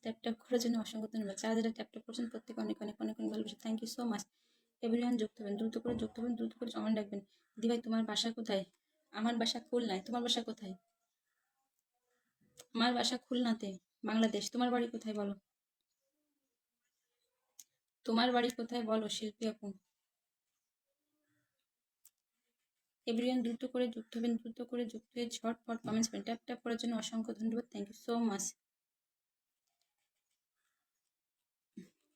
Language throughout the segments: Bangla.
ট্যাপ ট্যাপ করার জন্য অসংখ্য ধন্যবাদ। যারা যারা ট্যাপ ট্যাপ করছেন প্রত্যেকে অনেক অনেক অনেক অনেক ভালোবাসা। Thank you so much. Everyone যুক্ত হবেন, দ্রুত করে যুক্ত হবেন, দ্রুত করে কমেন্ট রাখবেন। দিভাই তোমার বাসা কোথায়? আমার বাসা খুলনায়। তোমার বাসা কোথায়? আমার বাসা খুলনাতে, বাংলাদেশ। তোমার বাড়ি কোথায় বলো? তোমার বাড়ি কোথায় বলো শিল্পী আপু? এভরিওয়ান দ্রুত করে যুক্ত হবেন, দ্রুত করে যুক্ত হয়ে ঝটপট কমেন্টস করবেন। ট্যাপ ট্যাপ করার জন্য অসংখ্য ধন্যবাদ। Thank you so much.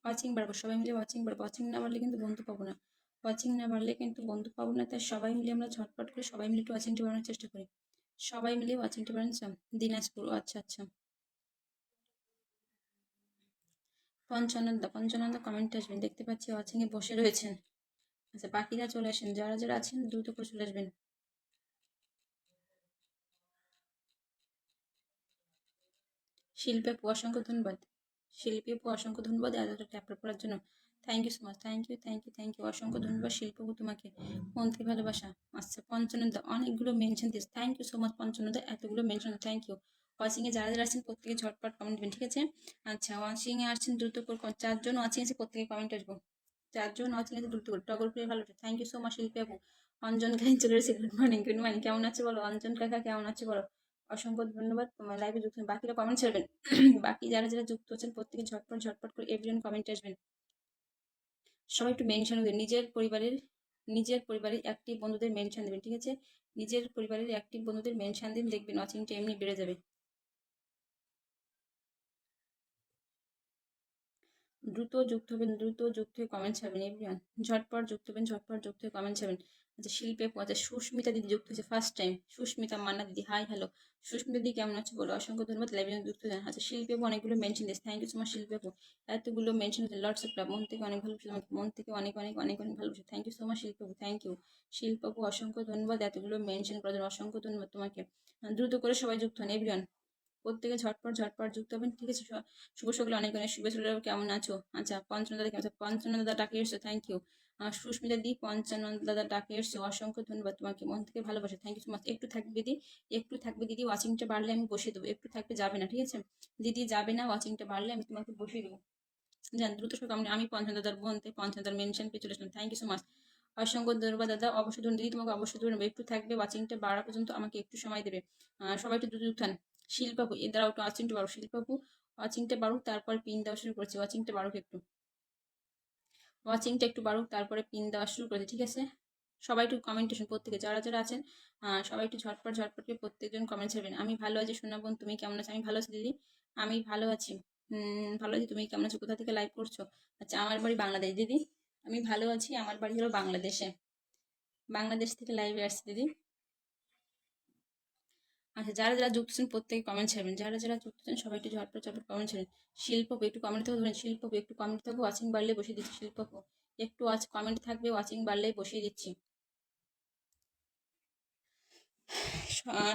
Watching বাড়বো, সবাই মিলে ওয়াচিং বাড়বো। ওয়াচিং না বাড়লে কিন্তু বন্ধু পাবো না। ওয়াচিং না বাড়লে কিন্তু বন্ধু পাবো না। তাই সবাই মিলে আমরা ঝটপট করে সবাই মিলে একটু ওয়াচিংটা বাড়ানোর চেষ্টা করি। সবাই মিলে ওয়াচিংটা বাড়ানো। দিনাজপুর, আচ্ছা আচ্ছা। পঞ্চানন্দা, পঞ্চানন্দা কমেন্টে আসবেন, দেখতে পাচ্ছি ওয়াচিংয়ে বসে রয়েছেন। আচ্ছা বাকিরা চলে আসেন, যারা যারা আছেন দ্রুত করে চলে আসবেন। শিল্পী আপু অসংখ্য ধন্যবাদ। শিল্পী আপু অসংখ্য ধন্যবাদ এতটা ট্যাপ করার জন্য। Thank you so much. Thank you thank you thank you. অসংখ্য ধন্যবাদ শিল্পী আপু তোমাকে, মন থেকে ভালোবাসা। আচ্ছা পঞ্চানন্দা অনেকগুলো mention this, thank you so much পঞ্চানন্দা, এতগুলো মেনশন, থ্যাংক ইউ। ওয়াচিংয়ে যারা যারা আছেন প্রত্যেকে ঝটপট কমেন্ট দেবেন, ঠিক আছে? আচ্ছা ওয়াচিংয়ে আসছেন দ্রুত করে, চারজন ওয়াচিং আছে প্রত্যেকে কমেন্ট আসবো। চারজন ওয়াচিং আছে দ্রুত করে, টগর প্রিয় ভালো, থ্যাংক ইউ সো মাচ শিল্পী আপু। অঞ্জন খাই চলে এসেছে, গুড মর্নিং গুড মর্নিং, কেমন আছে বলো? অঞ্জন কাকা কেমন আছে বলো? অসংখ্য ধন্যবাদ, তোমার লাইভে যুক্ত বাকিরা কমেন্ট ছাড়বেন। বাকি যারা যারা যুক্ত হচ্ছেন প্রত্যেকে ঝটপট ঝটপট করে এভরিওয়ান কমেন্ট আসবেন। সবাই একটু মেনশন দেবেন, নিজের পরিবারের অ্যাক্টিভ বন্ধুদের মেনশন দেবেন, ঠিক আছে? নিজের পরিবারের অ্যাক্টিভ বন্ধুদের মেনশন দিন, দেখবেন ওয়াচিংটা এমনি বেড়ে যাবে। দ্রুত যুক্ত হবেন, দ্রুত যুক্ত হয়ে কমেন্ট ছাড়বেন এভরিওয়ান। ঝটপট যুক্ত হবেন, ঝটপট যুক্ত হয়ে কমেন্ট ছাড়বেন। আচ্ছা শিল্পী আপু, আচ্ছা সুস্মিতা দিদি যুক্ত হয়েছে ফার্স্ট টাইম। সুস্মিতা মান্না দিদি, হাই হ্যালো। সুস্মিতা দিদি কেমন আছে বলো? অসংখ্য ধন্যবাদ লাইভে যুক্ত হয়েছেন। আচ্ছা শিল্পী আপু অনেকগুলো মেনশন দিয়েছে, থ্যাংক ইউ সো মাচ শিল্পী আপু। এতগুলো মেনশন হচ্ছে, লটস অফ লাভ, মন থেকে অনেক ভালোবাসা তোমাকে, মন থেকে অনেক অনেক অনেক অনেক ভালোবাসা। থ্যাংক ইউ সো মাচ শিল্পী আপু, থ্যাংক ইউ। শিল্পী আপু অসংখ্য ধন্যবাদ এতগুলো মেনশন করার জন্য, অসংখ্য ধন্যবাদ তোমাকে। দ্রুত করে সবাই যুক্ত হন এভরিওয়ান, প্রত্যেকে ঝটপট ঝটপট যুক্ত হবেন, ঠিক আছে? শুভ সকালে অনেক অনেক শুভেচ্ছা রইলো, কেমন আছো? আচ্ছা পঞ্চানন দাদা কেমন আছো? পঞ্চানন দাদা ডাকে এসছো, থ্যাংক ইউ। সুস্মিতা দি, পঞ্চানন দাদা ডাকে এসছো, অসংখ্য ধন্যবাদ তোমাকে, মন থেকে ভালোবাসা, থ্যাংক ইউ সো মাচ। একটু থাকবে দিদি, একটু থাকবে দিদি, ওয়াচিংটা বাড়লে আমি বসিয়ে দেবো, একটু থাকবে, যাবে না, ঠিক আছে দিদি? যাবে না, ওয়াচিংটা বাড়লে আমি তোমাকে বসিয়ে দেবো। জান দ্রুত সব আমি পঞ্চানন দাদার বোন, তাই পঞ্চানন দাদার মেনশন পেয়ে চলে আসলাম, থ্যাংক ইউ সো মাচ। অসংখ্য ধন্যবাদ দাদা, অবশ্যই ধন্যবাদ দিদি, তোমাকে অবশ্যই ধন্যবাদ। একটু থাকবে, ওয়াচিংটা বাড়া পর্যন্ত আমাকে একটু সময় দেবে। সবাই একটু দ্রুত উঠান। শিল্পাপু এ দ্বারা একটু ওয়াচিংটা বাড়ো, শিল্পাপু ওয়াচিংটা বাড়ুক, তারপর পিন দেওয়া শুরু করছি। ওয়াচিংটা বাড়ুক একটু, ওয়াচিংটা একটু বাড়ুক, তারপরে পিন দেওয়া শুরু করেছি, ঠিক আছে? সবাই একটু কমেন্টেশন প্রত্যেকে যারা যারা আছেন, সবাই একটু ঝটপট ঝটপট করে প্রত্যেকজন কমেন্ট ছাড়বেন। আমি ভালো আছি সোনা বোন, তুমি কেমন আছো? আমি ভালো আছি দিদি, আমি ভালো আছি। ভালো আছি, তুমি কেমন আছো? কোথা থেকে লাইভ করছো? আচ্ছা আমার বাড়ি বাংলাদেশ দিদি, আমি ভালো আছি, আমার বাড়ি হলো বাংলাদেশে, বাংলাদেশ থেকে লাইভে আসছি দিদি। আচ্ছা যারা যারা যুক্ত আছেন প্রত্যেকে কমেন্ট ছাড়বেন, যারা যারা যুক্ত আছেন সবাই একটু ঝটপট ঝটপট কমেন্ট ছাড়বেন। শিল্পপু একটু কমেন্ট থাকবে, ধরেন শিল্পপু একটু কমেন্ট থাকবে, ওয়াচিং বাড়লে বসিয়ে দিচ্ছি। শিল্পপু একটু কমেন্ট থাকবে, ওয়াচিং বাড়লেই বসিয়ে দিচ্ছি।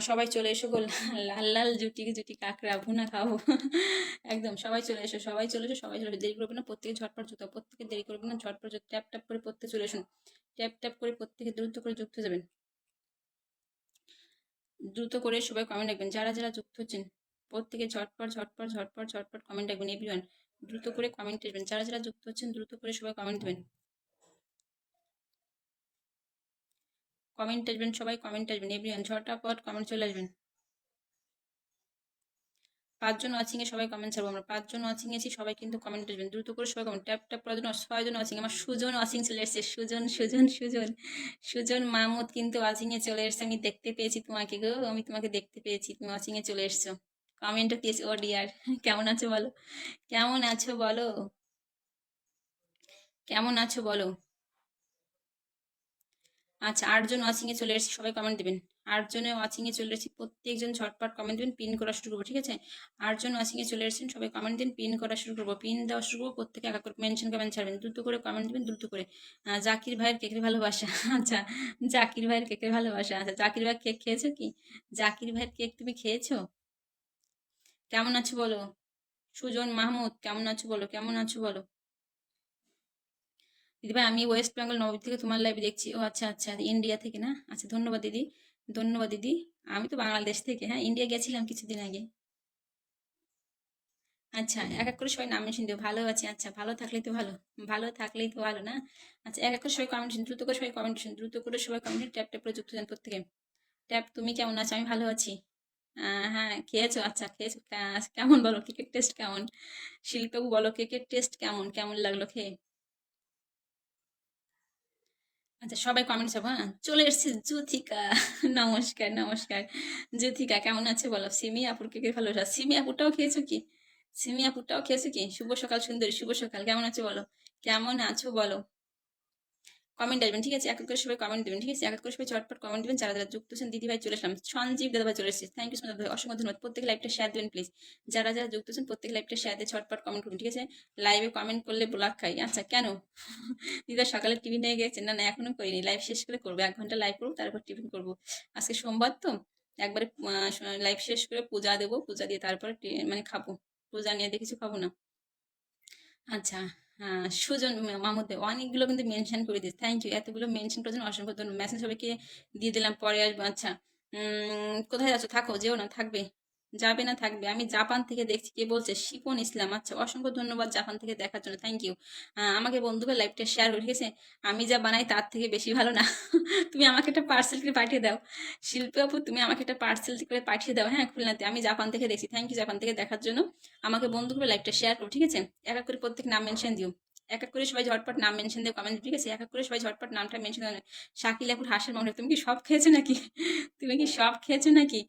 সবাই চলে এসো গো, লাল লাল জুটি জুটি কাঁকড়া ভুনা খাবো। একদম সবাই চলে এসো, সবাই চলে এসো, সবাই চলে এসো। দেরি করবে না, প্রত্যেকে ঝটপট যুক্ত হও, প্রত্যেকে দেরি করবে না, ঝটপট ট্যাপ ট্যাপ করে প্রত্যেকে চলে আসুন। ট্যাপ ট্যাপ করে প্রত্যেকে দ্রুত করে যুক্ত হয়ে যাবেন, দ্রুত করে সবাই কমেন্ট রাখবেন। যারা যারা যুক্ত হচ্ছেন প্রত্যেকে ঝটপট ঝটপট ঝটপট ঝটপট কমেন্ট রাখবেন এভরিওয়ান, দ্রুত করে কমেন্ট আসবেন। যারা যারা যুক্ত হচ্ছেন দ্রুত করে সবাই কমেন্ট দেবেন, কমেন্ট আসবেন, সবাই কমেন্ট আসবেন এভরিওয়ান, ঝটপট কমেন্ট চলে আসবেন। পাঁচজন ওয়াচিং এ সবাই কমেন্ট ছাড়বো, আমরা পাঁচজন ওয়াচিং এছি, সবাই কিন্তু কমেন্ট আসবেন, দ্রুত করে সবাই কমেন্ট ট্যাপ ট্যাপ করার জন্য। ছয়জন ওয়াচিং, আমার সুজন ওয়াচিং চলে এসেছে, সুজন সুজন সুজন সুজন মাহমুদ কিন্তু ওয়াচিং এ চলে এসেছে, আমি দেখতে পেয়েছি তোমাকে গো, আমি তোমাকে দেখতে পেয়েছি, তুমি ওয়াচিং এ চলে এসছো, কমেন্টও দিয়েছি। ও ডিয়ার, কেমন আছো বলো? কেমন আছো বলো? কেমন আছো বলো? আচ্ছা আটজন ওয়াচিং এ চলে এসেছি, সবাই কমেন্ট দিবেন। আটজনে ওয়াচিং এ চলে এসেছি, প্রত্যেকজন ঝটপট কমেন্ট দিবেন, পিন করা শুরু করবো, ঠিক আছে? আটজন ওয়াচিং এ চলে এসেছেন, সবাই কমেন্ট দিন, পিন করা শুরু করবো, পিন দেওয়া শুরু করবো, প্রত্যেকে একা করে মেনশন কমেন্ট ছাড়বেন, দ্রুত করে কমেন্ট দিবেন, দ্রুত করে। জাকির ভাইয়ের কেকের ভালোবাসা। আচ্ছা জাকির ভাইয়ের কেকের ভালোবাসা, আচ্ছা জাকির ভাই কেক খেয়েছো কি? জাকির ভাইয়ের কেক তুমি খেয়েছো? কেমন আছো বলো? সুজন মাহমুদ কেমন আছো বলো, কেমন আছো বলো? দিদিভাই আমি ওয়েস্ট বেঙ্গল নবদ্বীপ থেকে তোমার লাইভ দেখছি। ও আচ্ছা আচ্ছা, ইন্ডিয়া থেকে না? আচ্ছা ধন্যবাদ দিদি, ধন্যবাদ দিদি। আমি তো বাংলাদেশ থেকে, হ্যাঁ ইন্ডিয়া গেছিলাম কিছুদিন আগে। আচ্ছা, এক এক করে সবাই নাম মেনশন দিও। ভালো আছি। আচ্ছা, ভালো থাকলেই তো ভালো। ভালো থাকলেই তো ভালো না? আচ্ছা, এক এক করে সবাই কমেন্টেশন, দ্রুত করে সবাই কমেন্টেশন, দ্রুত করে সবাই কমেন্ট ট্যাপ ট্যাপ করে যুক্ত দেন প্রত্যেকে। ট্যাপ, তুমি কেমন আছো? আমি ভালো আছি। হ্যাঁ, খেয়েছো? আচ্ছা, খেয়েছো। কেমন বলো, কেকের টেস্ট কেমন? শিল্পবাবু বলো, কেকের টেস্ট কেমন? কেমন লাগলো খেয়ে? আচ্ছা, সবাই কমেন্টস হবে, হ্যাঁ? চলে এসেছে যুথিকা। নমস্কার, নমস্কার। যুথিকা কেমন আছে বলো? সিমি আপুর কেকের ভালোবাসা। সিমি আপুরটাও খেয়েছো কি? সিমি আপুরটাও খেয়েছো কি? শুভ সকাল সুন্দরী, শুভ সকাল। কেমন আছো বলো? কেমন আছো বলো? কমেন্ট আসবেন, ঠিক আছে? এক এক করে সবাই কমেন্ট দেবেন, ঠিক আছে? এক এক করে সবাই চটপট কমেন্ট দেবেন। যারা যারা যুক্ত আছেন, দিদি ভাই চলে আসলাম, সঞ্জীব দাদা ভাই চলে এসেছে। থ্যাংক ইউ সো মাচ ভাই, অসংখ্য ধন্যবাদ। প্রত্যেক লাইভটা শেয়ার দেবেন প্লিজ। যারা যারা যুক্ত আছেন প্রত্যেক লাইভটা শেয়ার দিয়ে ছটপট কমেন্ট করুন, ঠিক আছে? লাইভে কমেন্ট করলে ব্লক খাই। আচ্ছা, কেন? দিদা সকালে টিফিন নিয়ে গেছে? না না, এখনো করিনি, লাইভ শেষ করে করবো। 1 ঘন্টা লাইভ করবো, তারপর টিফিন করবো। আজকে সোমবার তো, একবারে লাইভ শেষ করে পূজা দেবো, পূজা দিয়ে তারপরে মানে খাবো। পূজা নিয়ে দিয়ে কিছু খাবো না। আচ্ছা, সুজন মাহমুদ ভাই অনেকগুলো কিন্তু মেনশন করে দিয়েছে, থ্যাংক ইউ। এতগুলো মেনশন করার জন্য অসংখ্য ধন্যবাদ। মেসেজ সবাইকে দিয়ে দিলাম, পরে আসবো। আচ্ছা, কোথায় যাচ্ছ? থাকো, যেও না, থাকবে? যাবে না থাকবে? আমি জাপান থেকে দেখছি, কে বলছে? শিপন ইসলাম। আচ্ছা, অসংখ্য ধন্যবাদ জাপান থেকে দেখার জন্য, থ্যাংক ইউ। আমাকে বন্ধুকে লাইভটা শেয়ার করে, ঠিক আছে? আমি যা বানাই তার থেকে বেশি ভালো না। তুমি আমাকে একটা পার্সেল করে পাঠিয়ে দাও। শিল্পী আপু, তুমি আমাকে একটা পার্সেল করে পাঠিয়ে দাও, হ্যাঁ, খুলনাতে। আমি জাপান থেকে দেখছি, থ্যাংক ইউ জাপান থেকে দেখার জন্য। আমাকে বন্ধু করে লাইভটা শেয়ার করো, ঠিক আছে? এক এক করে প্রত্যেক নাম মেনশন দিও। এক এক করে সবাই ঝটপট নাম মেনশন দিয়ে কমেন্ট, ঠিক আছে? এক এক করে সবাই ঝটপট নামটা মেনশন দেবে। শাকিল আপুর হাঁসের মাংস, তুমি কি সব খেয়েছো নাকি? তুমি কি সব খেয়েছো নাকি?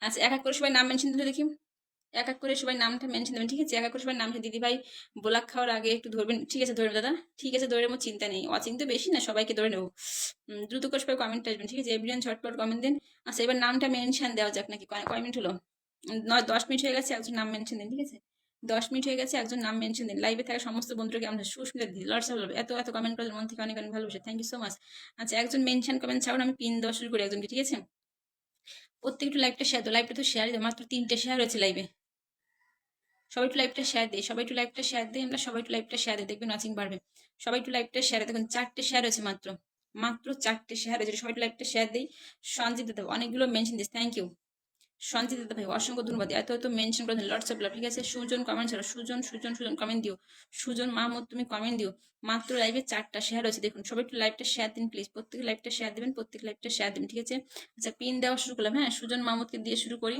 আচ্ছা, এক এক করে সবাই নাম মেনশন দিলে দেখি। এক এক করে সবাই নামটা মেনশন দেবেন, ঠিক আছে? এক এক করে সবাই নামটা, দিদি ভাই ব্লাক খাওয়ার আগে একটু ধরবেন, ঠিক আছে? ধরবেন দাদা, ঠিক আছে, ধরে নেবো, চিন্তা নেই। অচিন্তা বেশি না, সবাইকে ধরে নেবো। দ্রুত করে সবাই কমেন্ট আসবেন, ঠিক আছে? এভরিওয়ান ঝটপট কমেন্ট দেন। আচ্ছা, এবার নামটা মেনশন দেওয়া যাক নাকি? কয় মিনিট হলো? 10 মিনিট হয়ে গেছে, একজন নাম মেনশন দিন, ঠিক আছে? 10 মিনিট হয়ে গেছে, একজন নাম মেনশন দিন। লাইভে থাকা সমস্ত বন্ধুকে আমরা সুস্মিতা দিদি, লর্ডস অফ লাভ, এত এত কমেন্ট করার মন থেকে অনেক অনেক ভালোবাসে, থ্যাংক ইউ সো মাচ। আচ্ছা, একজন মেনশন কমেন্ট ছাড়ুন, আমি পিন দেওয়া শুরু করি একজনকে, ঠিক আছে? প্রত্যেক একটু লাইভটা শেয়ার দাও, লাইভটা তো শেয়ার দাও, মাত্র 3টে শেয়ার হয়েছে লাইভে। সবাই একটু লাইভটা শেয়ার দিই, সবাই একটু লাইভটা শেয়ার দিই, আমরা সবাই একটু লাইভটা শেয়ার দিই, দেখবেন ওয়াচিং বাড়বে। সবাই একটু লাইভটা শেয়ার, দেখুন 4টে শেয়ার হয়েছে মাত্র, মাত্র 4টে শেয়ার হয়েছে। সবাই একটু লাইভটা শেয়ার দিই। সঞ্জিত দাদা অনেকগুলো mention this, thank you. Sanjit দাদা ভাই অসংখ্য ধন্যবাদ, এত এত মেনশন করেছেন, লর্ডস অফ লাভ, ঠিক আছে? সুজন কমেন্ট ছাড়ো, সুজন সুজন সুজন কমেন্ট দিও। সুজন মাহমুদ, তুমি কমেন্ট দিও। মাত্র লাইভে 4টা শেয়ার হয়েছে, দেখুন। সবাই একটু লাইভটা শেয়ার দিন প্লিজ, প্রত্যেকে লাইভটা শেয়ার দেবেন, প্রত্যেক লাইভটা শেয়ার দেবেন, ঠিক আছে? আচ্ছা, পিন দেওয়া শুরু করলাম, হ্যাঁ? সুজন মাহমুদকে দিয়ে শুরু করি।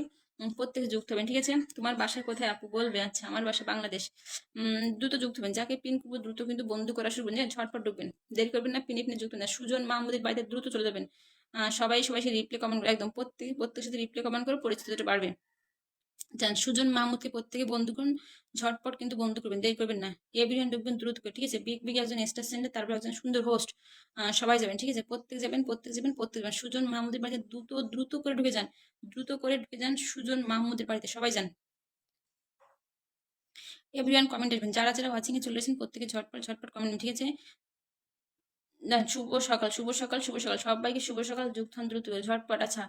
প্রত্যেকে যুক্ত হবেন, ঠিক আছে? তোমার বাসায় কোথায় আপু বলবে? আচ্ছা, আমার বাসা বাংলাদেশ। দ্রুত যুক্ত হবেন, যাকে পিন করবো দ্রুত কিন্তু বন্ধু করা শুরু করবেন, ঝটপট ঢুকবেন, দেরি করবেন না, পিনে পিনে যুক্ত না। সুজন মাহমুদের বাড়িতে দ্রুত চলে যাবেন। সবাই সবাই সে রিপ্লে কমেন্ট করে, একদম প্রত্যেকে প্রত্যেকের সাথে রিপ্লে কমেন্ট করে পরিচিতিটা বাড়বে। যান, সুজন মাহমুদকে প্রত্যেকে বন্ধু করুন, ঝটপট কিন্তু বন্ধু করবেন, দেরি করবেন না। এভরিওয়ান ঢুকবেন দ্রুত করে, ঠিক আছে? বিগ বিগ একজন স্টার সেন্ডার, তারপর একজন সুন্দর হোস্ট, সবাই যাবেন, ঠিক আছে? প্রত্যেক যাবেন, প্রত্যেক যাবেন, প্রত্যেক যাবেন। সুজন মাহমুদের বাড়িতে দ্রুত দ্রুত করে ঢুকে যান, দ্রুত করে ঢুকে যান সুজন মাহমুদের বাড়িতে, সবাই যান। এভরিওয়ান কমেন্ট আসবেন, যারা যারা ওয়াচিং এ চলে এসেছেন প্রত্যেকে ঝটপট ঝটপট কমেন্ট, ঠিক আছে? না, শুভ সকাল, শুভ সকাল, শুভ সকাল, সবাইকে শুভ সকাল, যুগ হন দ্রুত ঝটপট। আচ্ছা,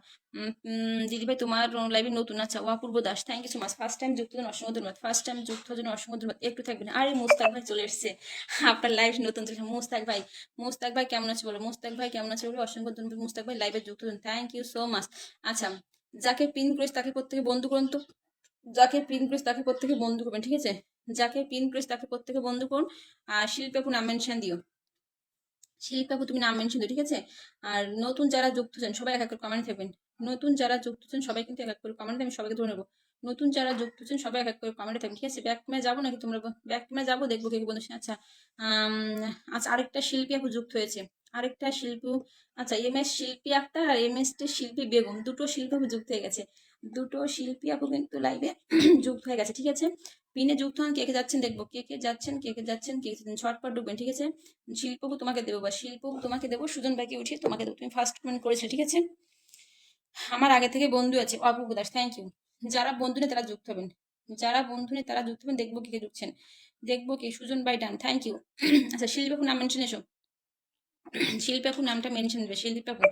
দিদি ভাই তোমার লাইভে নতুন, আচ্ছা, ও Apurba Das, thank you so much. First time যুক্ত হন, অসংখ্য ধন্যবাদ। ফার্স্ট টাইম যুক্ত হওয়ার জন্য অসংখ্য ধন্যবাদ। একটু থাকবেন। আরে মুস্তাক ভাই চলে এসেছে, আপনার লাইভ নতুন চলে। মুস্তাক ভাই, মুস্তাক ভাই কেমন আছে বলো? মুস্তাক ভাই কেমন আছে বলো? অসংখ্য ধন্যবাদ মুস্তাক ভাই, লাইভে যুক্ত হন, থ্যাংক ইউ সো মাচ। আচ্ছা, যাকে পিন করিস তাকে প্রত্যেকে বন্ধু করুন তো, যাকে পিন করিস তাকে প্রত্যেকে বন্ধু করবেন, ঠিক আছে? যাকে পিন করিস তাকে প্রত্যেকে বন্ধু করুন। আর শিল্পী নাম মেনশন দিও। শিল্পাপু, তুমি নাম মেনশন দিও, ঠিক আছে? আর নতুন যারা যুক্ত হচ্ছেন সবাই এক এক করে কমেন্ট থাকবেন। নতুন যারা যুক্ত হচ্ছেন সবাই কিন্তু এক এক করে কমেন্ট, আমি সবাইকে ধরে নেবো। নতুন যারা যুক্ত হচ্ছেন সবাই এক এক করে কমেন্টে থাকবেন, ঠিক আছে? ব্যাক ক্যামেরা যাবো নাকি তোমরা? ব্যাক ক্যামেরা যাবো, দেখবো কে কে বন্ধু। আচ্ছা, আচ্ছা, আরেকটা শিল্পী আপু যুক্ত হয়েছে, আরেকটা শিল্পী। আচ্ছা, এম এস শিল্পী আক্তার আর M S T Shilpi Begum, দুটো শিল্পী আপু যুক্ত হয়ে গেছে। দুটো শিল্পী আপু কিন্তু লাইভে যুক্ত হয়ে গেছে, ঠিক আছে? পিনে যুক্ত হন, কে কে যাচ্ছেন দেখবো, কে কে যাচ্ছেন, কে কে যাচ্ছেন, কে কে যাচ্ছেন, ঝটপট ঢুকবেন, ঠিক আছে? শিল্পকু তোমাকে দেবো, বা শিল্পকু তোমাকে দেবো, সুজন ভাইকে উঠিয়ে তোমাকে দেবো, তুমি ফার্স্ট কমেন্ট করেছিলে, ঠিক আছে? আমার আগে থেকে বন্ধু আছে, অপূর্ব দাস, থ্যাংক ইউ। যারা বন্ধু নেই তারা যুক্ত হবেন, যারা বন্ধু নেই তারা যুক্ত হবেন, দেখবো কে কে ঢুকছেন, দেখবো কি। সুজন ভাই ডান, থ্যাংক ইউ। আচ্ছা, শিল্পকু নাম মেনশন এসো, শিল্পাপু নামটা মেনশন দেবে, শিল্পাপু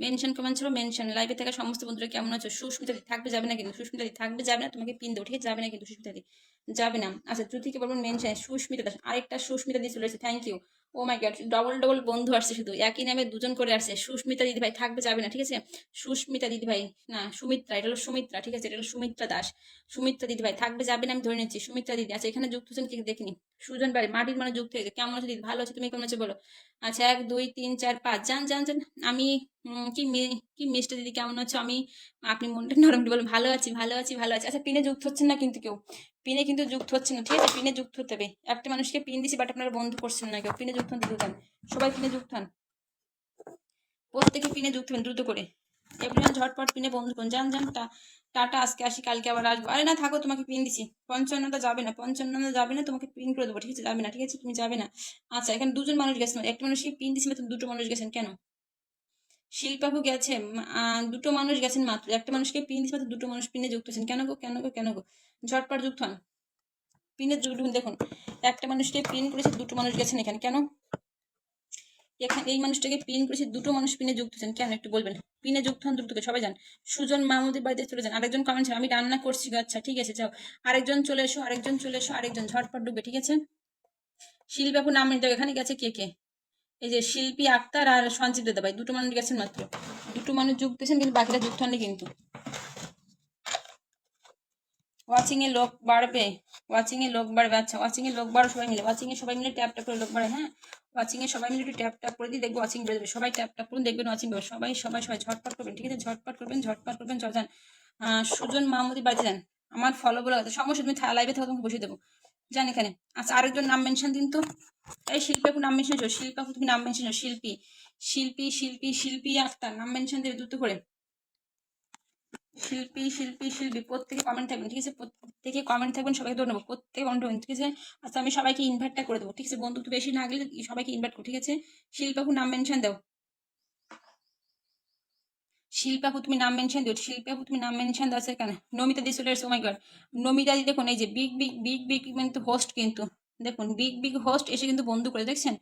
মেনশন কমেন্ট ছিল, মেনশন। লাইভে থাকা সমস্ত বন্ধুরা কেমন আছো? সুস্মিতা দি থাকবে, যাবে না কিন্তু? সুস্মিতা দি থাকবে, যাবে না? তোমাকে পিন দেবো, ঠিক আছে? যাবে না কিন্তু সুস্মিতা দি, যাবে না। আচ্ছা, জ্যোতিকে বলবেন মেনশন, সুস্মিতা দাস, আরেকটা সুস্মিতা দি চলে এসেছে, thank you. Oh my god, double double বন্ধু আসছে, শুধু একই নামে দুজন করে আসছে। সুস্মিতা দিদি ভাই থাকবে যাবে না, ঠিক আছে? সুস্মিতা দিদি ভাই, না সুমিত্রা, এটা হলো সুমিত্রা, ঠিক আছে? এটা হলো সুমিত্রা দাস। সুমিত্রা দিদি ভাই থাকবে যাবে না, আমি ধরে নিচ্ছি। সুমিত্রা দিদি, আচ্ছা এখানে যুক্ত হচ্ছেন কি দেখিনি। সুজন ভাই মাটির মানে যুক্ত হয়েছে, কেমন আছে দিদি? ভালো আছে, তুমি কেমন আছো বলো? আচ্ছা 1 2 3 4 5, যান যান যান। আমি কি মিষ্টি দিদি কেমন আছো? আপনি মনটা নরম করে বলুন, ভালো আছি ভালো আছি ভালো আছি। আচ্ছা পিনে যুক্ত হচ্ছেন না কিন্তু কেউ, পিনে কিন্তু যুক্ত হচ্ছে না, ঠিক আছে? পিনে যুক্ত হতে হবে। একটা মানুষকে পিন দিছি, বাট আপনারা বন্ধ করছেন না কেউ। পিনে যুক্ত হন দ্রুত হন। সবাই পিনে যুক্ত হন, প্রত্যেকে পিনে যুক্ত হন দ্রুত করে। এভরিওয়ান ঝটপট পিনে বন্ধ করুন, যান যান। টাটা, আজকে আসি, কালকে আবার আসবো। আরে না থাকো, তোমাকে পিন দিছি। 55টা যাবে না, 55টা যাবে না, তোমাকে পিন করে দেবো, ঠিক আছে? যাবে না, ঠিক আছে? তুমি যাবে না। আচ্ছা এখানে দুজন মানুষ গেছেন, একটা মানুষকে পিন দিছি মাত্র, দুটো মানুষ গেছেন কেন? শিল্পাপু গেছে, দুটো মানুষ গেছেন মাত্র, একটা মানুষকে পিন দিছি মাত্র, দুটো মানুষ পিনে যুক্ত হচ্ছেন কেন গো, কেন গো, কেন গো? ঝটপট যুক্ত হন, পিনে যুক্ত হন। দেখুন একটা মানুষকে পিন করেছে, দুটো মানুষ গেছেন এখানে কেন? এখানে এই মানুষটাকে পিন করেছে, দুটো মানুষ পিনে যুক্ত হচ্ছেন কেন একটু বলবেন? পিনে যুক্ত হন দ্রুত করে, সবাই যান। সুজন মাহমুদের বাড়িতে চলে যান। আরেকজন কমেন্ট, আমি রান্না করছি গো। আচ্ছা ঠিক আছে যাও, আরেকজন চলে এসো, আরেকজন চলে এসো, আরেকজন ঝটপট ডুববে, ঠিক আছে? শিল্পাপু নাম নিতে, এখানে গেছে কে কে? এই যে শিল্পী আক্তার আর সঞ্জীব দাদা ভাই, দুটো মানুষ গেছেন মাত্র, দুটো মানুষ যুক্ত হয়েছেন, কিন্তু বাকিরা যুক্ত হননি কিন্তু। ওয়াচিং এ লোক বাড়বে, ওয়াচিং এ লোক বাড়বে। আচ্ছা ওয়াচিং এ লোক বাড়ো সবাই মিলে, ওয়াচিং এ সবাই মিলে ট্যাপ ট্যাপ করে লোক বাড়ে, হ্যাঁ? ওয়াচিং এ সবাই মিলে একটু ট্যাপ ট্যাপ করে দিয়ে দেখবো ওয়াচিং বেড়ে যাবে। সবাই ট্যাপ ট্যাপ করুন, দেখবেন ওয়াচিং বেড়ে। সবাই সবাই সবাই ঝটপট করবেন, ঠিক আছে? ঝটপট করবেন, ঝটপট করবেন, যান। সুজন মাহমুদি বাড়িতে যান, আমার ফলো বলে আছে, সমস্যা তুমি লাইভে থাকো, তোমাকে বসিয়ে দেবো, যান এখানে। আচ্ছা আরেকজন নাম মেনশন দিন তো, এই শিল্পাপু নাম মেনশন করো, শিল্পাপু তুমি নাম মেনশন করো, শিল্পী শিল্পী শিল্পী শিল্পী আক্তার নাম মেনশন দেবে দ্রুত করে। শিল্পী শিল্পী শিল্পী, প্রত্যেকে কমেন্ট থাকবেন, ঠিক আছে? প্রত্যেকে কমেন্ট থাকবেন, সবাইকে ধরে নেবো, প্রত্যেকে কমেন্ট থাকবেন, ঠিক আছে? আচ্ছা আমি সবাইকে ইনভাইটটা করে দেবো, ঠিক আছে? বন্ধু তো বেশি না গেলে সবাইকে ইনভাইট করো, ঠিক আছে? শিল্পাপু নাম মেনশন দাও, শিল্পাপু তুমি নাম মেনশন দিও, শিল্পাপু তুমি নাম মেনশন দাও সেখানে। নমিতা দি চলে এসেছে, ও মাই গড। নমিতা দি দেখুন, এই যে বিগ বিগ বিগ বিগ কিন্তু হোস্ট, কিন্তু দেখুন বিগ বিগ হোস্ট এসে কিন্তু বন্ধু করে, দেখছেন?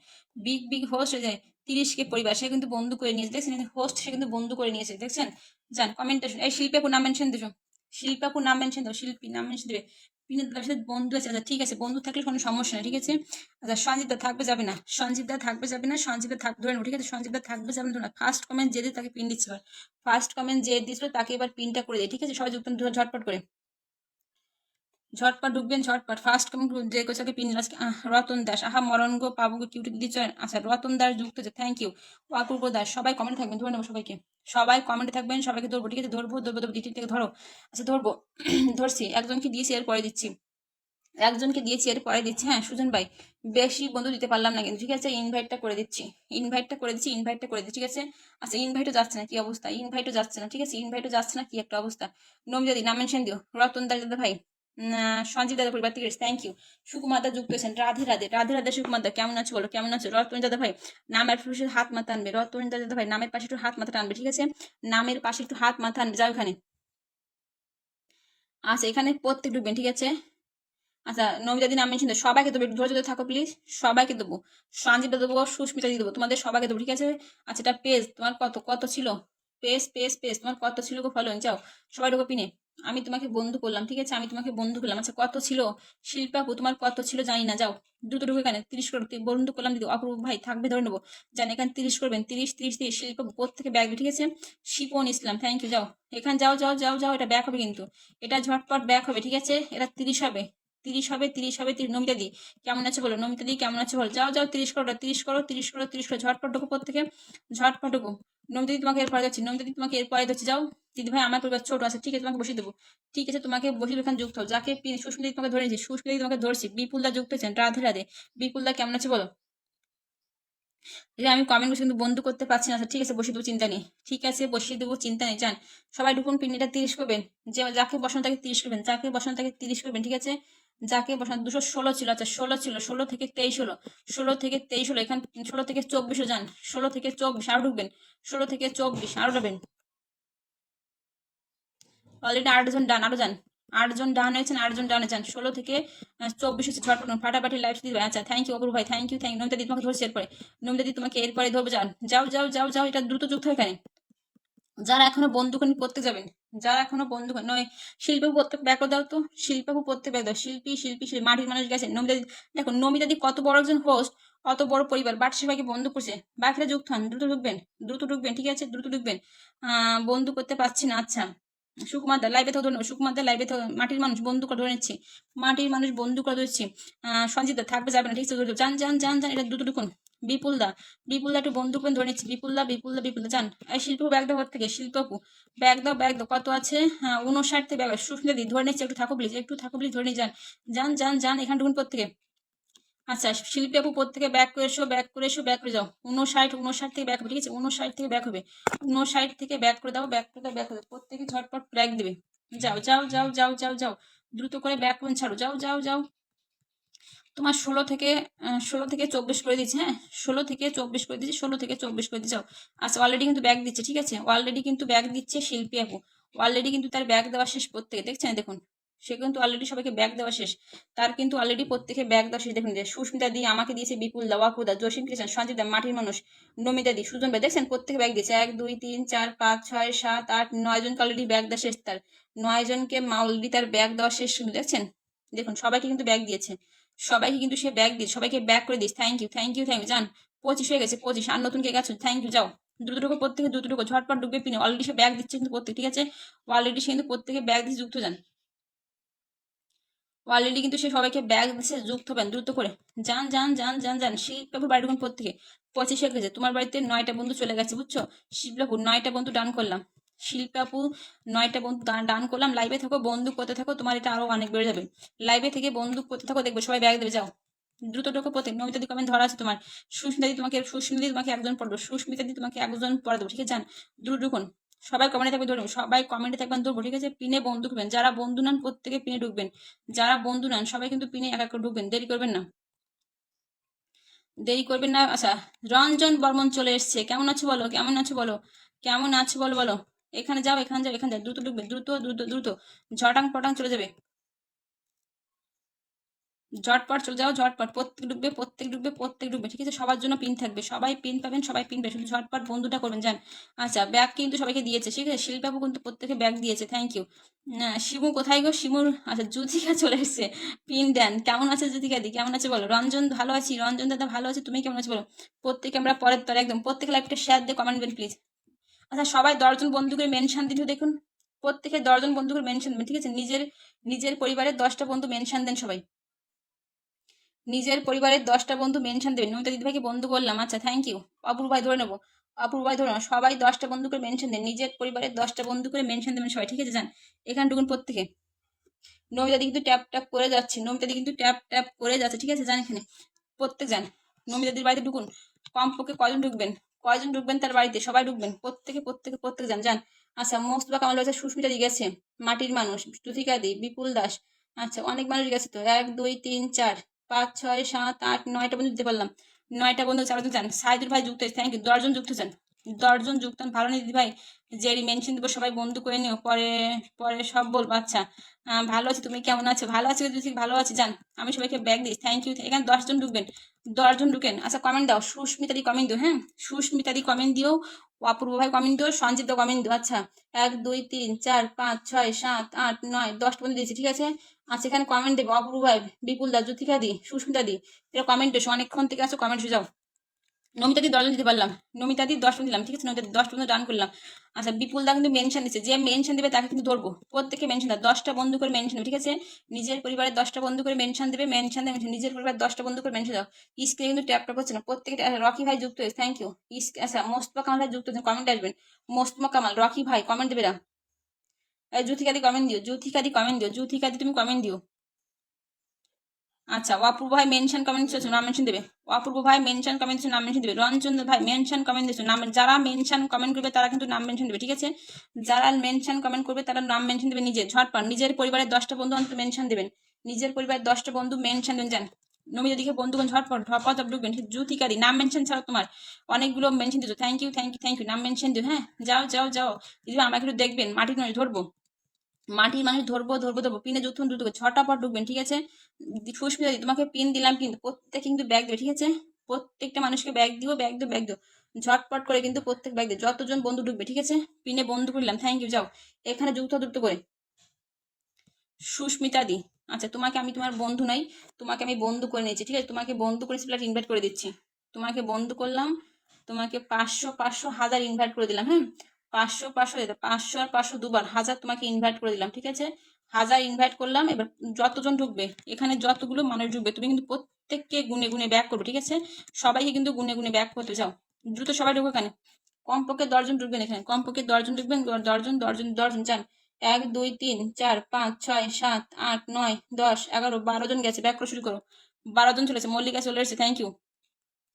বিগ বিগ হোস্ট যায় 30 কে পরিবার, সে কিন্তু বন্ধু করে নিয়েছে, দেখছেন? হোস্ট সে কিন্তু বন্ধু করে নিয়েছে, দেখছেন? যান কমেন্টেশন, এই শিল্পাপু নাম মেনশন দিছো, শিল্পাপু নাম মেনশন দাও, শিল্পী নাম মেনশন দেবে। পিনের দাদার সাথে বন্ধু আছে, আচ্ছা ঠিক আছে, বন্ধু থাকলে কোনো সমস্যা নেই, ঠিক আছে? আচ্ছা সঞ্জীব দা থাকবে যাবে না, সঞ্জীব দা থাকবে যাবে না, সঞ্জীব দা থাকবে ধরে নেবো, ঠিক আছে? সঞ্জীব দা থাকবে যাবে না, ফার্স্ট কমেন্ট যে দিয়ে তাকে পিন দিচ্ছে, ফার্স্ট কমেন্ট যে দিয়েছিল তাকে এবার পিনটা করে দেয়, ঠিক আছে? সবাই যুক্ত ঝটপট করে, ঝটপট ঢুকবেন, ঝটপট ফার্স্ট কমেন্ট যে কোচাকে পিন আজকে। রতন দাস, আহা মরণ গো, পাবো গো, কিউটি দিদি চয়ন। আচ্ছা রতন দাস যুক্ত আছে, থ্যাংক ইউ। অপূর্ব দাস, সবাই কমেন্ট থাকবেন, ধরে নেবো সবাইকে, সবাই কমেন্টে থাকবেন, সবাইকে ধরবো, ঠিক আছে? ধরবো ধরবো ধরবো, দিটি থেকে ধরো। আচ্ছা ধরবো ধরছি, একজনকে দিয়েছি এর পরে দিচ্ছি, একজনকে দিয়েছি এর পরে দিচ্ছি। হ্যাঁ সুজন ভাই, বেশি বন্ধু দিতে পারলাম না কিন্তু, ঠিক আছে? ইনভাইটটা করে দিচ্ছি, ইনভাইটটা করে দিচ্ছি, ইনভাইটটা করে দিচ্ছি, ঠিক আছে? আচ্ছা ইনভাইটও যাচ্ছে না, কি অবস্থা? ইনভাইটও যাচ্ছে না, ঠিক আছে? ইনভাইটও যাচ্ছে না, কি একটা অবস্থা। নমিতাদি নাম মেনশন দিও, রতন দাদা ভাই, সঞ্জীব দাদা পরিবার থেকে, থ্যাংক ইউ। সুকুমার দা যুক্ত হয়েছেন, রাধে রাধে রাধে রাধে। সুকুমার দা কেমন আছো বলো, কেমন আছো? রতন দাদা ভাই নামের পাশে হাত মাথা আনবে, রতন দাদা ভাই নামের পাশে একটু হাত মাথা টানবে, ঠিক আছে? নামের পাশে একটু হাত মাথা আনবে, যাও এখানে। আচ্ছা এখানে প্রত্যেক ঢুকবেন, ঠিক আছে? আচ্ছা নমিতা দিন আমি শুনতে, সবাইকে দেবো, একটু ধৈর্য ধরে থাকো প্লিজ, সবাইকে দেবো। সঞ্জীবটা দেবো, সুস্মিতা দিয়ে দেবো, তোমাদের সবাইকে দেবো, ঠিক আছে? আচ্ছা এটা পেজ তোমার কত কত ছিল, পেজ পেজ পেজ তোমার কত ছিল গো ফলোইং, যাও সবাই ঢোকো পিনে। আমি তোমাকে বন্ধু করলাম, ঠিক আছে? আমি তোমাকে বন্ধু করলাম। আচ্ছা কত ছিল শিল্পাপু, তোমার কত ছিল জানি না, যাও দ্রুত ঢুকে, এখানে 30 করে বন্ধু করলাম দিদি। অপূর্ব ভাই থাকবে ধরে নেবো, যান এখানে 30 করবেন, 30 শিল্পাপু থেকে ব্যাগ, ঠিক আছে? শিপন ইসলাম থ্যাংক ইউ, যাও এখানে, যাও যাও যাও যাও, এটা ব্যাক হবে কিন্তু, এটা ঝটপট ব্যাক হবে, ঠিক আছে? এটা 30 হবে, 30 হবে, 30 হবে, 30। নমিতা দি কেমন আছে বলো, নমিতা দি কেমন আছে বলো, যাও যাও 30 করো, 30 করো, 30 করো, 30 করো, ঝটপট ঢুকো প্রত্যেকে, ঝটপট ঢুকো। নমিতা দি তোমাকে এরপরে যাচ্ছি, নমিতা দি তোমাকে এরপরে যাচ্ছি, যাও। দিদি ভাই আমার পরিবার ছোট আছে, ঠিক আছে? তোমাকে বসিয়ে দেবো, ঠিক আছে? তোমাকে বসিয়ে এখানে যুক্ত হও, যাকে সুস্মিতা দি তোমাকে ধরে নিয়েছি, সুস্মিতা দি তোমাকে ধরছি। বিপুল দা যুক্ত হয়েছেন, রাধে রাধে। বিপুল দা কেমন আছে বলো? যে আমি কমেন্ট করছি কিন্তু বন্ধ করতে পারছি না, আচ্ছা ঠিক আছে বসিয়ে দেবো, চিন্তা নেই, ঠিক আছে বসিয়ে দেবো, চিন্তা নেই, যান সবাই ঢুকুন। পিন্ডিটা 30 করবেন, যে যাকে বসানো তাকে 30 করবেন, যাকে বসানো তাকে 30 করবেন, ঠিক আছে? যাকে বসানো 216 ছিল, আচ্ছা 16 ছিল, 16 থেকে 23 হলো, 16 থেকে 23 হলো, এখানে 16 থেকে 24 যান, 16 থেকে 24 আরো ঢুকবেন, 16 থেকে 24 আরো যাবেন। অলরেডি 8 জন ডান, আরো যান, 8 জন ডান হয়েছেন, 8 জন ডানে যান। 16 থেকে 24 হচ্ছে, ঝটপট ফাটাফাটি লাইভ দিবে। আচ্ছা থ্যাংক ইউ অপূর্ব ভাই, thank you thank you. Namita দি তোমাকে ধরছি এরপরে, নমিতা দি তোমাকে এরপরে ধরবো, যান যাও যাও যাও যাও, এটা দ্রুত যুক্ত হয় এখানে। যারা এখনো বন্ধু করেনি প্রত্যেক যাবেন, যারা এখনো বন্ধু করেন নয়। শিল্পীও প্রত্যেক ব্যাগ দাও তো, শিল্পীও প্রত্যেক ব্যাগ দাও, শিল্পী শিল্পী শিল্পী মাটির মানুষ গেছে। নমিতা দি দেখো, নমিতা দি কত বড় একজন হোস্ট, অত বড় পরিবার, বাট সবাইকে বন্ধ করছে। বাকিরা যুক্ত হন, দ্রুত ঢুকবেন, দ্রুত ঢুকবেন, ঠিক আছে, দ্রুত ঢুকবেন। বন্ধ করতে পারছি না, আচ্ছা। সুকুমার দা লাইভে তো ধরুন, সুকুমার দা লাইভে তো, মাটির মানুষ বন্ধু করে ধরে নিচ্ছি, মাটির মানুষ বন্ধু করে ধরছি। সঞ্জিত দা থাকবে, যাবে না, ঠিক আছে, যান যান যান যান, এটা দ্রুত ঢুকুন। বিপুল দা, বিপুল দা একটু বন্ধু করে ধরে নিচ্ছি, বিপুল দা, বিপুল দা, বিপুল দা যান। এই শিল্প ব্যাগ দাও ঘর থেকে, শিল্পপু ব্যাগ দাও, ব্যাগ দাও, কত আছে? 59 থেকে ব্যাগ। সুস্মিতা দি ধরে নিচ্ছি, একটু থাকো প্লিজ, একটু থাকো প্লিজ, ধরে নিয়ে যান, যান যান যান, এখানে ঢুকুন প্রত্যেকে। আচ্ছা শিল্পী আপু প্রত্যেকে ব্যাক করে এসো, ব্যাক করে এসো, ব্যাক করে যাও। 59 থেকে ব্যাক হবে, ঠিক আছে, 59 থেকে ব্যাক হবে, 59 থেকে ব্যাক করে দাও, ব্যাক করে দাও, ব্যাক করে দাও, প্রত্যেকে ঝটপট ব্যাক দেবে। যাও যাও যাও যাও যাও যাও, দ্রুত করে ব্যাক করুন, ছাড়ো, যাও যাও যাও। তোমার 16 থেকে 24 করে দিচ্ছি, হ্যাঁ, 16 থেকে 24 করে দিচ্ছি, 16 থেকে 24 করে দিয়ে যাও। আচ্ছা অলরেডি কিন্তু ব্যাগ দিচ্ছে, ঠিক আছে, অলরেডি কিন্তু ব্যাগ দিচ্ছে শিল্পী আপু, অলরেডি কিন্তু তার ব্যাগ দেওয়া শেষ প্রত্যেকে, দেখছেন, দেখুন, সে কিন্তু অলরেডি সবাইকে ব্যাগ দেওয়া শেষ, তার কিন্তু অলরেডি প্রত্যেকে ব্যাগ দেওয়া শেষ। দেখুন যে সুস্মিতা দি আমাকে দিয়েছে, বিপুল দা, ওয়াকুদা, জসিম কৃষ্ণ, সঞ্জিত দা, মাটির মানুষ, নমিতা দি, সুজন ভাই, দেখছেন প্রত্যেকে ব্যাগ দিয়েছে। 1 2 3 4 5 6 7 8 9 জনকে অলরেডি ব্যাগ দেওয়া শেষ, তার 9 জনকে অলরেডি তার ব্যাগ দেওয়া শেষ, দেখছেন, দেখুন সবাইকে কিন্তু ব্যাগ দিয়েছে, সবাইকে কিন্তু সে ব্যাগ দিস, সবাইকে ব্যাক করে দিস, thank you thank you thank you, যান। 25 হয়ে গেছে, 25, আর নতুন কে গেছো, থ্যাংক ইউ, যাও। দ্রুত ঢুকো প্রত্যেকে, দ্রুত ঢুকো, ঝটপট ঢুকবে পিনে, অলরেডি সে ব্যাগ দিচ্ছে কিন্তু প্রত্যেক, ঠিক আছে, অলরেডি সে কিন্তু প্রত্যেকে ব্যাগ দিয়ে যুক্ত, যান, অলরেডি কিন্তু সে সবাইকে ব্যাগ দিচ্ছে, যুক্ত হবেন দ্রুত করে, যান যান যান যান যান। শিল্পাপুর বাড়ি ঢুকুন প্রত্যেকে, 25 হয়ে গেছে, তোমার বাড়িতে 9টা বন্ধু চলে গেছে, বুঝছো, শিল্পাপুর 9টা বন্ধু ডান করলাম, শিল্পাপু 9টা বন্ধু ডান করলাম। লাইভে থাকো, বন্দুক করতে থাকো, তোমার এটা আরো অনেক বেড়ে যাবে, লাইভে থেকে বন্দুক করতে থাকো, দেখবে সবাই ব্যাগ দেবে, যাও। দ্রুত ঢোকো প্রত্যেক। নমিতা দি কমেন্ট ধরা আছে তোমার, সুস্মিতা দি তোমাকে, সুস্মিতা দি তোমাকে একজন পড়বে, সুস্মিতা দি তোমাকে একজন পড়া দেবো, ঠিক আছে, যান, দ্রুত ঢুকুন। সবাই কমেন্টে থাকবে, ধরবেন, সবাই কমেন্টে থাকবেন, ধরবো, ঠিক আছে, পিনে বন্ধু ঢুকবেন, যারা বন্ধু নেন প্রত্যেকে পিনে ঢুকবেন, যারা বন্ধু নেন সবাই কিন্তু পিনে এক এক করে ঢুকবেন, দেরি করবেন না, দেরি করবেন না। আচ্ছা রঞ্জন বর্মন চলে এসছে, কেমন আছো বলো, কেমন আছো বলো, কেমন আছো বলো, বলো, এখানে যাও, এখানে যাও, এখানে যাও, দ্রুত ঢুকবে, দ্রুত দ্রুত দ্রুত, ঝটাং পটাং চলে যাবে, ঝটপট চলে যাও, ঝটপট, প্রত্যেক ঢুকবে, প্রত্যেক ঢুকবে, প্রত্যেক ঢুকবে, ঠিক আছে, সবার জন্য পিন থাকবে, সবাই পিন পাবেন, সবাই পিন পাবেন, শুধু ঝটপট বন্ধুটা করবেন, যান। আচ্ছা ব্যাগ কিন্তু সবাইকে দিয়েছে, ঠিক আছে, শিল্পাবু কিন্তু প্রত্যেকে ব্যাগ দিয়েছে, থ্যাংক ইউ। শিমু কোথায় গো, শিমুর, আচ্ছা জ্যোতিকা চলে এসেছে, পিন দেন, কেমন আছে জ্যোতিকা দি, কেমন আছে বলো, রঞ্জন ভালো আছি, রঞ্জন দাদা ভালো আছে, তুমি কেমন আছো বলো, প্রত্যেকে আমরা পরের তরে একদম, প্রত্যেকে লাইভটা শেয়ার দিয়ে কমেন্ট দেবেন প্লিজ। আচ্ছা সবাই 10 জন বন্ধু করে মেনশন দিন, দেখুন প্রত্যেকে 10 জন বন্ধু করে মেনশন দেবেন, ঠিক আছে, নিজের নিজের পরিবারের 10টা বন্ধু মেনশন দেন সবাই, নিজের পরিবারের 10টা বন্ধু মেনশন দেবেন। নমিতা দিদিভাইকে বন্ধু করলাম, আচ্ছা থ্যাংক ইউ। অপূর্ব ভাই ধরে নেবো, অপূর্ব ভাই ধরে নেবো, সবাই 10টা বন্ধু করে মেনশন দেন, নিজের পরিবারের 10টা বন্ধু করে মেনশন দেবেন সবাই, ঠিক আছে, যান, এখানে ঢুকুন প্রত্যেকে। নমিতা দি কিন্তু ট্যাপ ট্যাপ করে যাচ্ছে, নমিতা দি কিন্তু ট্যাপ ট্যাপ করে যাচ্ছে, ঠিক আছে, যান এখানে প্রত্যেক যান। নমিতা দিদির বাড়িতে ঢুকুন, কমপক্ষে কয়জন ঢুকবেন, কয়জন ঢুকবেন তার বাড়িতে, সবাই ঢুকবেন, প্রত্যেকে প্রত্যেকে প্রত্যেক যান, যান। আচ্ছা মোস্তফা কামাল হয়েছে, সুস্মিতা দি গেছে, মাটির মানুষ, জ্যোতিকা দি, বিপুল দাস, আচ্ছা অনেক মানুষ গেছে তো, 1 2 3 4 5 6 7 8 9টা বন্ধু দিতে পারলাম, 9টা বন্ধু 4জন যান। সাইদুর ভাই যুক্ত হয়েছে, থ্যাংক ইউ, 10জন যুক্ত যান, 10জন যুক্ত হন, ভালো নেই দিদি ভাই, জেরি মেনশন দেবো, সবাই বন্ধু করে নিও, পরে পরে সব বলবো, আচ্ছা। ভালো আছি, তুমি কেমন আছো, ভালো আছি যদি, ভালো আছি, যান, আমি সবাইকে ব্যাগ দিই, থ্যাংক ইউ। এখানে 10জন ঢুকবেন, 10জন ঢুকেন। আচ্ছা কমেন্ট দাও, সুস্মিতা দি কমেন্ট দিও, হ্যাঁ, সুস্মিতা দি কমেন্ট দিও, অপূর্ব ভাই কমেন্ট দিও, সঞ্জিত দা কমেন্ট দিও, আচ্ছা 1 2 3 4 5 6 7 8 9 10 পর্যন্ত দিয়েছি, ঠিক আছে। আচ্ছা এখানে কমেন্ট দেবো, অপূর্ব ভাই, বিপুল দা, জ্যোতিকা দি, সুস্মিতা দি, এটা কমেন্ট এসো, অনেকক্ষণ থেকে আছো, কমেন্ট যাও। নমিতা দি 10জন দিতে পারলাম, নমিতা দি 10 দিলাম, ঠিক আছে, নমিতা দি 10 পর্যন্ত ডান করলাম। আচ্ছা বিপুল দা কিন্তু মেনশন দিচ্ছে, যে মেনশন দেবে তাকে কিন্তু ধরবো, প্রত্যেকে মেনশন দেবে, 10টা বন্ধু করে মেনশন দেবে, ঠিক আছে, নিজের পরিবারের 10টা বন্ধু করে মেনশন দেবে, মেনশন দেবে, নিজের পরিবারের 10টা বন্ধু করে মেনশন দাও। ইসকে কিন্তু ট্যাপ ট্যাপ হচ্ছে না, প্রত্যেকে, রকি ভাই যুক্ত হয়েছে, থ্যাংক ইউ। আচ্ছা মোস্তফা কামাল ভাই যুক্ত হয়েছে, কমেন্ট আসবেন, মোস্তফা কামাল, রকি ভাই কমেন্ট দেবে না, জ্যোতিকা দি কমেন্ট দিও, জ্যোতিকা দি কমেন্ট দিও, জ্যোতিকা দি তুমি কমেন্ট দিও। আচ্ছা অপূর্ব ভাই মেনশন কমেন্ট দিয়েছো, নাম মেনশন দেবে, অপূর্ব ভাই মেনশন কমেন্ট দিয়েছো, নাম মেনশন দেবে, রঞ্জন ভাই মেনশন কমেন্ট দিয়েছো, নাম, যারা মেনশন কমেন্ট করবে তারা কিন্তু নাম মেনশন দেবে, ঠিক আছে, যারা মেনশন কমেন্ট করবে তারা নাম মেনশন দেবে, নিজে ঝটপট নিজের পরিবারের 10টা বন্ধু অন্তত মেনশন দেবেন, নিজের পরিবারের 10টা বন্ধু মেনশন দেবেন, যান। নমিতা দিকে বন্ধুগণ ঝটপট ঝটপট ঢুকবেন, জ্যোতিকারি নাম মেনশন ছাড়া তোমার অনেকগুলো মেনশন দিয়েছো, thank you thank you thank you, নাম মেনশন দিও, হ্যাঁ, যাও যাও যাও। দিদি আমাকে একটু দেখবেন, মাটির নয় ধরবো, মাটির মানুষ ধরবো ধরবো ধরবো, পিনে যুক্ত দ্রুত ছটাপট ঢুকবেন, ঠিক আছে। সুস্মিতা দি তোমাকে পিন দিলাম, কিন্তু প্রত্যেকে কিন্তু ব্যাগ দেবে, ঠিক আছে, প্রত্যেকটা মানুষকে ব্যাগ দিও, ব্যাগ দিও, ব্যাগ দিও, ঝটপট করে কিন্তু প্রত্যেক ব্যাগ দিও, যতজন বন্ধু ঢুকবে, ঠিক আছে, পিনে বন্ধু করলাম, থ্যাংক ইউ, যাও এখানে যুক্ত দ্রুত করে। সুস্মিতা দি, আচ্ছা, তোমাকে আমি তোমার বন্ধু নাই, তোমাকে আমি বন্ধু করে নিয়েছি, ঠিক আছে? তোমাকে বন্ধু করে প্লাস ইনভাইট করে দিচ্ছি। তোমাকে বন্ধু করলাম, তোমাকে 500 500 1000 ইনভাইট করে দিলাম। হ্যাঁ, 500 500 500 আর 500 দুবার 1000 তোমাকে ইনভাইট করে দিলাম, ঠিক আছে? 1000 ইনভাইট করলাম। এবার যতজন ঢুকবে, এখানে যতগুলো মানুষ ঢুকবে, তুমি কিন্তু প্রত্যেককে গুনে গুনে ব্যাক করবে, ঠিক আছে? সবাইকে কিন্তু গুনে গুনে ব্যাক করতে যাও। দ্রুত সবাই ঢুকবে এখানে। কমপক্ষে 10জন ঢুকবেন এখানে, কমপক্ষে 10জন ঢুকবেন। 10জন যান। 1 2 3 4 5 6 7 8 9 10 11 12জন গেছে, ব্যাক করা শুরু করো। 12জন চলেছে, মল্লিকা চলে এসেছে, থ্যাংক ইউ।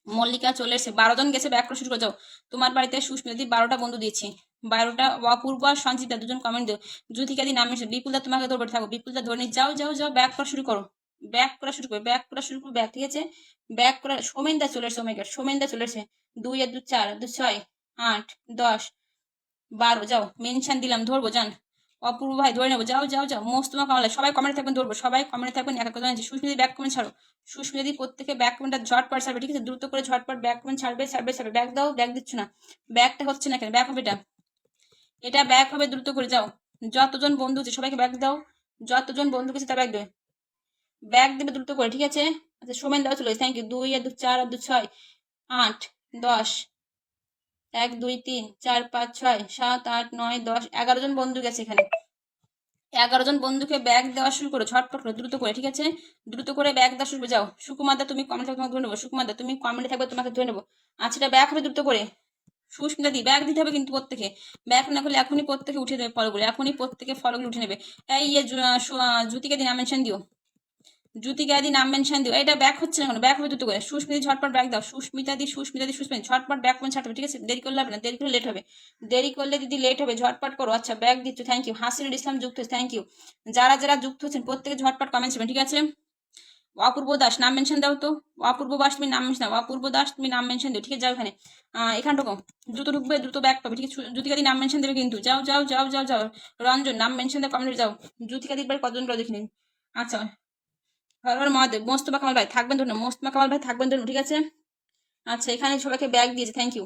মল্লিকা চলে এসেছে, 12জন গেছে, ব্যাক করা শুরু করে যাও। তোমার বাড়িতে সুস্মিতা দি 12টা বন্ধু দিয়েছি, 12টা। অপূর্ব আর সঞ্চিতা 2জন কমেন্ট দিও। জ্যোতিকা দি নাম এসে, বিপুলদা তোমাকে ধরবে, থাকো বিপুলদা ধরে নিয়ে যাও যাও যাও, ব্যাক করা শুরু করো। ব্যাক করা শুরু করো, ব্যাক করা শুরু করো, ব্যাক, ঠিক আছে? ব্যাক করা। সোমেনদা চলে এসেছে, ওমেগা সোমেনদা চলে এসেছে। 2 আর 2 4 2 6 8 10 12 যাও, মেনশন দিলাম, ধরবো যান। অপূর্ব ভাই ধরে নেবো, যাও যাও যাও। মোস্তফা কামাল, সবাই কমেন্টে থাকবেন, ধরবো, সবাই কমেন্টে থাকবেন। এক এক কথা জানছি। সুস্মিতা ব্যাক কমেন্ট ছাড়ো, সুস্মিতা প্রত্যেকে ব্যাক কমেন্টটা ঝটপট ছাড়বে, ঠিক আছে? দ্রুত করে ঝটপট ব্যাক কমেন্ট ছাড়বে ছাড়বে ছাড়বে। ব্যাক দাও, ব্যাক দিচ্ছ না, ব্যাকটা হচ্ছে না কেন? ব্যাক হবে, এটা এটা ব্যাক হবে, দ্রুত করে যাও। যতজন বন্ধু আছে সবাইকে ব্যাক দাও, যতজন বন্ধু আছে তা ব্যাক দেবে, ব্যাক দেবে দ্রুত করে, ঠিক আছে? আচ্ছা, সোমেন দাও চলে, থ্যাংক ইউ। 2 আর 2 4 আর 2 6 8 10 1 2 3 4 5 6 7 8 9 10 11জন বন্ধু গেছে এখানে। 11জন বন্ধুকে ব্যাগ দেওয়া শুরু করো, ঝটপট করে, দ্রুত করে, ঠিক আছে? দ্রুত করে ব্যাগ দেওয়া শুরু করে যাও। সুকুমার দা তুমি কমেন্টে তোমাকে ধরে নেবো, সুকুমার দা তুমি কমেন্টে থাকবে, তোমাকে ধরে নেবো। আচ্ছা, এটা ব্যাগ হবে, দ্রুত করে। সুস্মিতা দি ব্যাগ দিতে হবে কিন্তু প্রত্যেকে, ব্যাগ না করলে এখনই প্রত্যেকে উঠে দেবে ফলগুলো, এখনই প্রত্যেকে ফলগুলো উঠে নেবে। এই ইয়ে জ্যোতিকে দিন মেনশন দিও, জ্যোতিকা দি নাম মেনশন দিও। এটা ব্যাক হচ্ছে না, ব্যাক হবে দ্রুত করে। সুস্মিতা ঝটপট ব্যাক দাও, সুস্মিতা দি ঝটপট ব্যাক কোন ছাড়তে হবে, ঠিক আছে? দেরি করলে হবে না, দেরি করলে লেট হবে, দেরি করলে দিদি লেট হবে, ঝটপট করো। আচ্ছা, ব্যাক দিচ্ছ, থ্যাংক ইউ। হাসিনুল ইসলাম যুক্ত হচ্ছে, থ্যাংক ইউ। যারা যারা যুক্ত হচ্ছেন প্রত্যেকে ঝটপট কমেন্ট করবেন, ঠিক আছে? অপূর্ব দাস নাম মেনশন দাও তো, অপূর্ব দাস তুমি নাম মেনশন দাও, অপূর্ব দাস তুমি নাম মেনশন দিও, ঠিক আছে? যাও এখানে, এখানে ঢুকো, দ্রুত ঢুকবে, দ্রুত ব্যাক পাবে, ঠিক আছে? জ্যোতিকা দি নাম মেনশন দেবে কিন্তু, যাও যাও যাও যাও যাও। রঞ্জন নাম মেনশন দেবে, কমেন্টে যাও। জ্যোতিকা দির বাড়ি কতজন করে দেখিনি। আচ্ছা, হর মহাদেব। মোস্তফা কামাল ভাই থাকবেন ধরুন, মোস্তফা কামাল ভাই থাকবেন ধরুন, ঠিক আছে? আচ্ছা, এখানে সবাইকে ব্যাগ দিয়েছে, থ্যাংক ইউ।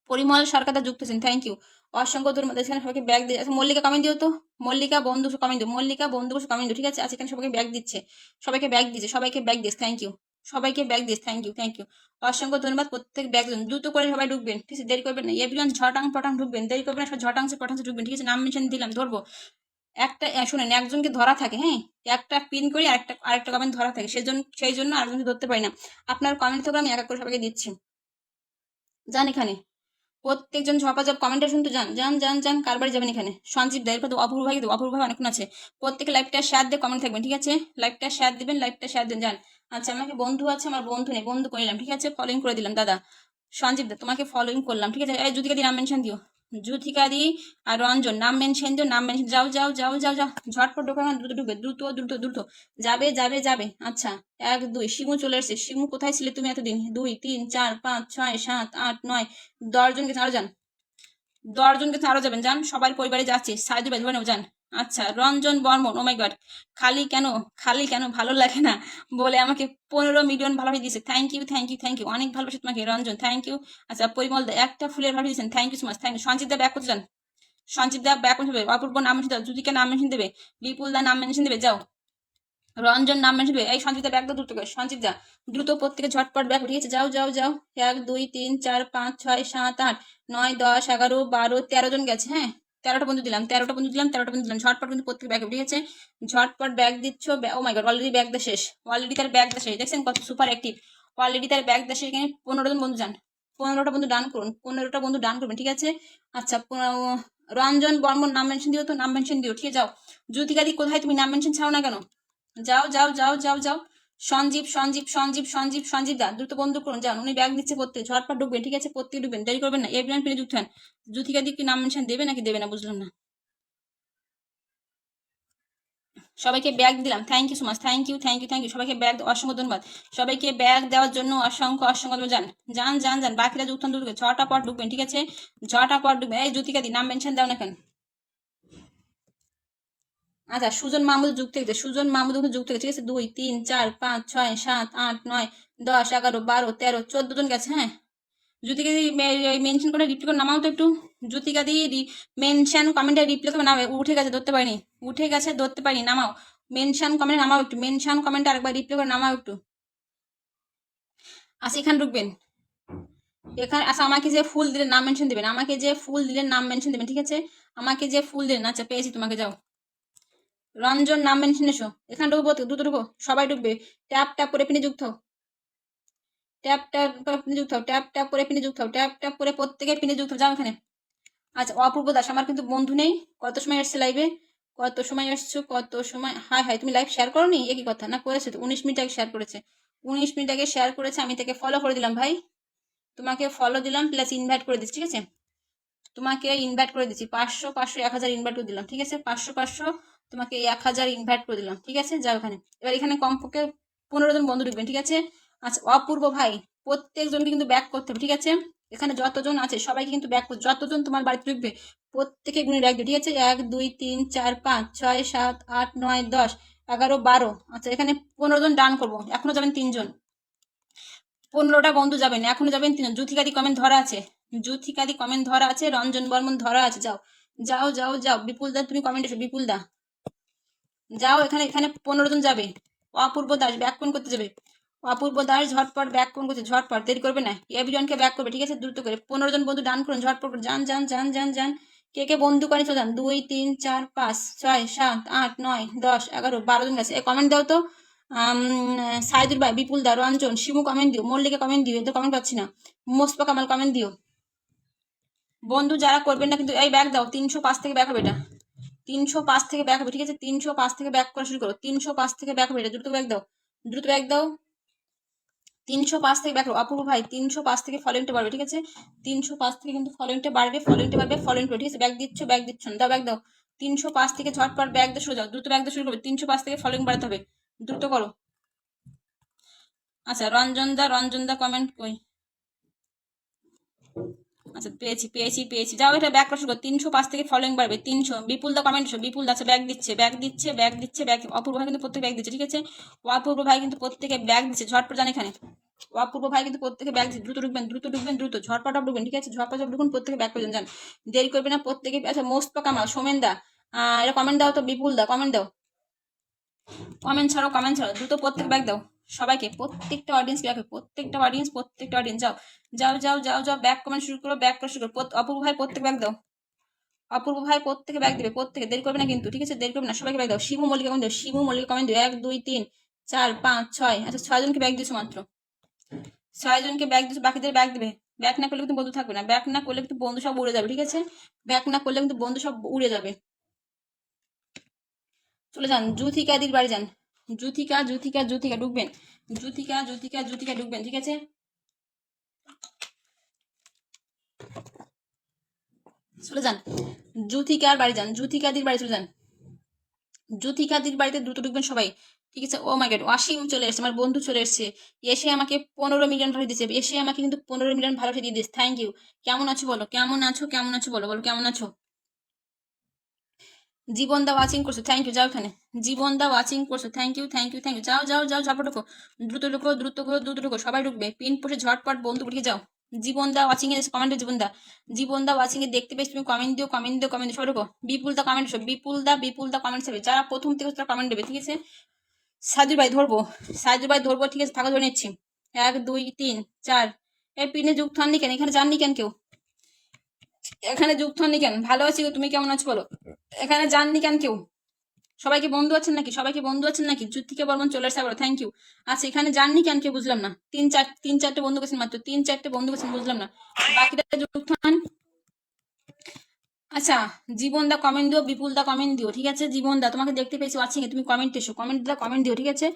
পরিমল সরকার যুক্ত আছেন, থ্যাংক ইউ। অসংখ্য ধন্যবাদ। এখানে সবাইকে ব্যাগ দিয়ে, আচ্ছা মল্লিকা কমেন্ট দিও তো, মল্লিকা বন্ধু কমেন্ট দিও, মল্লিকা বন্ধু কমেন্ট দিও, ঠিক আছে? আচ্ছা, এখানে সবাইকে ব্যাগ দিচ্ছে, সবাইকে ব্যাগ দিচ্ছে, সবাইকে ব্যাগ দিস, থ্যাংক ইউ। সবাইকে ব্যাগ দিস, থ্যাংক ইউ থ্যাংক ইউ। অসংখ্য ধন্যবাদ। প্রত্যেক ব্যাগ দ্রুত করে সবাই ঢুকবেন, ঠিক আছে? দেরি করবেন না, এভরিওয়ান ঝটাং পটাং ঢুকবেন, দেরি করবেন না, সব ঝটাংসে পটাংসে ঢুকবেন, ঠিক আছে? নাম মেনশন দিলাম, ধরবো। একটা শুনেন, একজনকে ধরা থাকে, হ্যাঁ, একটা পিন করি, আরেকটা কমেন্ট ধরা থাকে, সেই জন্য আরেকজনকে ধরতে পারি না। আপনার কমেন্ট থেকে আমি এক এক করে সবাইকে দিচ্ছি, যান এখানে। প্রত্যেকজন ঝপাঝপ কমেন্টে শুনতে যান যান যান যান। কার বাড়ি যাবেন এখানে? সঞ্জীব দা, এরপর অপূর্ব ভাই, অপূর্ব ভাই অনেকক্ষণ আছে। প্রত্যেকে লাইভটা শেয়ার দিয়ে কমেন্ট থাকবেন, ঠিক আছে? লাইভটা শেয়ার দিবেন, লাইভটা শেয়ার দেন, যান। আচ্ছা, আমাকে বন্ধু আছে, আমার বন্ধু নেই, বন্ধু করে নিলাম, ঠিক আছে? ফলোইং করে দিলাম দাদা সঞ্জীব দা, তোমাকে ফলোইং করলাম, ঠিক আছে? এই জ্যোতিকা দি নাম মেনশন দিও, জ্যোতিকা দি আর রঞ্জন নাম মেনশন দিও, নাম মেনশন, যাও যাও যাও যাও যাও, ঝটপট ঢোকা, দ্রুত ঢুকবে, দ্রুত দ্রুত দ্রুত যাবে যাবে যাবে। আচ্ছা, 1 2 শিমু চলে এসেছে। শিমু কোথায় ছিলে তুমি এতদিন? 2 3 4 5 6 7 8 9 10জনকে ছাড়ো, যান। 10জনকে ছাড়ো, যাবেন, যান। সবার পরিবারে যাচ্ছি, সাইদুল ভাই ধরে নেবো, যান। আচ্ছা, রঞ্জন বর্মন, ও মাই গড, খালি কেন, খালি কেন, ভালো লাগে না বলে আমাকে 15 মিলিয়ন ভালোবাসা দিয়েছে, thank you thank you thank you, অনেক ভালোবাসে তোমাকে রঞ্জন, থ্যাংক ইউ। আচ্ছা, পরিমল দা একটা ফুলের ভালোবাসা দিয়েছেন, thank you so much, thank you. Sanchit দা ব্যাক করতে যান, সঞ্চিত দা ব্যাক করতে হবে। অপূর্ব নাম মেনশন দেবে, জ্যোতিকা নাম মেনশন দেবে, বিপুল দা নাম মেনশন দেবে, যাও। রঞ্জন নাম মেনশন দেবে। এই সঞ্চিত দা ব্যাক দাও দ্রুত করে, সঞ্চিত দা দ্রুত প্রত্যেকে ঝটপট ব্যাক, ঠিক আছে? যাও যাও যাও। 1 2 3 4 5 6 7 8 9 10 11 12 13জন গেছে, হ্যাঁ। 13টা বন্ধু দিলাম, 13টা বন্ধু দিলাম, 13টা বন্ধু দিলাম, ঝটপট কিন্তু প্রত্যেক ব্যাক, ঠিক আছে? ঝটপট ব্যাগ দিচ্ছ। ও মাই গড, অলরেডি ব্যাগ দা শেষ, অলরেডি তার ব্যাগ দা শেষ, দেখছেন কত সুপার অ্যাক্টিভ। অলরেডি তার ব্যাগ দা শেষ। এখানে 15জন বন্ধু যান, 15টা বন্ধু ডান করুন, 15টা বন্ধু ডান করবেন, ঠিক আছে? আচ্ছা, রঞ্জন বর্মন নাম মেনশন দিও তো, নাম মেনশন দিও, ঠিক আছে? যাও। জ্যোতিকা দি কোথায়, তুমি নাম মেনশন ছাড়ো না কেন? যাও যাও যাও যাও যাও। সঞ্জীব সঞ্জীব সঞ্জীব সঞ্জীব সঞ্জীব দা দ্রুত বন্ধ করুন, যান। উনি ব্যাগ দিচ্ছে প্রত্যেক, ঝটপট ঢুকবেন, ঠিক আছে? প্রত্যেক ঢুকবেন, দেরি করবেন না। এভরিওয়ান প্লিজ যুক্ত হন। জ্যোতিকা দি কি নাম মেনশন দেবে নাকি দেবে না, বুঝলাম না। সবাইকে ব্যাগ দিলাম, thank you so much, thank you thank you thank you. সবাইকে ব্যাগ, অসংখ্য ধন্যবাদ। সবাইকে ব্যাগ দেওয়ার জন্য অসংখ্য অসংখ্য ধন্যবাদ। যান যান যান যান, বাকিরা যুক্ত হন, ঢুকবে, ঝটাপট ঢুকবেন, ঠিক আছে? ঝটাপট ঢুকবেন। এই জ্যোতিকা দি নাম মেনশন দাও না কেন? আচ্ছা, সুজন মাহমুদ যুক্ত হয়েছে, সুজন মাহমুদ যুক্ত হয়েছে, ঠিক আছে? 2 3 4 5 6 7 8 9 10 11 12 13 14জন গেছে, হ্যাঁ। জ্যোতিকা দি মেনশন করে রিপ্লাই করে নামাও তো একটু। জ্যোতিকা দি মেনশন কমেন্টে রিপ্লাই করে নামে, উঠে গেছে, ধরতে পারিনি, উঠে গেছে, ধরতে পারিনি, নামাও। মেনশন কমেন্ট নামাও একটু, মেনশন কমেন্ট আরেকবার রিপ্লাই করে নামাও একটু। আচ্ছা এখানে ঢুকবেন, এখানে আচ্ছা আমাকে যে ফুল দিলেন নাম মেনশন দিবেন, আমাকে যে ফুল দিলেন নাম মেনশন দিবেন, ঠিক আছে? আমাকে যে ফুল দিলেন, আচ্ছা পেয়েছি তোমাকে, যাও রঞ্জন নাম মেনশন এসো, এখানে ঢুকবো তো, দ্রুত ঢুকো, সবাই ঢুকবে। ট্যাপ ট্যাপ করে পিনে যুক্ত হও, ট্যাপ ট্যাপ করে পিনে যুক্ত হও, ট্যাপ ট্যাপ করে পিনে যুক্ত হও, ট্যাপ ট্যাপ করে প্রত্যেকে পিনে যুক্ত হও, যাও এখানে। আচ্ছা অপূর্ব দাস আমার কিন্তু বন্ধু নেই, কত সময় এসছে লাইভে, কত সময় এসছো, কত সময়, হাই হাই তুমি লাইভ শেয়ার করো নি, একই কথা না, করেছে তো 19 মিনিট আগে শেয়ার করেছে, 19 মিনিট আগে শেয়ার করেছে, আমি তাকে ফলো করে দিলাম ভাই, তোমাকে ফলো দিলাম প্লাস ইনভাইট করে দিচ্ছি, ঠিক আছে? তোমাকে ইনভাইট করে দিচ্ছি, 500 500 1000 ইনভাইট করে দিলাম, ঠিক আছে? 500 500 তোমাকে 1000 ইনভাইট করে দিলাম, ঠিক আছে? যাও এখানে, এবার এখানে কমপক্ষে 15 জন বন্ধু ঢুকবেন, ঠিক আছে? আচ্ছা অপূর্ব ভাই প্রত্যেকজনকে কিন্তু ব্যাক করতে হবে, ঠিক আছে? এখানে যতজন আছে সবাইকে কিন্তু ব্যাক করতে, যতজন তোমার বাড়িতে ঢুকবে প্রত্যেকে গুণে রাখবে, ঠিক আছে? 1 2 3 4 5 6 7 8 9 10 11 12, আচ্ছা এখানে 15 জন ডান করবো, এখনো যাবেন 3 জন, 15টা বন্ধু যাবেন, এখনো যাবেন 3 জন। যুথিকাদি কমেন্ট ধরা আছে, যুথিকাদি কমেন্ট ধরা আছে, রঞ্জন বর্মন ধরা আছে, যাও যাও যাও যাও, বিপুল দা তুমি কমেন্ট এসো, বিপুল দা যাও, এখানে এখানে 15 জন যাবে। অপূর্ব দাস ব্যাক কোন করতে যাবে, অপূর্ব দাস ঝটপট ব্যাক কোন করতে, ঝটপট দেরি করবে না, এভরিওয়ানকে ব্যাক করবে, ঠিক আছে? দ্রুত করে 15 জন বন্ধু ডান করুন, ঝটপট করে যান যান যান যান যান, কে কে বন্ধু করে চলে যান, 2 3 4 5 6 7 8 9 10 11 12 জন গেছে, কমেন্ট দাও তো। সাইদুর ভাই, বিপুল দা, রঞ্জন, শিমু কমেন্ট দিও, মল্লিকা কমেন্ট দিও, এদের কমেন্ট পাচ্ছি না, মোস্পা কামাল কমেন্ট দিও। বন্ধু যারা করবেন না কিন্তু এই ব্যাক দাও, 305 থেকে ব্যাক হবে এটা, 305 থেকে ব্যাক হবে, ঠিক আছে? 305 থেকে ব্যাক করা শুরু করো, 305 থেকে ব্যাক হবে এটা, দ্রুত ব্যাক দাও, দ্রুত ব্যাক দাও, 305 থেকে ব্যাক করো। অপূর্ব ভাই 305 থেকে ফলোইংটা বাড়বে, ঠিক আছে? 305 থেকে কিন্তু ফলোইংটা বাড়বে, ফলোইংটা বাড়বে, ফলোইং করো, ঠিক আছে? ব্যাক দিচ্ছ, ব্যাক দিচ্ছ না, দাও ব্যাক দাও, 305 থেকে ঝটপট ব্যাক দিয়ে শুরু যাও, দ্রুত ব্যাক দিয়ে শুরু করবে, 305 থেকে ফলোইং বাড়াতে হবে, দ্রুত করো। আচ্ছা রঞ্জন দা কমেন্ট কই, আচ্ছা পেয়েছি পেয়েছি পেয়েছি, যাও এটা ব্যাক করা শুরু করো, 305 থেকে ফলোইং বাড়বে, 300। বিপুল দা কমেন্ট, বিপুল দা ব্যাক দিচ্ছে ব্যাক দিচ্ছে ব্যাক দিচ্ছে ব্যাক, অপূর্ব ভাই কিন্তু প্রত্যেকে ব্যাক দিচ্ছে, ঠিক আছে? অপূর্ব ভাই কিন্তু প্রত্যেকে ব্যাক দিচ্ছে, ঝটপট জান এখানে, অপূর্ব ভাই কিন্তু প্রত্যেকে ব্যাক দিচ্ছে, দ্রুত ঢুকবেন দ্রুত ঢুকবেন দ্রুত, ঝটপট ঢুকবেন, ঠিক আছে? ঝটপট ঢুকুন, প্রত্যেকে ব্যাক করে যান, দেরি করবে না প্রত্যেকে। আচ্ছা মোস্পা কামাল, সোমেন দা, এটা কমেন্ট দাও তো, বিপুল দা কমেন্ট দাও, কমেন্ট ছাড়ো কমেন্ট ছাড়ো, দ্রুত প্রত্যেক ব্যাক দাও, সবাইকে প্রত্যেকটা অডিয়েন্স ব্যাক, প্রত্যেকটা অডিয়েন্স যাও যাও যাও যাও যাও, ব্যাক কমেন্ট শুরু করো, ব্যাক করা শুরু করো, অপূর্ব ভাই প্রত্যেক ব্যাক দাও, অপূর্ব ভাই প্রত্যেকে ব্যাক দেবে, প্রত্যেকে দেরি করবে না কিন্তু, ঠিক আছে? দেরি করবে না, সবাইকে ব্যাক দাও। শিবু মল্লিকা কমেন্ট দাও, শিবু মল্লিকা কমেন্ট দাও, 1 2 3 4 5 6, আচ্ছা 6 জনকে ব্যাক দিয়েছো মাত্র, 6 জনকে ব্যাক দিয়েছো, বাকিদের ব্যাক দেবে, ব্যাক না করলে কিন্তু বন্ধু থাকবে না, ব্যাক না করলে কিন্তু বন্ধু সব উড়ে যাবে, ঠিক আছে? ব্যাক না করলে কিন্তু বন্ধু সব উড়ে যাবে, চলে যান যুথিকাদির বাড়ি যান, যুথিকা ঢুকবেন, যুথিকা ঢুকবেন, ঠিক আছে? চলে যান যুথিকার বাড়ি যান, যুথিকাদির বাড়ি চলে যান, যুথিকাদির বাড়িতে দ্রুত ঢুকবেন সবাই, ঠিক আছে? ও মাই গড, ওয়াসিম চলে এসেছে, আমার বন্ধু চলে এসেছে, এসে আমাকে 15 মিলিয়ন ভালো দিয়েছে, এসে আমাকে কিন্তু 15 মিলিয়ন ভালোবাসা দিয়ে দিয়েছে, থ্যাংক ইউ। কেমন আছো বলো, কেমন আছো, কেমন আছো বলো, বলো কেমন আছো। জীবন দা ওয়াচিং করছো, থ্যাংক ইউ, যাও এখানে, জীবন দা ওয়াচিং করছো, thank you thank you thank you, যাও যাও যাও, ঝটপট ঢুকো, দ্রুত ঢুকো দ্রুত ঢুকো দ্রুত ঢুকো, সবাই ঢুকবে, পিন পড়ে ঝটপট বন্ধু উঠে যাও। জীবন দা ওয়াচিং এ কমেন্টে, জীবন দা ওয়াচিং এ দেখতে পেয়েছি, তুমি কমেন্ট দিও কমেন্ট দিও কমেন্ট দিও, সবাই ঢুকো। বিপুল দা কমেন্ট, বিপুল দা কমেন্ট যাবে, যারা প্রথম থেকে তারা কমেন্ট দেবে, ঠিক আছে? সাজুর ভাই ধরবো, সাজুর ভাই ধরবো, ঠিক আছে? থাকা ধরে নিচ্ছি, 1 2 3 4, এই পিনে যুক্ত হননি কেন, এখানে যাননি কেন কেউ, এখানে যুক্ত হননি কেন, ভালো আছি গো, তুমি কেমন আছো বলো, এখানে যাননি কেন কেউ, সবাইকে বন্ধু আছেন নাকি, সবাইকে বন্ধু আছেন নাকি, যুথিকা বর্মন চলে আসছে আবার, থ্যাংক ইউ। আচ্ছা এখানে যাননি কেন কেউ, বুঝলাম না, 3 4টে বন্ধু গেছেন মাত্র, 3 4টে বন্ধু গেছেন, বুঝলাম না, বাকিটা যুক্ত হন। আচ্ছা জীবন দা কমেন্ট দিও, বিপুল দা কমেন্ট দিও, ঠিক আছে? জীবন দা তোমাকে দেখতে পেয়েছি আছে, তুমি কমেন্ট এসো, কমেন্ট দা কমেন্ট দিও, ঠিক আছে?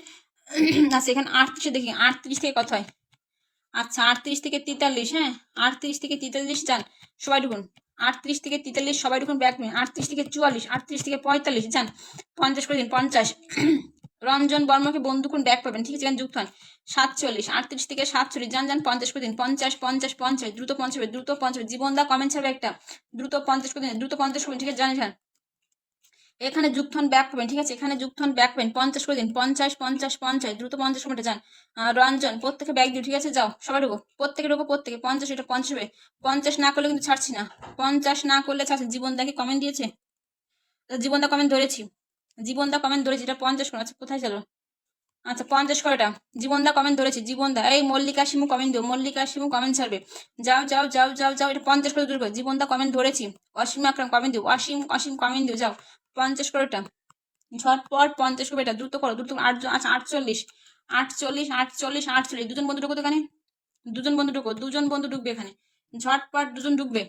আচ্ছা এখানে 38 দেখি, 38 থেকে কথা হয়, আচ্ছা 38 থেকে 43, হ্যাঁ 38 থেকে 43 যান, সবাই ঢুকুন, 38 থেকে 43 সবাই ঢুকুন, ব্যাক নিন, 38 থেকে 44, 38 থেকে 45 যান, 50 করে দিন, 50। রঞ্জন বর্মাকে বন্ধু কোন ব্যাক পাবেন, ঠিক আছে? এখানে যুক্ত হন, 47, 38 থেকে 47 যান যান, 50 করে দিন, 50 50 50, দ্রুত 50, দ্রুত 50, জীবন দা কমেন্ট ছাড়বে একটা, দ্রুত 50 করে দিন, দ্রুত 50 করে দিন, ঠিক আছে? জানি যান, এখানে যুক্তন ব্যাক পাবেন, ঠিক আছে? এখানে যুক্তন ব্যাক পাবেন, 50 করে দিন, 50 50 50, দ্রুত 50 মিনিটে যান। রঞ্জন প্রত্যেকে ব্যাগ দিও, ঠিক আছে? যাও সবাই ঢুকো, প্রত্যেকে ঢুকো, প্রত্যেকে 50, এটা 50 হবে, 50 না করলে কিন্তু ছাড়ছি না, 50 না করলে ছাড়ছি। জীবন দাকে কমেন্ট দিয়েছে, জীবন দা কমেন্ট ধরেছি, জীবনদা কমেন্ট ধরেছি, এটা 50 করো। আচ্ছা কোথায় চলো, আচ্ছা 50 করো এটা। জীবনদা কমেন্ট ধরেছি, জীবনদা। এই মল্লিকা শিমু কমেন্ট দিও, মল্লিকা শিমু কমেন্ট ছাড়বে। যাও যাও যাও যাও যাও, এটা 50 করে দূর করো। জীবনদা কমেন্ট ধরেছি। অসীম আকরাম কমেন্ট দিও, অসীম অসীম কমেন্ট দিও, যাও 50 করো এটা। ঝটপট 50 করবে এটা, দ্রুত করো দ্রুত। আচ্ছা 48 48 48 48। দুজন বন্ধু ঢুকো তো এখানে, দুজন বন্ধু ঢুকো, দুজন বন্ধু ঢুকবে এখানে, ঝটপট দুজন ঢুকবে।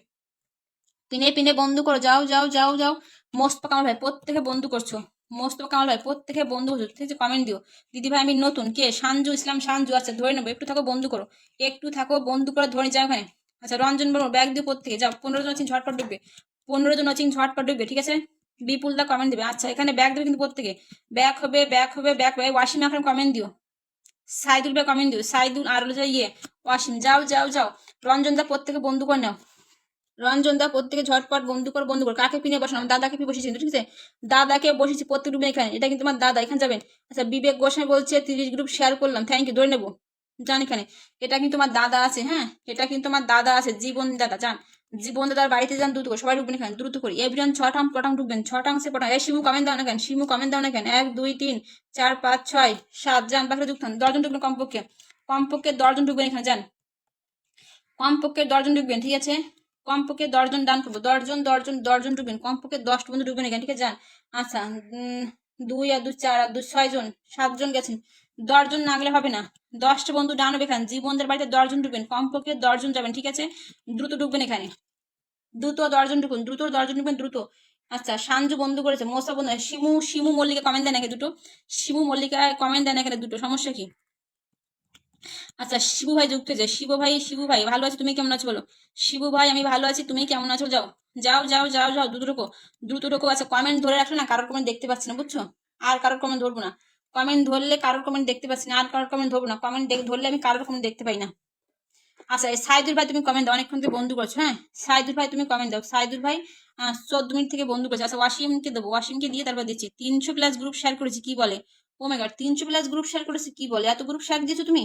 পিনে পিনে বন্ধু করো, যাও যাও যাও যাও। মোস্তফা কামাল ভাই প্রত্যেকে বন্ধু করছো, মোস্তফা কামাল ভাই প্রত্যেকে বন্ধু করছো, ঠিক আছে কমেন্ট দিও। দিদি ভাই আমি নতুন, কে? সানজু ইসলাম সানজু, আচ্ছা ধরে নেবো, একটু থাকো বন্ধু করো, একটু থাকো বন্ধু করে ধরে যাও এখানে। আচ্ছা রঞ্জন বর্মা ব্যাগ দিও প্রত্যেকে, যাও 15 জন আছেন ঝটপট ঢুকবে, 15 জন আছেন ঝটপট ঢুকবে, ঠিক আছে। বিপুল দা কমেন্ট দেবে, আচ্ছা এখানে ব্যাগ দেবে কিন্তু প্রত্যেকে, ব্যাগ হবে ব্যাগ হবে ব্যাগ হবে। ওয়াসিম আকরাম কমেন্ট দিও, সাইদুল ভাই কমেন্ট দিও, সাইদুল আর হলো যে ওয়াসিম, যাও যাও যাও। রঞ্জন দা প্রত্যেকে বন্ধু করে নাও, রঞ্জন দা প্রত্যেকে ঝটপট বন্ধু কর বন্ধু কর। কাকে পিনে বসানো? দাদাকে পিনে বসেছি, ঠিক আছে দাদাকে বসেছি প্রত্যেক রুমে এখানে, এটা কিন্তু আমার দাদা, এখানে যাবেন। আচ্ছা বিবেক গোস্বামী বলছে 30 গ্রুপ শেয়ার করলাম, থ্যাংক ইউ, ধরে নেবো। জান এখানে, এটা কিন্তু আমার দাদা আছে, হ্যাঁ এটা কিন্তু আমার দাদা আছে, জীবন দাদা, যান জীবন দাদার বাড়িতে যান, দ্রুত করে সবাই ঢুকবেন এখানে, দ্রুত করে এভরিওয়ান। ছটাং পটাং ঢুকবেন, ছটাং সে পটাং। এই শিমু কমেন্ট দাও না কেন, শিমু কমেন্ট দাও না কেন? 1 2 3 4 5 6 7, যান বাকিরা যুক্ত হন। 10 জন ঢুকবেন কমপক্ষে, কমপক্ষে 10 জন ঢুকবেন এখানে, যান কমপক্ষে 10 জন ঢুকবেন, ঠিক আছে কমপক্ষে 10 জন দান করবো, 10 জন 10 জন 10 জন ঢুকবেন, কমপক্ষে 10টা বন্ধু ঢুকবেন এখানে, ঠিক আছে যান। আচ্ছা 2 আর 2 4 আর 2 6 জন, 7 জন গেছেন। 10 জন না গেলে হবে না, 10টা বন্ধু ডান হবে এখানে। জীবনদের বাড়িতে 10 জন ঢুকবেন, কমপক্ষে 10 জন যাবেন, ঠিক আছে দ্রুত ঢুকবেন এখানে, দ্রুত 10 জন ঢুকুন, দ্রুত 10 জন ঢুকবেন দ্রুত। আচ্ছা সানজু বন্ধু করেছে, মোসা বন্ধু, শিমু শিমু মল্লিকা কমেন্ট দেয় নাকি দুটো, শিমু মল্লিকা কমেন্ট দেয় না এখানে দুটো, সমস্যা কি? আচ্ছা শিবু ভাই যুক্ত হয়েছে, শিবু ভাই, শিবু ভাই ভালো আছি, তুমি কেমন আছো বলো? শিবু ভাই আমি ভালো আছি, তুমি কেমন আছো? যাও যাও যাও যাও যাও, দ্রুত ঢোকো দ্রুত ঢোকো। আচ্ছা কমেন্ট ধরে রাখলে না, কারোর কমেন্ট দেখতে পাচ্ছি না বুঝছো, আর কারোর কমেন্ট ধরবো না। কমেন্ট ধরলে কারোর কমেন্ট দেখতে পাচ্ছি না, আর কারোর কমেন্ট ধরবো না, কমেন্ট ধরলে আমি কারোর কমেন্ট দেখতে পাই না। আচ্ছা এই সাইদুল ভাই তুমি কমেন্ট দাও, অনেকক্ষণ থেকে বন্ধু করছো, হ্যাঁ সাইদুল ভাই তুমি কমেন্ট দাও, সাইদুল ভাই 14 মিনিট থেকে বন্ধু করছে। আচ্ছা ওয়াসিমকে দেবো, ওয়াসিমকে দিয়ে তারপর দিচ্ছি। 300+ গ্রুপ শেয়ার করেছি, কি বলে? ও মাই গড 300+ গ্রুপ শেয়ার করেছে, কি বলে? এত গ্রুপ শেয়ার দিয়েছো তুমি?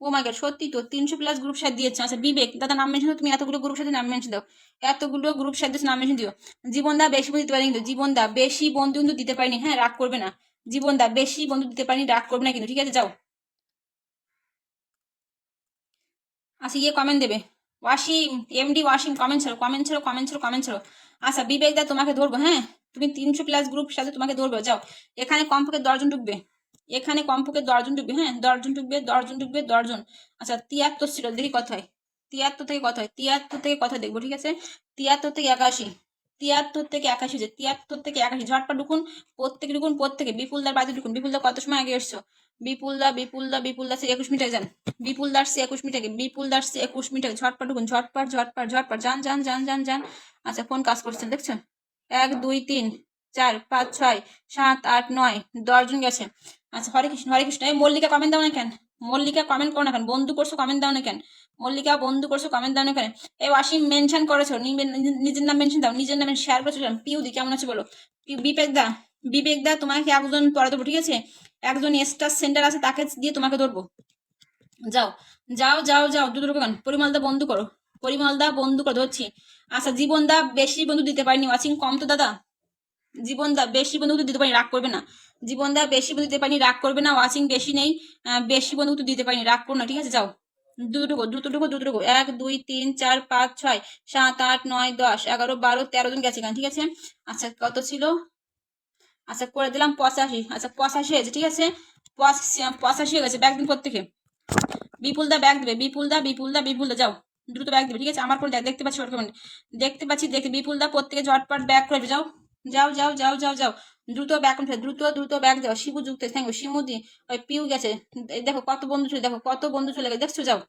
ও মাই গড সত্যি তো 300+ গ্রুপ শেয়ার দিয়েছে। আচ্ছা বিবেক দাদা নাম মেনশন, তুমি এতগুলো গ্রুপ সাথে নাম মেনশন দাও, এতগুলো গ্রুপ শেয়ার দিয়েছে নাম মেনশন দিও। জীবন দা বেশি বন্ধু দিতে পারিনি কিন্তু, জীবন দা বেশি বন্ধু কিন্তু দিতে পারিনি, হ্যাঁ রাগ করবে না। জীবন দা বেশি বন্ধু দিতে পারিনি, রাগ করবে না কিন্তু, ঠিক আছে যাও। আচ্ছা কমেন্ট দেবে, ওয়াসিম এমডি ওয়াসিম কমেন্ট ছাড়ো কমেন্ট ছাড়ো কমেন্ট ছাড়ো কমেন্ট ছাড়ো। আচ্ছা বিবেক দা তোমাকে ধরবো, হ্যাঁ তুমি 300+ গ্রুপ সাথে তোমাকে ধরবো, যাও। এখানে কমপক্ষে 10 জন ঢুকবে, এখানে কমপক্ষে 10 জন ঢুকবে, হ্যাঁ 10 জন ঢুকবে 10 জন ঢুকবে 10 জন। আচ্ছা 73 ছিল, দেখি কত হয়। 73 থেকে কত হয়, 73 থেকে কত দেখবো, ঠিক আছে 73 থেকে 81, 73 থেকে 81 হচ্ছে, 73 থেকে 81 ঝটপট ঢুকুন, প্রত্যেকে ঢুকুন প্রত্যেকে। বিপুলদার বাড়িতে ঢুকুন, বিপুলদা কত সময় আগে এসছো? বিপুলদা সে 21 মিনিট আগে যান, বিপুলদার সে 21 মিনিট আগে, বিপুলদার সে 21 মিনিট আগে, ঝটপট ঢুকুন ঝটপট ঝটপট ঝটপট, যান যান যান যান যান। আচ্ছা ফোন কাজ করছেন দেখছো, 1 2 3 4 5 6 7 8 9 10 জন গেছে। আচ্ছা হরে কৃষ্ণ হরে কৃষ্ণ। এই মল্লিকা কমেন্ট দাও না কেন, মল্লিকা কমেন্ট করো না কেন? বন্ধু করছো কমেন্ট দাও না কেন? মল্লিকা বন্ধু করছো কমেন্ট দাও না কেন? এই ওয়াসিম মেনশন করেছো, নিজের নাম মেনশন দাও, নিজের নামে শেয়ার করেছো। পিউদি কেমন আছে বলো? বিবেক দা, বিবেক দা তোমাকে একজন পরে দেবো, ঠিক আছে একজন স্টার সেন্টার আছে তাকে দিয়ে তোমাকে ধরবো, যাও যাও যাও যাও দ্রুত ঢোকান। পরিমল দা বন্ধু করো, পরিমল দা বন্ধু করে ধরছি। আচ্ছা জীবন দা বেশি বন্ধু দিতে পারিনি, ওয়াচিং কম তো দাদা। জীবন দা বেশি বন্ধু দিতে পারি, রাগ করবে না। জীবন দা বেশি বন্ধু দিতে পারিনি, রাগ করবে না। ওয়াচিং বেশি নেই, বেশি বন্ধু দিতে পারিনি, রাগ করো না, ঠিক আছে যাও দ্রুত ঢুকো দ্রুত ঢুকো দ্রুত ঢুকো। 1 2 3 4 5 6 7 8 9 10 11 12 13 জন গেছে এখানে, ঠিক আছে। আচ্ছা কত ছিল? আচ্ছা করে দিলাম 85, আচ্ছা 85 হয়েছে, ঠিক আছে 85 হয়ে গেছে। ব্যাগ দিন প্রত্যেকে, বিপুলদা ব্যাগ দেবে, বিপুলদা যাও দ্রুত ব্যাগ দেবে, ঠিক আছে আমার করে দেখতে পাচ্ছি দেখতে পাচ্ছি দেখতে। বিপুলদা প্রত্যেকে ঝটপট ব্যাগ করে যাও যাও যাও যাও যাও যাও দ্রুত ব্যাগ দ্রুত দ্রুত ব্যাগ দেওয়া। শিবু যুক্ত, থ্যাংক ইউ শিমুদি। ওই পিউ গেছে, দেখো কত বন্ধু চলে, দেখো কত বন্ধু চলে গেছে দেখছো, যাও।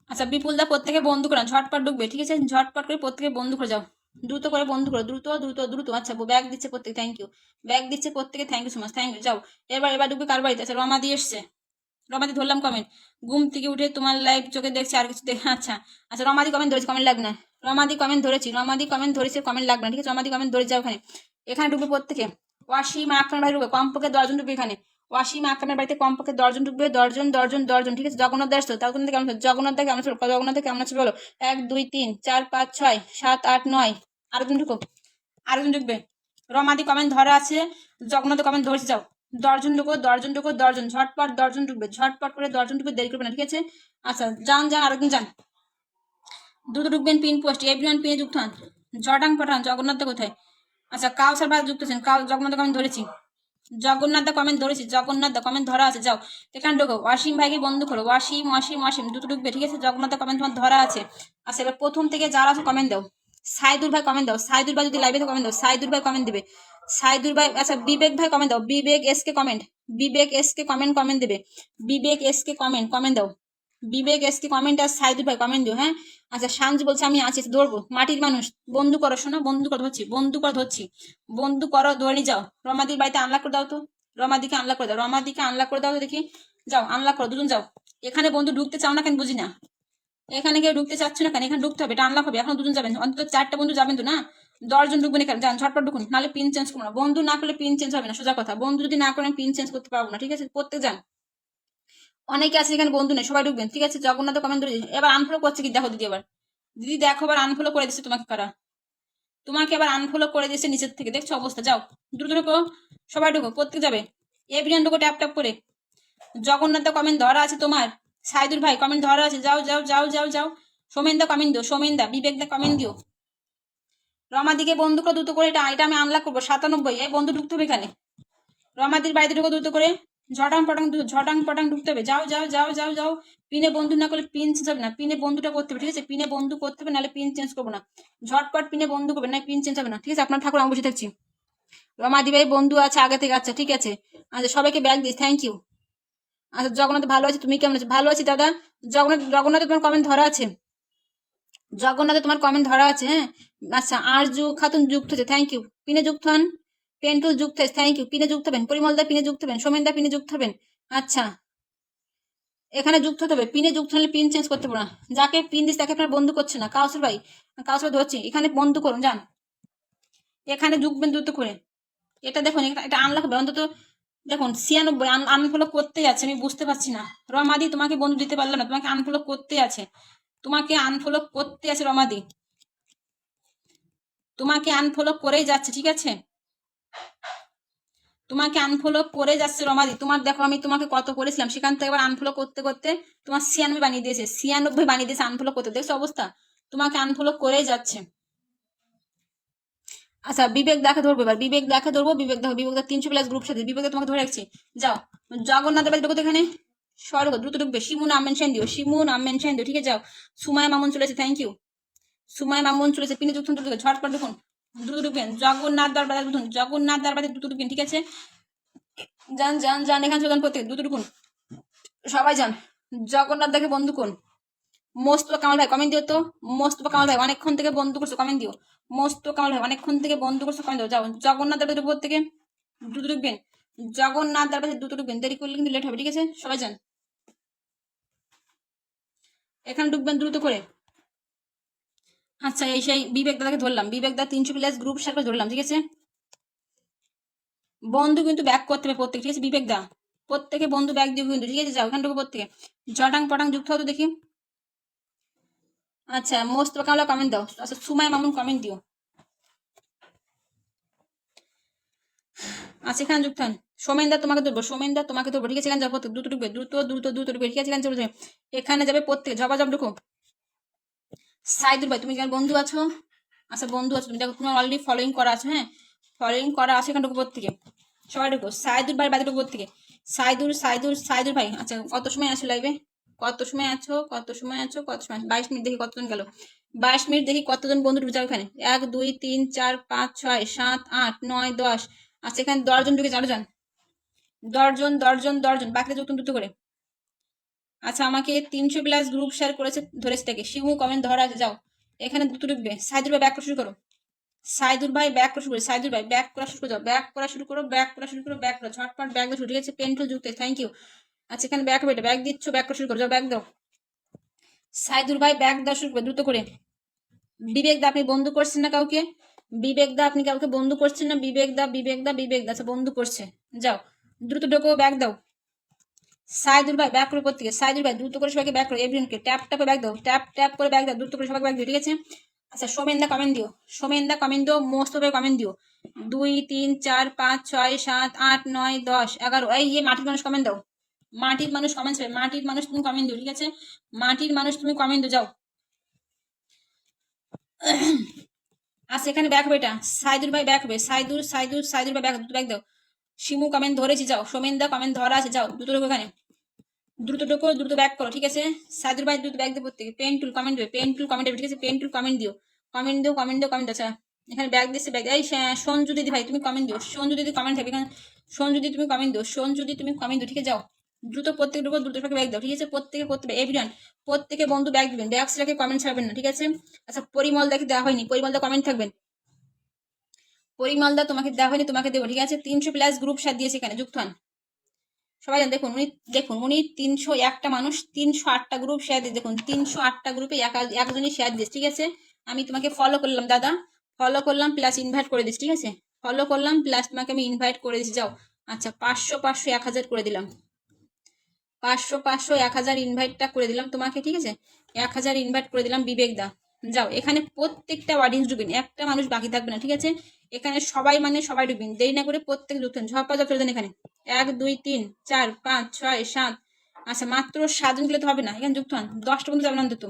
আচ্ছা বিপুলদা প্রত্যেকে বন্ধু করে ঝটপট ঢুকবে, ঠিক আছে ঝটপট করে প্রত্যেকে বন্ধু করে যাও, দ্রুত করে বন্ধু করো দ্রুত দ্রুত দ্রুত। আচ্ছা ব্যাগ দিচ্ছে প্রত্যেকে, থ্যাংক ইউ ব্যাগ দিচ্ছে প্রত্যেকে, thank you so much, thank you যাও। এবার ঢুকবে কার বাড়িতে? আচ্ছা রমাদি এসছে, রমাদি ধরলাম কমেন্ট, ঘুম থেকে উঠে তোমার লাইভ চোখে দেখছি আর কিছু দেখ। আচ্ছা আচ্ছা রমাদি কমেন্ট ধরেছি, কমেন্ট লাগবে না। রমাদি কমেন্ট ধরেছি, রমাদি কমেন্ট ধরেছে, কমেন্ট লাগবে না, ঠিক আছে রমাদি কমেন্ট ধরে যাও এখানে। এখানে ঢুকবে প্রত্যেকে, ওয়াসিম আকরামের বাড়ি ঢুকবে কমপক্ষে 10 জন ঢুকবে এখানে। ওয়াসিম আকরামের বাড়িতে কমপক্ষে 10 জন ঢুকবে, 10 জন 10 জন 10 জন, ঠিক আছে। জগন্নাথ দাস তো তখন থেকে কেমন জগন্নাথ দা কেমন ছিল, জগন্নাথ দা কেমন আছে বলো? 1 2 3 4 5 6 7 8 9 আরেকজন ঢুকো, আরেকজন ঢুকবে। রমাদি কমেন্ট ধরা আছে, জগন্নাথ কমেন্ট ধরছে, যাও দর্জন ঢুকো, দর্জন ঢুকো, দর্জন ঝটপট দর্জন ঢুকবে, ঝটপট করে দর্জন ঢুকবে, দেরি করবে না, ঠিক আছে। আচ্ছা যান যান, আরেকদিন যান, দ্রুত ঢুকবেন। পিন পোস্ট এভরিওয়ান পিনে যুক্ত হন। ঝটাং পটান, জগন্নাথ কোথায়? আচ্ছা কাউসার ভাই যুক্ত আছেন, জগন্নাথ কমেন্ট ধরেছি, জগন্নাথ দা কমেন্ট ধরেছি, জগন্নাথ দা কমেন্ট ধরা আছে, যাও এখানে ঢোকো। ওয়াসিম ভাইকে বন্ধ করো, ওয়াসিম ওয়াসিম ওয়াসিম দ্রুত ঢুকবে, ঠিক আছে। জগন্নাথ দা কমেন্ট তোমার ধরা আছে। আচ্ছা এবার প্রথম থেকে যারা আছে কমেন্ট দাও। সাইদুর ভাই কমেন্ট দাও, সাইদুর ভাই যদি লাইভে কমেন্ট দাও, সাইদুর ভাই কমেন্ট দিবে, সাইদুর ভাই। আচ্ছা বিবেক ভাই কমেন্ট দাও, বিবেক এস কে কমেন্ট, বিবেক এস কে কমেন্ট কমেন্ট দেবে, বিবেক এস কে কমেন্ট কমেন্ট দাও, বিবেক এস কে কমেন্ট আর সাইদুর ভাই কমেন্ট দিও, হ্যাঁ। আচ্ছা শান্তি বলছে আমি আছি, দৌড়বো, মাটির মানুষ বন্ধু করো, শোনো বন্ধু করে ধরছি, বন্ধু করে ধরছি, বন্ধু করো, ধরে নিয়ে যাও। রমাদির বাড়িতে আনলাক করে দাও তো, রমাদিকে আনলাক করে দাও, রমাদিকে আনলাক করে দাও তো দেখি, যাও আনলাক করো, দুজন যাও। এখানে বন্ধু ঢুকতে চাও না কেন বুঝি না, এখানে কেউ ঢুকতে চাচ্ছ না কেন? এখানে ঢুকতে হবে, এটা আনলাক হবে, এখন দুজন যাবেন, অন্তত 4টা বন্ধু যাবেন তো না, 10জন ঢুকবেন এখানে, যান ঝটপট ঢুকুন, নাহলে পিন চেঞ্জ করবো না, বন্ধু না করলে পিন চেঞ্জ হবে না, সোজা কথা, বন্ধু যদি না করেন পিন চেঞ্জ করতে পারবো না, ঠিক আছে। প্রত্যেক যান, অনেকে আছে এখানে বন্ধু নেই, সবাই ঢুকবেন, ঠিক আছে। জগন্নাথ কমেন্ট ধরে এবার আনফলো করছে কি দেখো দিদি, এবার দিদি দেখো, এবার আনফলো করে দিচ্ছে তোমাকে, কারা তোমাকে এবার আনফলো করে দিচ্ছে নিচের থেকে, দেখছো অবস্থা, যাও দ্রুত ঢুকো, সবাই ঢুকো, প্রত্যেক যাবে, এভরিয়ান ঢুকো ট্যাপ ট্যাপ করে। জগন্নাথ কমেন্ট ধরা আছে তোমার, সাইদুর ভাই কমেন্ট ধরা আছে, যাও যাও যাও যাও যাও। সোমেন দা কমেন্ট দিও, সোমেন দা, বিবেক দা কমেন্ট দিও। রমাদিকে বন্ধু করে দ্রুত করে, এটা এটা আমি আনলাক করবো, 97 এই বন্ধু ঢুকতে হবে এখানে, রমাদির বাড়িতে ঢুকো দ্রুত করে, ঝটাং পটাং ঢুকতে হবে, যাও যাও যাও যাও যাও। পিনে বন্ধু না করলে পিন চেঞ্জ হবে না, পিনে বন্ধুটা করতে হবে, ঠিক আছে, পিনে বন্ধু করতে হবে, নাহলে পিন চেঞ্জ করবো না, ঝটপট পিনে বন্ধু করবে না, পিন চেঞ্জ হবে না, ঠিক আছে। আপনার ঠাকুর আমি বসে থাকছি, রমাদি ভাই বন্ধু আছে আগে থেকে, আচ্ছা ঠিক আছে। আচ্ছা সবাইকে ব্যাগ দিই, থ্যাংক ইউ। আচ্ছা জগন্নাথ ভালো আছে, তুমি কেমন আছো? ভালো আছি দাদা। জগন্নাথ তোমার কমেন্ট ধরা আছে, জগন্নাথে তোমার কমেন্ট ধরা আছে, হ্যাঁ। আচ্ছা আরজু খাতুন যুক্ত হচ্ছে, থ্যাংক ইউ। পিনে যুক্ত হন, পেন্টুল যুক্ত হয়েছে, থ্যাংক ইউ। পিনে যুক্ত হবেন, পরিমল দা পিনে যুক্ত হবেন, সোমেন দা পিনে যুক্ত হবেন। আচ্ছা এখানে যুক্ত হতে হবে, পিনে যুক্ত হলে পিন চেঞ্জ করতে পারবো না, যাকে পিন দিস তাকে আপনার বন্ধু করছে না। কাউসার ভাই, কাউসার ধরছি, এখানে বন্ধু করুন, যান এখানে যুগবেন দ্রুত করে। এটা দেখুন, এটা আনলক হবে অন্তত, দেখুন 96 আনফলো করতেই আছে, আমি বুঝতে পারছি না। রমাদি তোমাকে বন্ধু দিতে পারলাম না, তোমাকে আনফলো করতে আছে, তোমাকে আনফলো করতে আছে রমাদি, তোমাকে আনফলো করেই যাচ্ছে, ঠিক আছে, তোমাকে আনফলো করে যাচ্ছে রমাদি। তোমার দেখো আমি তোমাকে কত করেছিলাম, সেখান থেকে এবার আনফলো করতে করতে তোমার 96 বানিয়ে দিয়েছে, 96 বানিয়ে দিয়েছে আনফলো করতে, দেখছো অবস্থা, তোমাকে আনফলো করেই যাচ্ছে। আচ্ছা বিবেক দেখে ধরবো, এবার বিবেক দেখে ধরবো, বিবেক দেখো, বিবেক দা 300+ গ্রুপ সাথে, বিবেক তোমাকে ধরে রাখছি, যাও জগন্নাথ বাড়ি ঢুকো এখানে, স্বর্গ দ্রুত ঢুকবে। শিমু নাম মেনশন দিও, শিমু নাম মেনশন দিও, ঠিক আছে। যাও সুমায় মামুন চলেছে, থ্যাংক ইউ। সুমায় মামুন চলেছে, পিনে যুক্ত ঝটপট দেখুন, দ্রুত ঢুকবেন। জগন্নাথ দরবারে ঢুকুন, জগন্নাথ দরবারে দ্রুত ঢুকবেন, ঠিক আছে। যান যান যান, এখানে চলেন প্রত্যেক, দ্রুত ঢুকুন, সবাই যান। জগন্নাথ দাকে বন্ধু কোন, মোস্তফা কামাল ভাই কমেন্ট দিও তো, মোস্তফা কামাল ভাই অনেকক্ষণ থেকে বন্ধু করছো, কমেন্ট দিও। মোস্তফা কামাল ভাই অনেকক্ষণ থেকে বন্ধু করছো, কমেন্ট দিও। যাও জগন্নাথ দরবারে উপর থেকে দ্রুত ঢুকবেন, জগন্নাথ দরবারে দ্রুত ঢুকবেন, দেরি করলে কিন্তু লেট হবে, ঠিক আছে। সবাই যান, এখানে ঢুকবেন দ্রুত করে। আচ্ছা এই সেই বিবেক দাদাকে ধরলাম, বিবেক দা 300+ গ্রুপ শেয়ার ধরলাম, ঠিক আছে। বন্ধু কিন্তু ব্যাক করতে হবে প্রত্যেক, ঠিক আছে। বিবেক দা প্রত্যেকে বন্ধু ব্যাক দিও কিন্তু, ঠিক আছে। যাও এখান থেকে প্রত্যেকে জটাং পটাং যুক্ত হতো দেখি। আচ্ছা মোস্তফা কামলা কমেন্ট দাও, আচ্ছা সুমায় মামুন কমেন্ট দিও। আচ্ছা এখানে যুক্ত হন, সোমেন দা তোমাকে ধরবো, সোমেন দা তোমাকে ধরবো, ঠিক আছে। এখানে যাবো প্রত্যেক, দ্রুত ঢুকবে, দ্রুত দ্রুত দ্রুত ঢুকবে, ঠিক আছে। এখানে চলে যাবে, এখানে যাবে প্রত্যেক, জবাজব ঢুকো। সাইদুর ভাই তুমি কেন বন্ধু আছো? আচ্ছা বন্ধু আছো তুমি, দেখো তোমার অলরেডি ফলোইং করা আছে, হ্যাঁ ফলোইং করা আছে, এখানে ঢুকো প্রত্যেকে, সবাই ঢুকো। সাইদুর ভাই বাড়ি ঢুকো প্রত্যেকে, সাইদুর সাইদুর সাইদুর ভাই। আচ্ছা কত সময় আছো লাইভে, কত সময় আছো, কত সময় আছো, কত সময়? 22 মিনিট দেখি কতজন গেল, 22 মিনিট দেখি কতজন বন্ধু ঢুকে যাও এখানে। 1 2 3 4 5 6 7 8 9 10। আচ্ছা এখানে 10জন ঢুকে, 4 জন, 10জন 10জন 10জন, বাকিটা যুক্ত দ্রুত করে। আচ্ছা আমাকে 300+ গ্রুপ শেয়ার করেছে, ধরেছে থেকে শিমু কমেন্ট ধরা আছে, যাও এখানে দ্রুত ঢুকবে। সাইদুর ভাই ব্যাক করা শুরু করো, সাইদুর ভাই ব্যাক করা শুরু করো, সাইদুর ভাই ব্যাক করা শুরু করে যাও, ব্যাক করা শুরু করো, ব্যাক করা শুরু করো, ব্যাক করো, ঝটপট ব্যাক দাও শুরু, ঠিক আছে। পেন্টুল যুক্ত, থ্যাংক ইউ। আচ্ছা এখানে ব্যাক হবে, ব্যাক দিচ্ছ, ব্যাক করা শুরু করো, যাও ব্যাক দাও। সাইদুর ভাই ব্যাক দাও শুরু করে দ্রুত করে। বিবেক দা আপনি বন্ধু করছেন না কাউকে, বিবেক দা আপনি কাউকে বন্ধু করছেন না, বিবেক দা বিবেক দা বিবেক দা, আচ্ছা বন্ধু করছে, যাও দ্রুত ঢোকো, ব্যাক দাও। সাইদুর ভাই ব্যাক করে প্রত্যেকে, সাইদুর ভাই দ্রুত করে সবাইকে ব্যাক করো, এভরিওনকে ট্যাপ ট্যাপে ব্যাক দাও, ট্যাপ ট্যাপ করে ব্যাক দাও, দ্রুত করে সবাইকে ব্যাক দিও, ঠিক আছে। আচ্ছা সোমেন দা কমেন্ট দিও, সোমেন দা কমেন্ট দিও, মোস্ট অফ কমেন্ট দিও। 2 3 4 5 6 7 8 9 10 11। এই মাটির মানুষ কমেন্ট দাও, মাটির মানুষ কমেন্ট চাই, মাটির মানুষ তুমি কমেন্ট দিও, ঠিক আছে? মাটির মানুষ তুমি কমেন্ট দাও, যাও। আচ্ছা এখানে ব্যাক হবে, এটা সাইদুর ভাই ব্যাক হবে, সাইদুর ভাই ব্যাক দাও। শিমু কমেন্ট ধরেছি, যাও। সোমেন দা কমেন্ট ধরা আছে, যাও দ্রুত ঢোকো এখানে, দ্রুত ব্যাক করো, ঠিক আছে? সাইদুর ভাই দ্রুত ব্যাক দেবো প্রত্যেকে। পেন টুল কমেন্ট দেবে, পেন টুল কমেন্ট দেবে, ঠিক আছে? পেন টুল কমেন্ট দিও, কমেন্ট। আচ্ছা এখানে ব্যাক দিচ্ছে, ব্যাক। এই সঞ্জু দিদি ভাই তুমি কমেন্ট দিও, সঞ্জু দিদি কমেন্ট থাকবে এখানে, সঞ্জু দিদি তুমি কমেন্ট দিও, ঠিক আছে? যাও দ্রুত প্রত্যেক ঢুকো, দ্রুত ব্যাক দাও, ঠিক আছে? প্রত্যেকে এভরিওয়ান প্রত্যেকে বন্ধু ব্যাক দিবেন, ব্যাক রেখে কমেন্ট ছাড়বেন না, ঠিক আছে? আচ্ছা পরিমল দাকে দেওয়া হয়নি, পরিমল দা কমেন্ট থাকবেন, পরিমল দা তোমাকে দেওয়া হয়নি, তোমাকে দেবো, ঠিক আছে? 300+ গ্রুপ শেয়ার দিয়েছে, এখানে যুক্ত হন সবাই। দেখুন উনি 301টা মানুষ 308টা গ্রুপ শেয়ার দিয়ে, দেখুন 308টা গ্রুপে একজনই শেয়ার দিয়েছে, ঠিক আছে? আমি তোমাকে ফলো করলাম দাদা, ফলো করলাম প্লাস ইনভাইট করে দিচ্ছি, ঠিক আছে? ফলো করলাম প্লাস তোমাকে আমি ইনভাইট করে দিচ্ছি, যাও। আচ্ছা 500 500 1000 করে দিলাম, 500 500 1000 ইনভাইটটা করে দিলাম তোমাকে, ঠিক আছে? 1000 ইনভাইট করে দিলাম বিবেক দা, যাও। এখানে প্রত্যেকটা অডিয়েন্স ঢুকবেন, একটা মানুষ বাকি থাকবে না, ঠিক আছে? এখানে সবাই সবাই ঢুকবেন, দেরি না করে প্রত্যেক ঢুকতেন, ঝপা ফেলে দেন এখানে। 1 2 3 4 5 6 7। আচ্ছা মাত্র 7জন গেলে তো হবে না, এখানে যুক্ত হন, 10টা পর্যন্ত যাবেন অন্তত,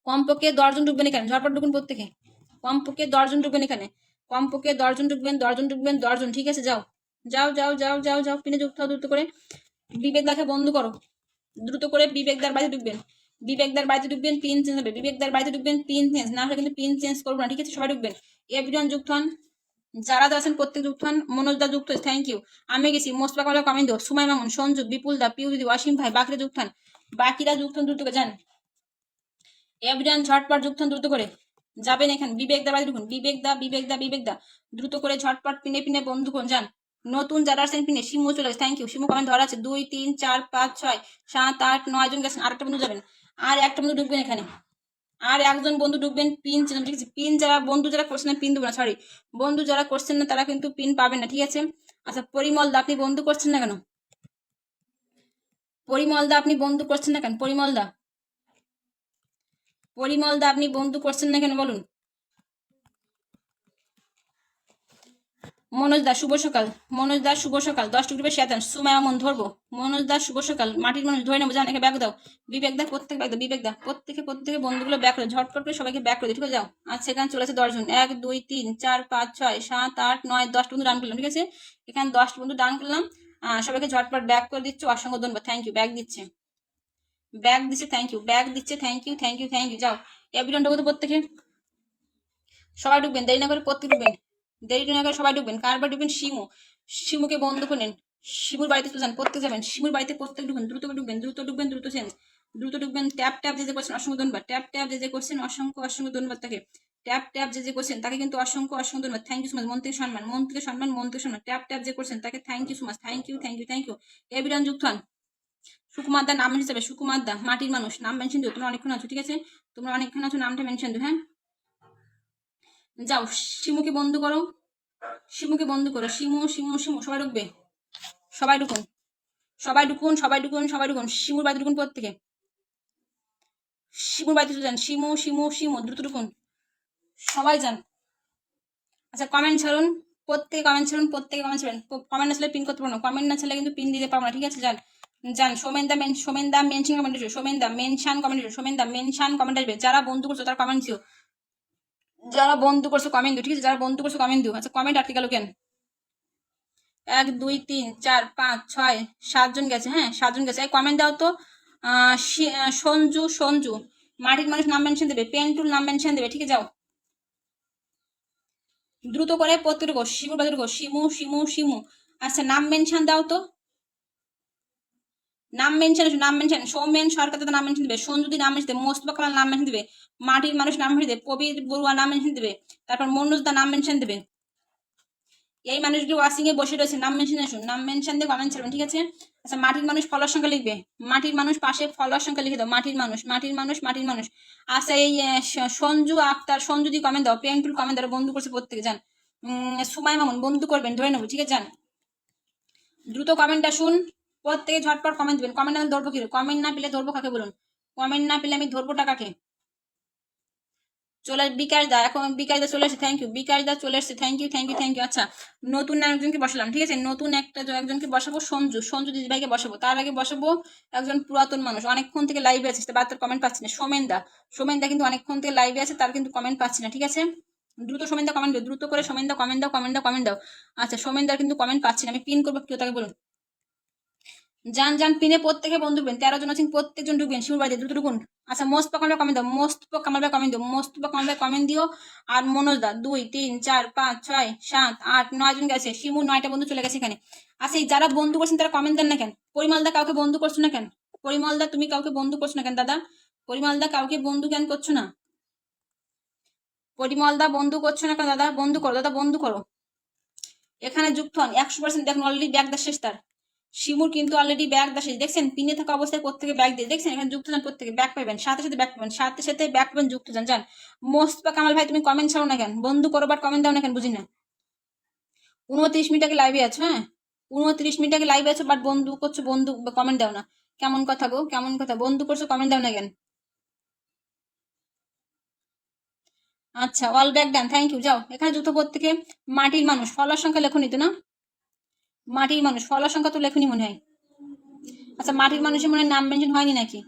কমপক্ষে 10জন ঢুকবেন এখানে, ঝটপট ঢুকুন প্রত্যেকে, কমপক্ষে 10জন ঢুকবেন এখানে, কমপক্ষে 10জন ঢুকবেন, 10জন, ঠিক আছে? যাও পিনে যুক্ত হও দ্রুত করে। বিবেক দাকে বন্ধ করো, দ্রুত করে বিবেকদার বাড়িতে ঢুকবেন, পিন চেঞ্জ হবে, বিবেকদার বাড়িতে ঢুকবেন, পিন চেঞ্জ না হলে কিন্তু পিন চেঞ্জ করবো না, ঠিক আছে? সবাই ঢুকবেন, এভরিওয়ান যুক্ত হন, যারা আছেন প্রত্যেক যুক্ত হন। মনোজ দা যুক্ত, থ্যাংক ইউ। আমি গেছি, মোস্ট পাকা কমেন্ট দাও, সুমাই মামুন, সঞ্জু, বিপুল দা, পিউ দিদি, ওয়াসিম ভাই, বাকিরা যুক্ত হন, দ্রুত করে যান, এভরিওয়ান ঝটপট যুক্ত হন দ্রুত করে যাবেন। এখানে বিবেকদার বাড়িতে ঢুকুন, বিবেকদা দ্রুত করে ঝটপট পিনে বন্ধু করুন, যান। নতুন যারা আছেন পিনে, শিমু চলে গেছে, থ্যাংক ইউ। শিমু কমেন্ট ধরা আছে, 2 3 4 5 6 7 8 9 জন গেছেন, আরেকটা বন্ধু যাবেন, আর একটা বন্ধু ঢুকবেন এখানে, আর একজন বন্ধু ঢুকবেন, পিন চেঞ্জ, ঠিক আছে? পিন যারা বন্ধু যারা করছেন না পিন দেবো না, সরি, বন্ধু যারা করছেন না তারা কিন্তু পিন পাবেন না, ঠিক আছে? আচ্ছা পরিমল দা আপনি বন্ধু করছেন না কেন? পরিমল দা আপনি বন্ধু করছেন না কেন? পরিমল দা আপনি বন্ধু করছেন না কেন বলুন? মনোজ দা শুভ সকাল, 10টা গ্রুপে শেয়ার দেন, সুমায়া মন ধরবো, মনোজ দা শুভ সকাল, মাটির মানুষ ধরে নেবো, যান এখানে ব্যাগ দাও, বিবেক দা বিবেক দা প্রত্যেকে বন্ধুগুলো ব্যাক করে ঝটপট করে সবাইকে ব্যাক করে দিই, ঠিক আছে? যাও। আচ্ছা এখানে চলে আছে 10জন, 1 2 3 4 5 6 7 8 9 10টা বন্ধু ডান করলাম, ঠিক আছে? এখানে 10টা বন্ধু ডান করলাম, সবাইকে ঝটপট ব্যাক করে দিচ্ছ, অসংখ্য ধন্যবাদ, থ্যাংক ইউ। ব্যাগ দিচ্ছে, থ্যাংক ইউ, যাও। এভরিওয়ান ঢুকো তো প্রত্যেকে, সবাই ঢুকবেন, দেরি না করে প্রত্যেকে ঢুকবেন, সবাই ঢুকবেন। কারবার ঢুকবেন? শিমুকে বন্ধ করে নেন, শিমুর বাড়িতে যান, প্রত্যেক যাবেন, শিমুর বাড়িতে প্রত্যেক ঢুকবেন, দ্রুত ঢুকবেন, দ্রুত চেঞ্জ, দ্রুত ঢুকবেন। ট্যাপ যে করছেন অসংখ্য ধন্যবাদ, ট্যাপ যে করছেন অসংখ্য ধন্যবাদ তাকে, ট্যাপ যে করছেন তাকে কিন্তু অসংখ্য ধন্যবাদ, থ্যাংক ইউ সো মাচ, মন থেকে সম্মান, ট্যাপ যে করছেন তাকে thank you so much, thank you. Everyone যুক্ত হন। সুকুমার দা নাম হিসেবে, সুকুমার দা মাটির মানুষ নাম মেনশন দিও, তোমরা অনেকক্ষণ আছো, ঠিক আছে? তোমরা অনেকক্ষণ আছো, নামটা মেনশন দিও, হ্যাঁ? যাও শিমুকে বন্ধ করো, শিমু সবাই ঢুকবে, সবাই ঢুকুন, শিমুর বাড়িতে ঢুকুন প্রত্যেকে, শিমুর বাড়িতে যান, শিমু দ্রুত ঢুকুন, সবাই যান। আচ্ছা কমেন্ট ছাড়ুন, প্রত্যেকে কমেন্ট ছাড়ুন, কমেন্ট না ছাড়লে পিন করতে পারবো না, কমেন্ট না ছাড়লে কিন্তু পিন দিতে পারবো না, ঠিক আছে? যান সোমেন দা মেনশন কমেন্ট আসবে, মেনশন কমেন্ট আসবে, যারা বন্ধু করছো তারা কমেন্ট দিও, ঠিক আছে? যারা বন্ধু করছো কমেন্ট দিও। আচ্ছা কমেন্ট আটকে গেল কেন? 1 2 3 4 5 6 7জন গেছে, হ্যাঁ 7জন গেছে, এই কমেন্ট দাও তো। সঞ্জু মাটির মানুষ নাম মেনশন দেবে, পেন্টুল নাম মেনশন দেবে, ঠিক আছে? যাও দ্রুত করে প্রত্যেক শিমুর বাজার শিমু। আচ্ছা নাম মেনশন দাও তো, নাম মেনশন সৌমেন সরকার নাম মেনশন দেবে, সঞ্জুদি নাম মেনশন দেবে, মোস্তফা কামাল নাম মেনশন দেবে, মাটির মানুষ নাম মেনশন দেবে, প্রবীর বড়ুয়া নাম মেনশন দেবে, তারপর মনোজ দা নাম মেনশন দেবে। এই মানুষগুলো ওয়াশিং এ বসে রয়েছে, নাম মেনশন দিয়ে কমেন্ট ছাড়বেন, ঠিক আছে? আচ্ছা মাটির মানুষ ফলোয়ার সংখ্যা লিখবে, মাটির মানুষ পাশে ফলোয়ার সংখ্যা লিখে দাও, মাটির মানুষ। আচ্ছা এই সঞ্জু আক্তার, সঞ্জু দি কমেন্ট দাও, প্রিয়াঙ্কুল কমেন্ট দাও, বন্ধু করছে প্রত্যেকে, যান। সুমাই মামুন বন্ধু করবেন, ধরে নেবো, ঠিক আছে? যান দ্রুত কমেন্টটা শুন, প্রত্যেকে ঝটপট কমেন্ট দেবেন, কমেন্ট আমি ধরবো কি, কমেন্ট না পেলে ধরবো কাকে বলুন, কমেন্ট না পেলে আমি ধরবো টাকাকে? চলে বিকাশ দা, এখন বিকাশ দা চলে এসেছে, থ্যাংক ইউ। বিকাশ দা চলে এসেছে, thank you thank you thank you. আচ্ছা, নতুন একজনকে বসালাম, ঠিক আছে, নতুন একজনকে বসাবো, সঞ্জু, সঞ্জু দিদিভাইকে বসাবো। তার আগে বসাবো একজন পুরাতন মানুষ, অনেকক্ষণ থেকে লাইভে আছে, তার কমেন্ট পাচ্ছি না, সোমেন দা। সোমেন দা কিন্তু অনেকক্ষণ থেকে লাইভে আছে, তার কিন্তু কমেন্ট পাচ্ছি না, ঠিক আছে। দ্রুত সোমেন দা কমেন্ট দাও, দ্রুত করে সোমেন দা কমেন্ট দাও, কমেন্ট দাও, কমেন্ট দাও। আচ্ছা, সোমেন দার কিন্তু কমেন্ট পাচ্ছি না, আমি পিন করবো, কেউ তাকে বলুন। যান যান, পিনে প্রত্যেকে বন্ধু ঢুকবেন, 13 জন আছেন, প্রত্যেকজন ঢুকবেন, শিউর বাড়িতে দ্রুত ঢুকুন। আচ্ছা, মোস্ত কামাল কমেন্ট দাও, মোস্ত কামাল কমেন্ট দিও, মোস্ত কামাল কমেন্ট দিও। আর মনোজ দা 2 3 4 5 6 7 8 9 জন গেছে, শিমু 9টা বন্ধু চলে গেছে এখানে। আচ্ছা, যারা বন্ধু করছেন তারা কমেন্ট দেন না কেন? পরিমল দা কাউকে বন্ধু করছো না কেন? পরিমল দা তুমি কাউকে বন্ধু করছো না কেন দাদা? পরিমল দা কাউকে বন্ধু কেন করছো না? পরিমল দা বন্ধু করছো না কেন দাদা? বন্ধু করো দাদা, বন্ধু করো। এখানে যুক্ত হন 100%। দেখুন অলরেডি ব্যাগ দা শেষ তার। শিমুর কিন্তু অলরেডি ব্যাগ দা শেষ, দেখছেন পিনে থাকা অবস্থায় প্রত্যেকে ব্যাগ দিয়ে, দেখছেন এখানে যুক্ত যান, প্রত্যেকে ব্যাগ পাবেন, সাথে সাথে ব্যাগ পাবেন, সাথে সাথে ব্যাগ পাবেন, যুক্ত যান যান। মোস্তফা কামাল ভাই তুমি কমেন্ট ছাড়ো না কেন? বন্ধু করো বাট কমেন্ট দাও না কেন? বুঝি না। 29 মিনিট আগে লাইভে আছো, হ্যাঁ 29 মিনিট আগে লাইভে আছো, বাট বন্ধু করছো, বন্ধু কমেন্ট দাও না, কেমন কথা গো, কেমন কথা? বন্ধু করছো, কমেন্ট দাও না কেন? আচ্ছা, all back done, thank you. যাও, এখানে যুক্ত প্রত্যেকে। মাটির মানুষ ফলোয়ার সংখ্যা লেখনি তো না? মাটির মানুষ ফলোয়ার সংখ্যা তো লেখনি মনে হয়। আচ্ছা, মাটির মানুষের মনে হয় নাম মেনশন হয়নি নাকি?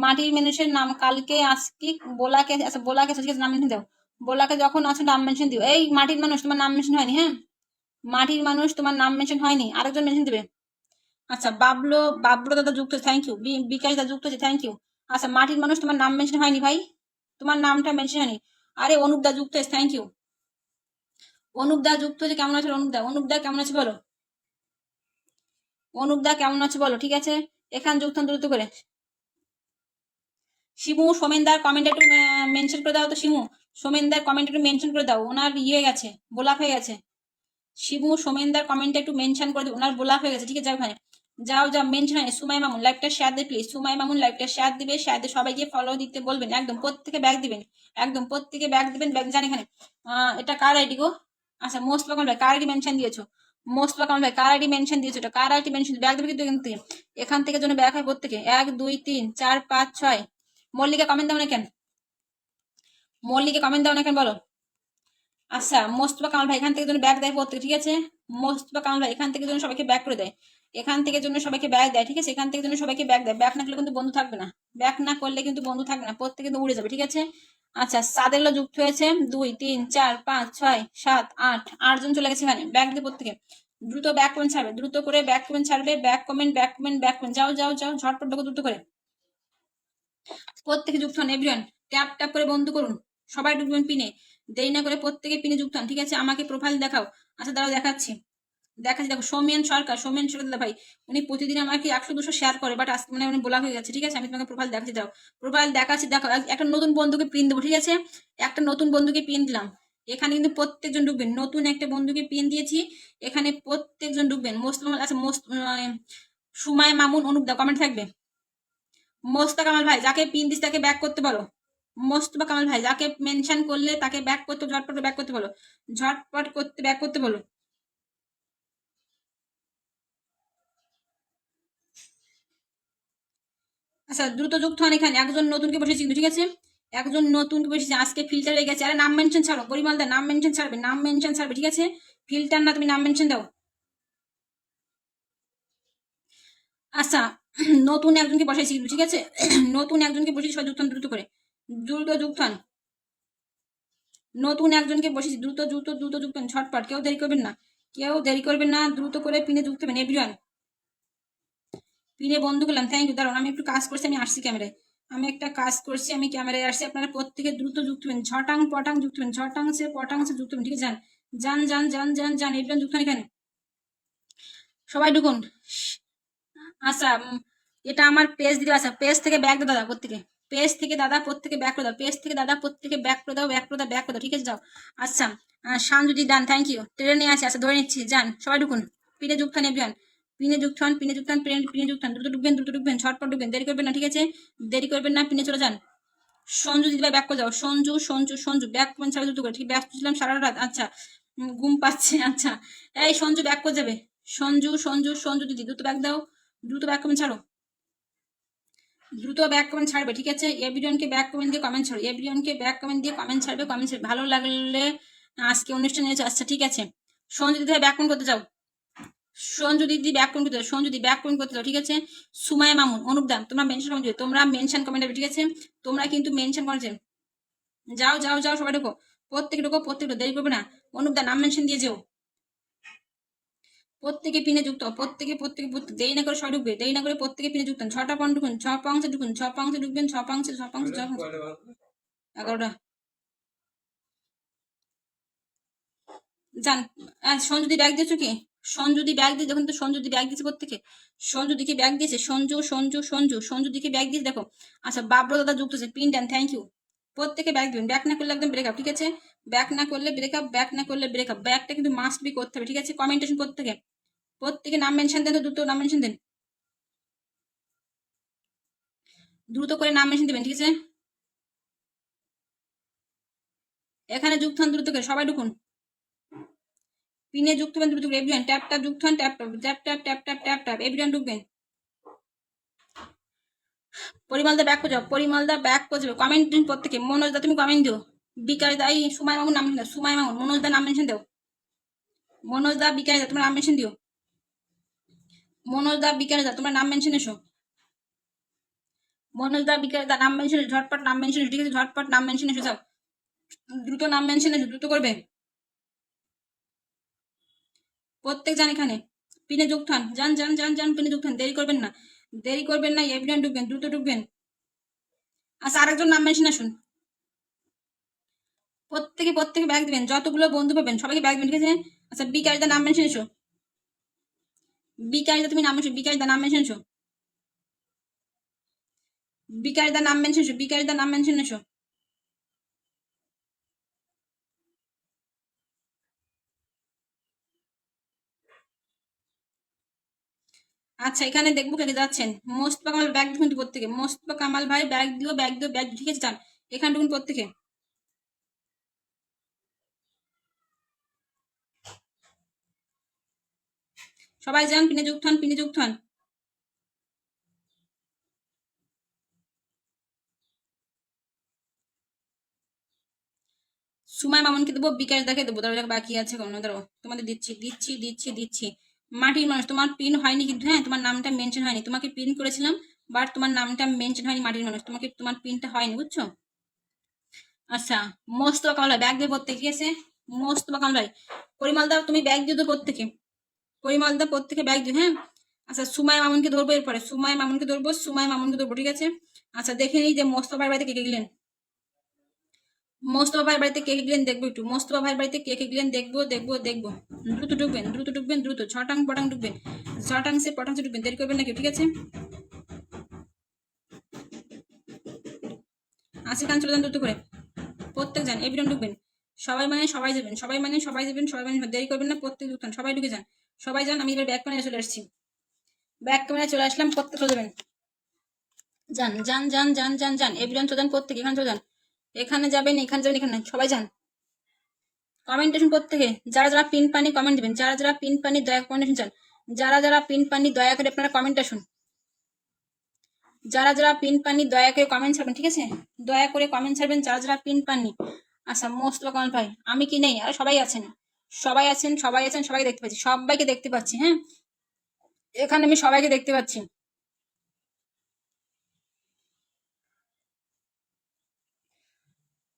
মাটির মানুষের নাম কালকে আজকে বোলাকে, আচ্ছা বোলাকে আজকে নাম মেনশন দাও, বোলাকে যখন আছে নাম মেনশন দিও। এই মাটির মানুষ তোমার নাম মেনশন হয়নি, হ্যাঁ মাটির মানুষ তোমার নাম মেনশন হয়নি, আরেকজন মেনশন দেবে। আচ্ছা, বাবলো, বাবলো দাদা যুক্ত আছে, থ্যাংক ইউ। বিকাশ দাদা যুক্ত আছে, থ্যাংক ইউ। আচ্ছা, মাটির মানুষ তোমার নাম মেনশন হয়নি ভাই, তোমার নামটা মেনশন হয়নি। আরে অনুপ দা যুক্ত আছে, থ্যাংক ইউ। অনুপ দা যুক্ত আছে, কেমন আছে অনুপ দা? অনুপ দা কেমন আছে বলো, অনুপ দা কেমন আছে বলো, ঠিক আছে। এখানে যুক্ত দ্রুত করে। শিমু সোমেনদার কমেন্ট একটু মেনশন করে দাও তো, শিমু সোমেনদার কমেন্ট একটু মেনশন করে দাও, ওনার ইয়ে গেছে, ব্লক হয়ে গেছে। শিবু সোমেনদার কমেন্ট একটু মেনশন করে দাও, ওনার ব্লক হয়ে গেছে, ঠিক আছে। যাও ওখানে, যাও যাও, মেনশন হয়। সুমাই মামুন লাইভটা শেয়ার দে প্লিজ, সুমাই মামুন লাইভটা শেয়ার দিবে, শেয়ার দিয়ে সবাইকে ফলো দিতে বলবেন, একদম প্রত্যেকে ব্যাগ দিবেন, একদম প্রত্যেকে ব্যাগ দিবেন, ব্যাগ জান এখানে। এটা কার আইডি গো? আচ্ছা, মোস্ট পাকাল ভাই কার আইডি মেনশন দিয়েছো? মোস্ট পাকাল ভাই কার আইডি মেনশন দিয়েছো? এটা কার আইডি মেনশন? ব্যাগ দেবে কিন্তু এখান থেকে জন্য ব্যাগ হয় প্রত্যেকে, 1 2 3 4 5 6। মল্লিকা কমেন্ট দাও না কেন? মল্লিকা কমেন্ট দাও না কেন বলো? আচ্ছা, মোস্তফা কামাল ভাই এখান থেকে জন্য ব্যাগ দেয় প্রত্যেক, ঠিক আছে। মোস্তফা কামাল ভাই এখান থেকে জন্য সবাইকে ব্যাক করে দেয়, এখান থেকে জন্য সবাইকে ব্যাগ দেয়, ঠিক আছে। এখান থেকে জন্য সবাইকে ব্যাগ দেয়, ব্যাক না করলে কিন্তু বন্ধু থাকবে না, ব্যাক না করলে কিন্তু বন্ধু থাকবে না, প্রত্যেকে কিন্তু উড়ে যাবে, ঠিক আছে। আচ্ছা, সাদেরলো যুক্ত হয়েছে, 2 3 4 5 6 7 8 8জন চলে গেছে এখানে, ব্যাগ দিয়ে প্রত্যেকে দ্রুত ব্যাক কমেন্ট ছাড়বে, দ্রুত করে ব্যাক কমেন্ট ছাড়বে, back comment back comment back comment, যাও যাও যাও, ঝটপট ঢোকো দ্রুত করে। প্রত্যেকে যুক্ত হন, এভরিওয়ান ট্যাপ ট্যাপ করে বন্ধ করুন, সবাই ঢুকবেন পিনে, দেরি না করে প্রত্যেকে পিনে যুক্ত হন, ঠিক আছে। আমাকে প্রোফাইল দেখাও। আচ্ছা দাঁড়াও, দেখাচ্ছি দেখাচ্ছি, দেখো সৌমেন সরকার, সৌমেন সরকার দাদা ভাই, উনি প্রতিদিন আমাকে 100 200 শেয়ার করে, বাট আজকে মানে উনি ব্লক হয়ে গেছে, ঠিক আছে। আমি তোমাকে প্রোফাইল দেখাচ্ছি, দাও প্রোফাইল দেখাচ্ছি, দেখো একটা নতুন বন্ধুকে পিন দেবো, ঠিক আছে। একটা নতুন বন্ধুকে পিন দিলাম, এখানে কিন্তু প্রত্যেকজন ঢুকবেন, নতুন একটা বন্ধুকে পিন দিয়েছি, এখানে প্রত্যেকজন ঢুকবেন। মোস্ত, আচ্ছা মোস্ত সুমায় মামুন অনুপ দা কমেন্ট থাকবে। মোস্তা কামাল ভাই যাকে পিন দিস তাকে ব্যাক করতে বলো, মোস্তফা কামাল ভাই যাকে মেনশন করলে তাকে ব্যাক করতে, ঝটপট ব্যাক করতে বলো, ঝটপট করতে ব্যাক করতে বলো। আচ্ছা, দ্রুত যুক্ত হন, এখানে একজন নতুনকে বসেছি কিন্তু, ঠিক আছে। একজন নতুনকে বসেছি, আজকে ফিল্টার হয়ে গেছে। আরে নাম মেনশন ছাড়ো, পরিমাল দা নাম মেনশন ছাড়বে, নাম মেনশন ছাড়বে, ঠিক আছে। ফিল্টার না, তুমি নাম মেনশন দাও। আচ্ছা, নতুন একজনকে বসাইছি কিন্তু, ঠিক আছে। নতুন একজনকে বসেছি, সবাই যুক্ত হন দ্রুত করে, দ্রুত যুক্ত হন। নতুন একজনকে বসেছি, দ্রুত দ্রুত দ্রুত যুক্ত হন, ঝটপট, কেউ দেরি করবেন না, কেউ দেরি করবেন না, দ্রুত করে পিনে যুক্ত হবেন এভরিওয়ান। পিনে বন্ধ করলাম, থ্যাংক ইউ। দাঁড়ান আমি একটু কাজ করছি, আমি আসছি ক্যামেরায়, আমি একটা কাজ করছি, আমি ক্যামেরায় আসছি। আপনারা প্রত্যেকে দ্রুত যুক্ত হবেন, ঝটাং পটাং যুক্ত হবেন, ঝটাং সে পটাং সে যুক্ত হবেন, ঠিক আছে। যান যান যান যান যান যান, এভরিওয়ান যুক্ত হন এখানে, সবাই ঢুকুন। আচ্ছা, এটা আমার পেজ দিলে, আচ্ছা পেজ থেকে ব্যাক দাও দাদা প্রত্যেকে, পেজ থেকে দাদা প্রত্যেকে ব্যাক করে দাও, পেজ থেকে দাদা প্রত্যেকে ব্যাক করে দাও, ব্যাক করে দাও, ব্যাক করে দাও, ঠিক আছে। যাও। আচ্ছা, শানজুদি ডান, থ্যাংক ইউ। ট্রেনে আছে, আচ্ছা ধরে নিচ্ছি, যান সবাই ঢুকুন, পিনে যুক্ত হন এভরিওয়ান, পিনে যুক্ত হন, পিনে যুক্ত হন, পিনে যুক্ত হন, দ্রুত ঢুকবেন, দ্রুত ঢুকবেন, ঝটপট ঢুকবেন, দেরি করবেন না, ঠিক আছে। দেরি করবেন না, পিনে চলে যান। সঞ্জু দিদিভাই ব্যাক করে যাও, সঞ্জু সঞ্জু সঞ্জু ব্যাক করবেন, সবাই দ্রুত করে, ঠিক ব্যস্ত ছিলাম সারা রাত, আচ্ছা ঘুম পাচ্ছে, আচ্ছা এই সঞ্জু ব্যাক করে যাবে, সঞ্জু সঞ্জু সঞ্জু দিদি দ্রুত ব্যাক দাও, দ্রুত ব্যাক করবেন, ছাড়ো। দ্রুত ব্যাক কমেন্ট ছাড়বে, ঠিক আছে? এভরিওয়ানকে ব্যাক কমেন্ট দিয়ে কমেন্ট ছাড়বে, এভরিওয়ানকে ব্যাক কমেন্ট দিয়ে কমেন্ট ছাড়বে, কমেন্ট ছাড়বে। ভালো লাগলে আজকে অনুষ্ঠানে এসে, আচ্ছা ঠিক আছে। সঞ্জু দিদি ব্যাক কমেন্ট করতে যাও, সঞ্জু দিদি ব্যাক কমেন্ট করতে যাও, সঞ্জু দিদি ব্যাক কমেন্ট করতে যাও, ঠিক আছে? সুমায়া মামুন, অনুপদাম, তোমরা মেনশন কমেন্ট দিও, তোমরা মেনশন কমেন্ট হবে, ঠিক আছে? তোমরা কিন্তু মেনশন করেছেন। যাও যাও যাও, সবাই ঢোকো, প্রত্যেকে ঢোকো, প্রত্যেকে দেরি করবে না। অনুপদা নাম মেনশন দিয়ে যেও, প্রত্যেকে পিনে যুক্ত, প্রত্যেকে প্রত্যেকে দেরি না করে সবাই ঢুকবে, দেরি না করে প্রত্যেকে পিনে যুক্ত। 6টা পয়েন্ট ঢুকুন, 6 পাংশে ঢুকুন, 6 পাংশে ঢুকবেন, 6 পাংশে 11টা যান। সঞ্জুদি ব্যাগ দিয়েছো কি? সঞ্জুদি ব্যাগ দিয়ে দেখুন তো, সঞ্জুদি ব্যাগ দিয়েছে প্রত্যেকে, সঞ্জুদিকে ব্যাগ দিয়েছে, সঞ্জুদিকে ব্যাগ দিয়েছে, দেখো। আচ্ছা বাবর দাদা যুক্ত আছে, পিন দেন, থ্যাংক ইউ। প্রত্যেকে ব্যাগ দিবেন, ব্যাক না করলে একদম ব্রেকআপ, ঠিক আছে? ব্যাক না করলে ব্রেকআপ, ব্যাক না করলে ব্রেকআপ, ব্যাকটা কিন্তু মাস্ট বি করতে হবে, ঠিক আছে? কমেন্টেশন প্রত্যেকে, প্রত্যেকে নাম মেনশন দেন তো, দ্রুত নাম মেনশন দেন, দ্রুত করে নাম মেনশন দেবেন, ঠিক আছে? এখানে যুক্ত হন দ্রুত করে, সবাই ঢুকুন, পিনে যুক্ত হবেন দ্রুত করে, এভরিওয়ান ট্যাপ ট্যাপ যুক্ত হন, tap tap tap tap tap tap tap tap, everyone ঢুকবেন। পরিমলদা ব্যাক করে যাও, পরিমলদা ব্যাক করে যাবে, কমেন্ট দিন প্রত্যেকে। মনোজদা তুমি কমেন্ট দিও, বিকাশ দা, এই সুমাই মামুন নাম দাও, সুমাই মামুন, মনোজদা নাম মেনশন দাও, মনোজদা বিকাশ দা তোমার নাম মেনশন দিও, মনোজদা বিকাশ দা তোমার নাম মেনশন এসো, মনোজদা বিকাশ দা নাম মেনশন, ঝটপট নাম মেনশন এসো, ঠিক আছে? ঝটপট নাম মেনশন এসো, যাও দ্রুত নাম মেনশন এসো, দ্রুত করবে, প্রত্যেক যান এখানে পিনে যুক্ত হন, যান যান যান যান, পিনে যুক্ত হন, দেরি করবেন না, দেরি করবেন না, এভরিওয়ান ঢুকবেন, দ্রুত ঢুকবেন। আচ্ছা আরেকজন নাম মেনশন আসুন, প্রত্যেকে প্রত্যেকে ব্যাগ দিবেন, যতগুলো বন্ধু পাবেন সবাইকে ব্যাগ দিবেন, ঠিক আছে? আচ্ছা বিকাশ দা নাম মেনশন এসো, বিকাশ দা তুমি নাম মেনশন, বিকাশ দা নাম মেনশন এসো, বিকাশ দা নাম মেনশন এসো, বিকাশ দা নাম মেনশন এসো। আচ্ছা এখানে দেখবো কে কে যাচ্ছেন। মোস্তফা কামাল ব্যাগ ঢুকুন তো প্রত্যেকে, মোস্তফা কামাল ভাই ব্যাগ দিও, ব্যাগ দিও, ব্যাগ ঠিক আছে? যান এখানে ঢুকুন প্রত্যেকে, সবাই যান, পিনে যুক্ত হন, পিনে যুক্ত হন। সুমাই মামুনকে দেবো, বিকাশ দাকে দেবো, তাহলে বাকি আছে কোনো, ধরো তোমাদের দিচ্ছি দিচ্ছি দিচ্ছি দিচ্ছি। মাটির মানুষ তোমার পিন হয়নি কিন্তু, হ্যাঁ তোমার নামটা মেনশন হয়নি, তোমাকে পিন করেছিলাম বাট তোমার নামটা মেনশন হয়নি, মাটির মানুষ তোমাকে, তোমার পিনটা হয়নি, বুঝছো? আচ্ছা মোস্তফা কামাল ভাই ব্যাগ দিয়ে প্রত্যেকে, ঠিক আছে? মোস্তফা কামাল ভাই, পরিমল দা তুমি ব্যাগ দিয়ে তো প্রত্যেকে, পরিমল দা প্রত্যেকে ব্যাগ দিও, হ্যাঁ? আচ্ছা সুমাই মামুনকে ধরবো, এরপরে সুমাই মামুনকে ধরবো, সুমাই মামুনকে ধরবো, ঠিক আছে? আচ্ছা দেখে নিই যে মোস্তফার বাড়িতে কে কে গেলেন, মোস্তফা ভাইয়ের বাড়িতে কে কে গেলেন দেখবো একটু, মোস্তফা ভাইয়ের বাড়িতে কে কে গেলেন দেখবো দেখবো দেখবো। দ্রুত ঢুকবেন, দ্রুত ঢুকবেন, দ্রুত ছটাং পটাং ঢুকবেন, ছটাংসে পটাংসে ঢুকবেন, দেরি করবেন না কেউ, ঠিক আছে? আশি খান চলে যান দ্রুত করে, প্রত্যেক যান, এভরিওয়ান ঢুকবেন, সবাই মানে সবাই যাবেন, সবাই মানে সবাই যাবেন, সবাই মানে দেরি করবেন না, প্রত্যেক ঢুকতেন, সবাই ঢুকে যান, সবাই যান। আমি এবার ব্যাক ক্যামেরায় চলে আসছি, ব্যাক ক্যামেরায় চলে আসলাম, প্রত্যেক চলে যাবেন, যান যান যান যান যান যান, এভরিওয়ান চলে যান, প্রত্যেক এখানে চলে যান, এখানে যাবেন, এখানে যাবেন, এখানে সবাই যান। কমেন্টেশন প্রত্যেকে, যারা যারা পিন পানি কমেন্ট দিবেন, যারা যারা পিন পানি দয়া কমেন্টেশন চান, যারা যারা পিন পানি দয়া করে আপনারা কমেন্ট আসুন, যারা যারা পিন পানি দয়া করে কমেন্ট ছাড়বেন, ঠিক আছে? দয়া করে কমেন্ট ছাড়বেন যারা যারা পিন পাননি। আচ্ছা মোস্তফা কামাল ভাই, আমি কি নেই? আর সবাই আছেন, সবাই আছেন, সবাই আছেন, সবাই দেখতে পাচ্ছি, সবাইকে দেখতে পাচ্ছি, হ্যাঁ এখানে আমি সবাইকে দেখতে পাচ্ছি।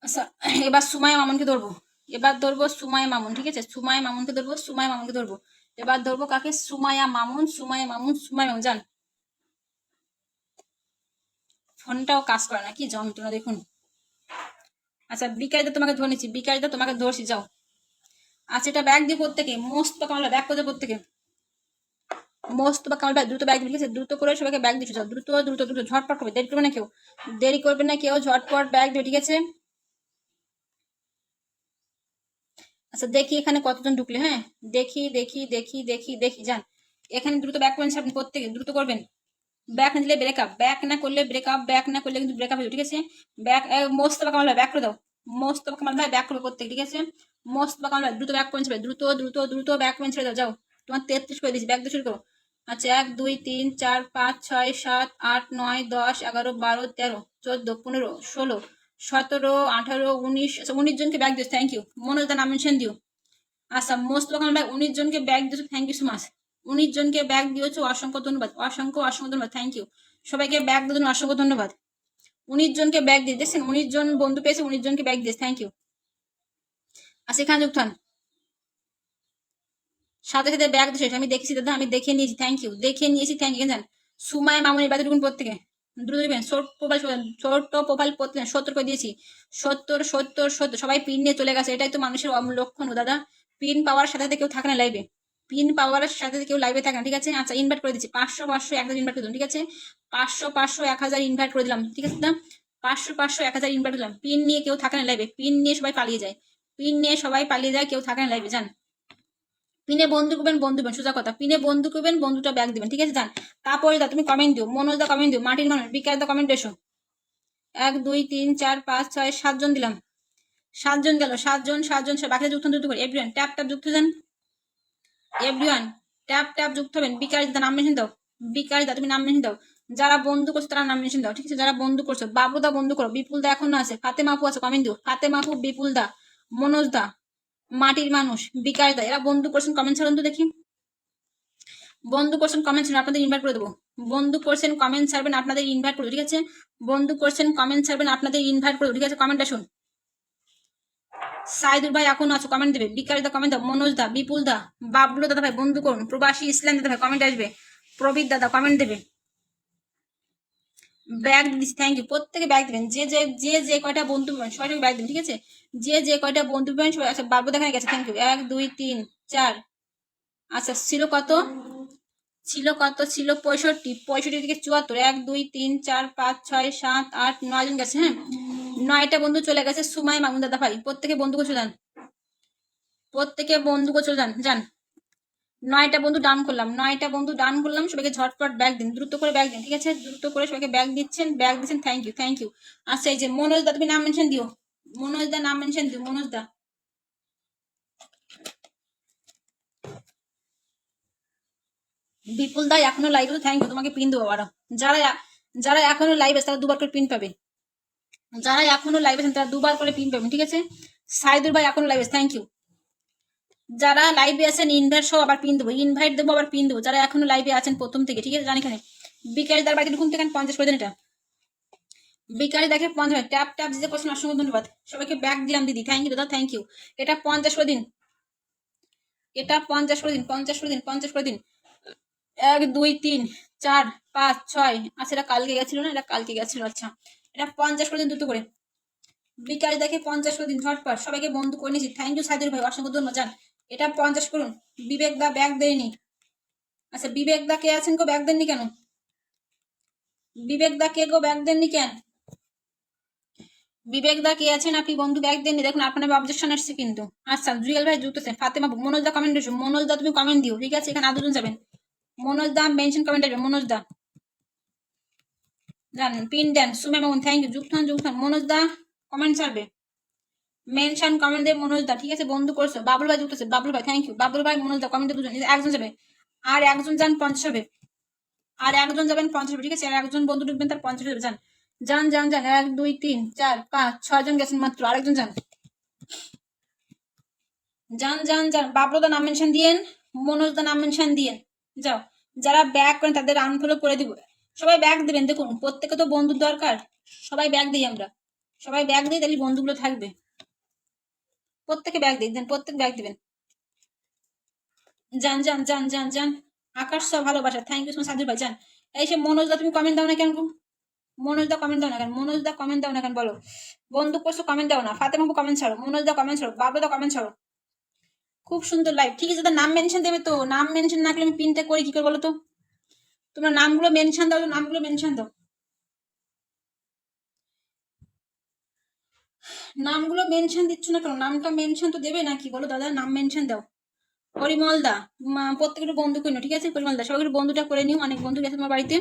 আচ্ছা এবার সুমাইয়া মামুনকে ধরবো, এবার ধরবো সুমাইয়া মামুন, ঠিক আছে? সুমাইয়া মামুনকে ধরবো, সুমাইয়া মামুনকে ধরবো, এবার ধরবো কাকে? সুমাইয়া মামুন, সুমাইয়া মামুন, সুমাইয়া মামুন, যান। ফোনটাও কাজ করে না, কি যন্ত্রণা দেখুন। আচ্ছা বিকাশদা তোমাকে ধরে নিচ্ছি, বিকাশদা তোমাকে ধরছি, যাও। আচ্ছা এটা ব্যাগ দিয়ে প্রত্যেকে, মোস্তফা কামাল ব্যাগ করে প্রত্যেকে, মোস্তফা কামাল ভাই দ্রুত ব্যাগ, ঠিক আছে? দ্রুত করে সবাইকে ব্যাগ দিতে চাও, দ্রুত দ্রুত দ্রুত, ঝটপট করবে, দেরি করবে না কেউ, দেরি করবে না কেউ, ঝটপট ব্যাগ দিও, ঠিক আছে? আচ্ছা দেখি এখানে কতজন ঢুকলে, হ্যাঁ দেখি দেখি দেখি দেখি দেখি, যান এখানে দ্রুত ব্যাক করবেন, আপনি প্রত্যেকে দ্রুত করবেন, ব্যাক না দিলে ব্রেকআপ, ব্যাক না করলে ব্রেকআপ, ব্যাক না করলে কিন্তু ব্রেকআপ হয়ে, ঠিক আছে? ব্যাক, মোস্তফা কামাল ভাই ব্যাক করে দাও, মোস্তফা কামাল ভাই ব্যাক করবে প্রত্যেকে, ঠিক আছে? মোস্তফা কামাল ভাই দ্রুত ব্যাক করেন, দ্রুত দ্রুত দ্রুত ব্যাক করেন, ছেড়ে দাও, যাও। তোমার 33 করে দিচ্ছি, ব্যাক দিয়ে শুরু করো, আচ্ছা 1 2 3 4 5 6 7 8 9 10 11 12 13 14 15 16 17 18 19 আচ্ছা 19 জনকে ব্যাগ দিও, থ্যাংক ইউ। মনোজ দা নাম মেনশন দিও। আচ্ছা মোস্ট ওয়েলকাম ব্যাগ 19 জনকে ব্যাগ দিয়েছো, থ্যাংক ইউ সো মাচ। 19 জনকে ব্যাগ দিয়েছো, অসংখ্য ধন্যবাদ, অসংখ্য অসংখ্য ধন্যবাদ, থ্যাংক ইউ। সবাইকে ব্যাগ দেওয়ার জন্য অসংখ্য ধন্যবাদ। 19 জনকে ব্যাগ দিয়ে দেখছেন, 19 জন বন্ধু পেয়েছে, 19 জনকে ব্যাগ দিয়েছে, থ্যাংক ইউ। আচ্ছা এখানে যুক্ত হন, সাথে সাথে ব্যাগ দিয়েছে, আমি দেখেছি দাদা, আমি দেখে নিয়েছি, থ্যাংক ইউ, দেখে নিয়েছি, থ্যাংক ইউ। জান সুমায় মামুনি বাদে ঢুকুন প্রত্যেকে, দ্রুত দিবেন। ছোট্ট প্রোফাইল প্রত্যেক 70 করে দিয়েছি, 70 70 70। সবাই পিন নিয়ে চলে গেছে, এটাই তো মানুষের লক্ষণ দাদা। পিন পাওয়ার সাথে সাথে কেউ থাকে না লাইভে, পিন পাওয়ার সাথে সাথে কেউ লাইভে থাকে না, ঠিক আছে। আচ্ছা ইনভাইট করে দিচ্ছি, 500 500 1000 ইনভাইট করে দিলাম, ঠিক আছে। 500 500 1000 ইনভাইট করে দিলাম, ঠিক আছে না। 500 500 1000 ইনভাইট দিলাম। পিন নিয়ে কেউ থাকে না লাইভে, পিন নিয়ে সবাই পালিয়ে যায়, পিন নিয়ে সবাই পালিয়ে যায়, কেউ থাকে না লাইভে। যান পিনে বন্ধু করবেন, বন্ধু করবেন, সোজা কথা, পিনে বন্ধু করবেন, বন্ধুটা ব্যাগ দিবেন, ঠিক আছে। যান তারপরে দা তুমি কমেন্ট দিও, মনোজ দা কমেন্ট দিও, মাটির মানুষ বিকাশ দা কমেন্ট এসো। 1 2 3 4 5 6 7 জন দিলাম, 7 জন গেল, 7 জন 7 জন, বাকিটা যুক্ত দ্রুত করে। এভরিওয়ান ট্যাপ ট্যাপ যুক্ত যান, এভরিওয়ান ট্যাপ ট্যাপ যুক্ত হবেন। বিকাশ দা নাম মেনশন দাও, বিকাশ দা তুমি নাম মেনশন দাও, যারা বন্ধু করছো তারা নাম মেনশন দাও, ঠিক আছে। যারা বন্ধু করছো, বাবু দা বন্ধু করো, বিপুল দা এখনো আছে, ফাতেমা আপু আছে, কমেন্ট দিও, ফাতেমা আপু, বিপুল দা, মনোজ দা, মাটির মানুষ, বিকাশ দা, এরা বন্ধু করছেন, কমেন্ট ছাড়ুন তো দেখি। বন্ধু করছেন কমেন্ট ছাড়বেন, আপনাদের ইনভাইট করে দেবো। বন্ধু করছেন কমেন্ট ছাড়বেন, আপনাদের ইনভাইট করে, ঠিক আছে। বন্ধু করছেন কমেন্ট ছাড়বেন, আপনাদের ইনভাইট করে, ঠিক আছে। কমেন্ট আসুন। সাইদুর ভাই এখন আছো, কমেন্ট দেবে। বিকাশ দা কমেন্ট দাও, মনোজ দা, বিপুল দা, বাবলু দাদা ভাই বন্ধু করুন, প্রবাসী ইসলাম দাদা ভাই কমেন্ট আসবে, প্রবীর দাদা কমেন্ট দেবে। ব্যাগ দিচ্ছি, থ্যাংক ইউ। প্রত্যেকে ব্যাগ দেবেন, যে যে যে যে কয়টা বন্ধু পাবেন সবাই ব্যাগ দেবেন, ঠিক আছে। যে যে কয়টা বন্ধু পাবেন সবাই। আচ্ছা বাবু দেখানে গেছে, থ্যাংক ইউ। 1 2 3 4। আচ্ছা ছিল কত, ছিল কত, ছিল 65, 65 থেকে 74, 1 2 3 4 5 6 7 8 9 জন গেছে, হ্যাঁ 9টা বন্ধু চলে গেছে। সুমাই মামুন দাদা ভাই প্রত্যেকে বন্ধু করে যান, প্রত্যেকে বন্ধু করে যান, যান। 9টা বন্ধু ডান করলাম, 9টা বন্ধু ডান করলাম। সবাইকে ঝটপট ব্যাগ দিন, দ্রুত করে ব্যাগ দিন, ঠিক আছে। দ্রুত করে সবাইকে ব্যাগ দিচ্ছেন, ব্যাগ দিচ্ছেন, থ্যাংক ইউ, থ্যাংক ইউ। আচ্ছা এই যে মনোজ দা, তুমি নাম মেনশন দিও, মনোজ দা নাম মেনশন দিও, মনোজ দা। বিপুল দা এখনো লাইভ আছে, থ্যাংক ইউ, তোমাকে পিন দেবো আরো। যারা যারা এখনো লাইভ আছে তারা 2বার করে পিন পাবে, যারা এখনো লাইভ আছেন তারা 2বার করে পিন পাবেন, ঠিক আছে। সাইদুর ভাই এখনো লাইভ আছে, থ্যাংক ইউ। যারা লাইভে আছেন ইনভাইট সহ আবার পিন দেবো, ইনভাইট দেবো আবার পিন দেবো, যারা এখনো লাইভে আছেন প্রথম থেকে, ঠিক আছে। জানি এখানে বিকাশ দার বাড়িতে ঢুকুন থেকে 50 করে দেন এটা। বিকাশ দেখে 50, ট্যাপ ট্যাপ দিতে করছেন, অসংখ্য ধন্যবাদ। সবাইকে ব্যাগ দিলাম দিদি, থ্যাংক ইউ দাদা, থ্যাংক ইউ। এটা 50 করে দিন, এটা 50 করে দিন, 50 করে দিন, 50 করে দিন। 1 2 3 4 5 6। আচ্ছা এটা কালকে গেছিল না, এটা কালকে গেছিল, আচ্ছা এটা 50 করে দিন দ্রুত করে। বিকাশ দেখে 50 করে দিন ঝটপট, সবাইকে বন্ধু করে নিয়েছি, থ্যাংক ইউ সাইদুর ভাই, অসংখ্য ধন্যবাদ। যান এটা 50 করুন। বিবেক দা ব্যাগ দেয়নি, আচ্ছা বিবেক দা কে আছেন গো, ব্যাগ দেননি কেন? বিবেক দা কে গো, ব্যাগ দেননি কেন? বিবেক দা কে আছেন আপনি, বন্ধু ব্যাগ দেননি, দেখুন আপনার অবজেকশন আসছে কিন্তু। আচ্ছা জুয়েল ভাই যুক্ত আছেন, ফাতেমা, মনোজ দা কমেন্ট এসো, মনোজ দা তুমি কমেন্ট দিও, ঠিক আছে। এখানে আর 2 জন যাবেন, মনোজ দা মেনশন কমেন্ট আসবে, মনোজ দা জান পিন দেন। সুমে মামুন থ্যাংক ইউ, যুক্ত হন, যুক্ত হন। মনোজ দা কমেন্ট ছাড়বে, মেনশন কমেন্ট দেবে মনোজ দা, ঠিক আছে। বন্ধু করছো, বাবুল ভাই যুক্ত আছে, বাবুল ভাই থ্যাংক ইউ, বাবুল ভাই, মনোজ দা কমেন্টে 2 জন, একজন যাবে, আর একজন যান 50 হবে, আর একজন যাবেন 50 হবে, ঠিক আছে। আর একজন বন্ধু ঢুকবেন তার 50 হবে, যান যান যান যান। 1 2 3 4 5 6 জন গেছেন মাত্র, আরেকজন যান, যান যান যান। বাবলু দা নাম মেনশন দিয়েন, মনোজ দা নাম মেনশন দিয়েন, যাও। যারা ব্যাগ করেন তাদের আনফলো করে দিব, সবাই ব্যাগ দিবেন। দেখুন প্রত্যেকে তো বন্ধুর দরকার, সবাই ব্যাগ দিই আমরা, সবাই ব্যাগ দিই, তাহলে বন্ধুগুলো থাকবে। প্রত্যেকে ব্যাগ দিন, প্রত্যেক ব্যাগ দিবেন। যান যান যান যান যান। আকাশ সব ভালোবাসা, thank you so much Sadur ভাই। যান এই সে মনোজ দা, তুমি কমেন্ট দাও না কেন? মনোজ দা কমেন্ট দাও না কেন? মনোজ দা কমেন্ট দাও না কেন বলো? বন্ধু করছো কমেন্ট দাও না। ফাতেমা কমেন্ট ছাড়ো, মনোজ দা কমেন্ট ছাড়ো, বাবলু দা কমেন্ট ছাড়ো। খুব সুন্দর লাইভ, ঠিক আছে। নাম মেনশন দেবে তো, নাম মেনশন না করলে আমি পিনটা করি কি করে বলো তো? তোমরা নামগুলো মেনশন দাও, নামগুলো মেনশন দাও, নামগুলো মেনশন দিচ্ছ না কেন? নামটা মেনশন তো দেবে নাকি বলো দাদা, নাম মেনশন দাও। পরিমল দা প্রত্যেকটা বন্ধু করে নিও, ঠিক আছে। পরিমল দা সবাই বন্ধুটা করে নিও, অনেক বন্ধু গেছে তোমার বাড়িতে।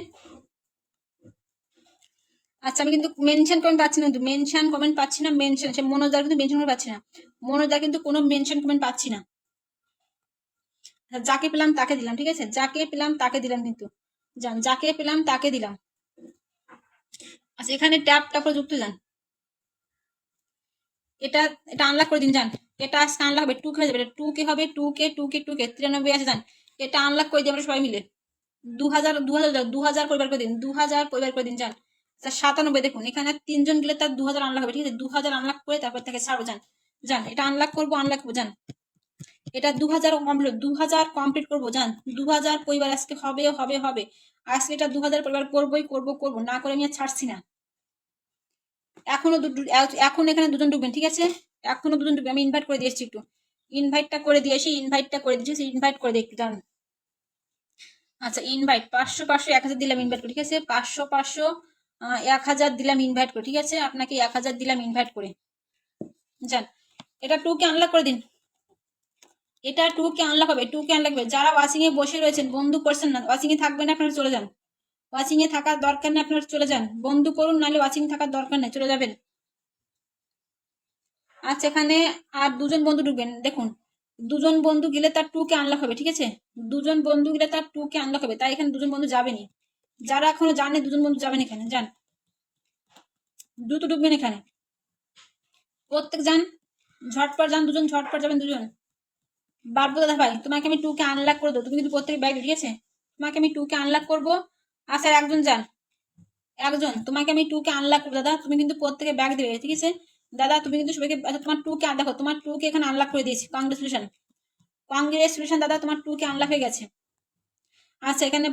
আচ্ছা আমি কিন্তু মেনশন কমেন্ট পাচ্ছি না, কিন্তু মেনশন কমেন্ট পাচ্ছি না, মেনশন সে মনোজ দার কিন্তু মেনশন করে পাচ্ছি না, মনোজ দার কিন্তু কোনো মেনশন কমেন্ট পাচ্ছি না। যাকে পেলাম তাকে দিলাম, ঠিক আছে, যাকে পেলাম তাকে দিলাম, কিন্তু যান যাকে পেলাম তাকে দিলাম। আচ্ছা এখানে ট্যাপ ট্যাপ করে যুক্ত যান, এটা এটা আনলক করে দিন যান। এটা আজকে আনলক হবে, 2K হয়ে যাবে, 2K হবে, 2K 2K 93 আছে যান। এটা আনলক করে দিই আমরা সবাই মিলে। 2000 পরিবার করে দিন, 2000 পরিবার করে দিন যান। 97 দেখুন এখানে 3 জন গেলে তার 2000 আনলক হবে, ঠিক আছে, 2000 আনলক করে তারপর থেকে ছাড়বো যান। যান এটা আনলক করবো, আনলক করবো যান। এটা 2000 কমপ্লিট, 2000 কমপ্লিট করবো যান। 2000 পরিবার আজকে হবে হবে হবে, আজকে এটা 2000 পরিবার করবোই করবো করবো, না করে আমি আর ছাড়ছি না। এখনো এখন এখানে 2 জন ঢুকবেন, ঠিক আছে, এখনো 2 জন ঢুকবেন, আমি ইনভাইট করে দিয়েছি, একটু ইনভাইটটা করে দিয়েছি, ইনভাইটটা করে দিয়েছি, ইনভাইট করে দিই একটু দাঁড়ান। আচ্ছা ইনভাইট 500 500 1000 দিলাম ইনভাইট করে, ঠিক আছে, 500 500 1000 দিলাম ইনভাইট করে, ঠিক আছে, আপনাকে 1000 দিলাম ইনভাইট করে যান। এটা 2K আনলক করে দিন, এটা 2K আনলক হবে, 2K আনলক হবে। যারা ওয়াচিং এ বসে রয়েছেন বন্ধু করছেন না, ওয়াচিং এ থাকবেন না, আপনারা চলে যান, ওয়াচিং এ থাকার দরকার নেই, আপনারা চলে যান, বন্ধু করুন, নাহলে ওয়াচিং থাকার দরকার নেই, চলে যাবেন। আচ্ছা এখানে আর 2 জন বন্ধু ঢুকবেন, দেখুন 2 জন বন্ধু গেলে তার 2K আনলক হবে, ঠিক আছে, 2 জন বন্ধু গেলে তার 2K আনলক হবে, তাই এখানে 2 জন বন্ধু যাবেনি, যারা এখনো জানে 2 জন বন্ধু যাবেন এখানে, যান দ্রুত ঢুকবেন এখানে, প্রত্যেক যান, ঝটপট যান, 2 জন ঝটপট যাবেন, 2 জন। বাবু দাদা ভাই তোমাকে আমি 2K আনলক করে দেবো, তুমি কিন্তু প্রত্যেকে ব্যাগ, ঠিক আছে, তোমাকে আমি 2K আনলক করবো। আচ্ছা একজন যান, একজন, তোমাকে আমি 2K আনলক করবো দাদা, তুমি কিন্তু প্রত্যেকে ব্যাগ দেবে, ঠিক আছে দাদা, তুমি কিন্তু সবাইকে, আচ্ছা তোমার 2K দেখো, তোমার 2K এখানে আনলক করে দিয়েছি, কংগ্রেচুলেশন কংগ্রেচুলেশন দাদা, তোমার 2K আনলক হয়ে গেছে। আচ্ছা এখানে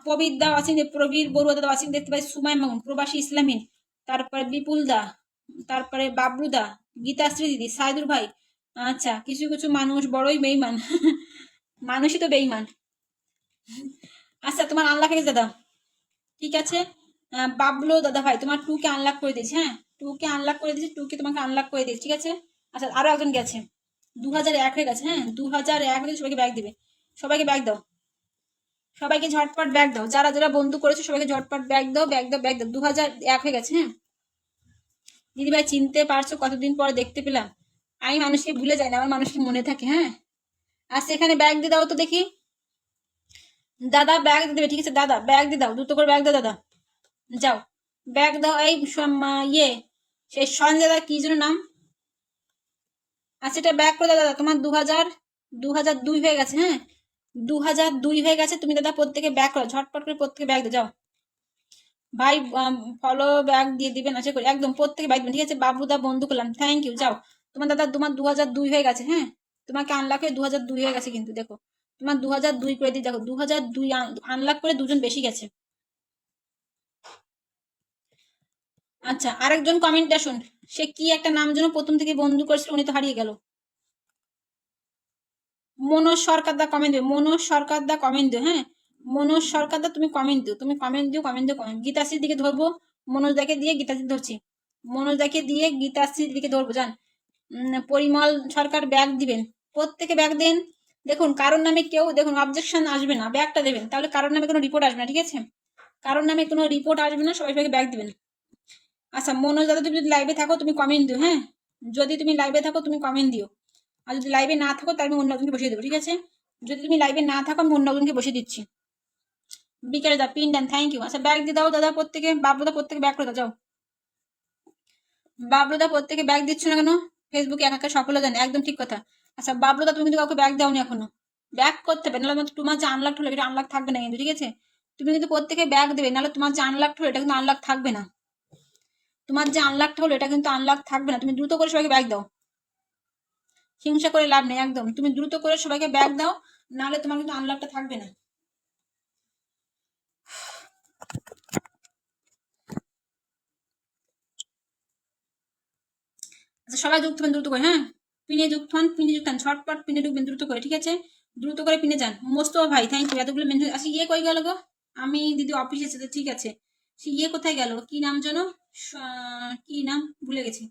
প্রবীর দা আছেন, প্রবীর বড়ুয়া দাদা আছেন দেখতে পাই, সুমাই মামুন প্রবাসী ইসলামী, তারপরে বিপুল দা, তারপরে বাবলু দা, গীতাশ্রী দিদি, সাইদুর ভাই। আচ্ছা কিছু কিছু মানুষ বড়ই বেইমান মানুষই তো বেইমান। আচ্ছা তোমার আনলক হয়ে গেছে দাদা, ঠিক আছে, বাবলু দাদা ভাই তোমার 2K আনলক করে দিয়েছি, হ্যাঁ 2K আনলক করে দিয়েছি, 2K তোমাকে আনলক করে দিয়েছি, ঠিক আছে। আচ্ছা আরো একজন গেছে, 2001 হয়ে গেছে, হ্যাঁ 2001 হয়ে সবাইকে ব্যাগ দিবে, সবাইকে ব্যাগ দাও, সবাইকে ঝটপট ব্যাগ দাও, যারা যারা বন্ধু করেছো সবাইকে ঝটপট ব্যাগ দাও, ব্যাগ দাও, ব্যাগ দাও, 2001 হয়ে গেছে, হ্যাঁ দিদি ভাই চিনতে পারছো, কতদিন পরে দেখতে পেলাম, আমি মানুষকে ভুলে যাই না, আমার মানুষকে মনে থাকে, হ্যাঁ। আচ্ছা এখানে ব্যাগ দিয়ে দাও তো দেখি, দাদা ব্যাগ দিয়ে দেবে, ঠিক আছে দাদা ব্যাগ দিয়ে দাও, দ্রুত করে ব্যাগ দাও দাদা, যাও ব্যাগ দাও। এই ইয়ে সেই সঞ্জয় দাদা কি যেন নাম, আচ্ছা এটা ব্যাগ করে দাও দাদা, তোমার 2002 হয়ে গেছে, হ্যাঁ 2002 হয়ে গেছে, তুমি দাদা প্রত্যেকে ব্যাগ করো, ঝটপট করে প্রত্যেকে ব্যাগ দাও, যাও ভাই ফলো ব্যাগ দিয়ে দিবেন, আশা করি একদম প্রত্যেকে ব্যাগ দিবেন, ঠিক আছে, বাবুদা বন্ধু করলাম, থ্যাংক ইউ, যাও তোমার দাদা, তোমার 2002 হয়ে গেছে, হ্যাঁ তোমাকে আনলক হয়ে 2002 হয়ে গেছে, কিন্তু দেখো তোমার 2002 করে দিই, দেখো 2002 আনলক করে 2 জন বেশি গেছে। আচ্ছা আরেকজন কমেন্ট আসুন, সে কি একটা নাম যেন প্রথম থেকে বন্ধু করেছিল, উনি তো হারিয়ে গেল, মনোজ সরকার দা কমেন্ট দিও, মনোজ সরকার দা কমেন্ট দিও, হ্যাঁ মনোজ সরকার দা তুমি কমেন্ট দিও, তুমি কমেন্ট দিও, কমেন্ট দিও, কমেন্ট, গীতাশ্রীর দিকে ধরবো, মনোজ দাকে দিয়ে গীতাশ্রী ধরছি, মনোজ দাকে দিয়ে গীতাশ্রীর দিকে ধরবো, যান। পরিমল সরকার ব্যাগ দিবেন, প্রত্যেকে ব্যাগ দেন, দেখুন কারোর নামে কেউ দেখুন অবজেকশন আসবে না, ব্যাগটা দেবেন, তাহলে কারোর নামে কোনো রিপোর্ট আসবে না, ঠিক আছে, কারোর নামে কোনো রিপোর্ট আসবে না, সবাই সবাইকে ব্যাগ দিবেন। আচ্ছা মনোজ দাদা তুমি যদি লাইভে থাকো তুমি কমেন্ট দিও, হ্যাঁ যদি তুমি লাইভে থাকো তুমি কমেন্ট দিও, আর যদি লাইভে না থাকো তাহলে আমি অন্য একজনকে বসিয়ে দেবো, ঠিক আছে, যদি তুমি লাইভে না থাকো আমি অন্য একজনকে বসিয়ে দিচ্ছি। বিকেলে দা পিন দেন, থ্যাংক ইউ। আচ্ছা ব্যাগ দিয়ে দাও দাদা প্রত্যেকে, বাবলুদা প্রত্যেকে ব্যাগ করে দাও, যাও বাবলুদা প্রত্যেকে ব্যাগ দিচ্ছ না কেন, ফেসবুকে একা একা সফল জানে, একদম ঠিক কথা। আচ্ছা বাবলুদা তুমি কিন্তু কাউকে ব্যাগ দাওনি এখনো, ব্যাগ করতে হবে, নাহলে তোমার যে আনলক হলো এটা আনলক থাকবে না কিন্তু, ঠিক আছে, তুমি কিন্তু প্রত্যেকে ব্যাগ দেবে, নাহলে তোমার যে আনলক হলো এটা কিন্তু আনলক থাকবে না, তোমার যে আনলক হলো এটা কিন্তু আনলক থাকবে না, তুমি দ্রুত করে সবাইকে ব্যাগ দাও, হিংসা করে লাভ নেই, একদম তুমি দ্রুত করে সবাইকে ব্যাগ দাও, নাহলে তোমার কিন্তু আনলকটা থাকবে না। আচ্ছা সবাই যুক্ত হবেন দ্রুত করে, হ্যাঁ পিনে যুক্ত হন, পিনে যুক্ত হন, ঝটপট পিনে ঢুকবেন দ্রুত করে, ঠিক আছে, দ্রুত করে পিনে যান, মোস্তফা ভাই থ্যাংক ইউ, এতগুলো মেনশন। আচ্ছা ইয়ে কই গেল গো, আমি দিদি অফিসে আছে, ঠিক আছে, সে ইয়ে কোথায় গেল, কি নাম যেন, কি নাম ভুলে গেছি।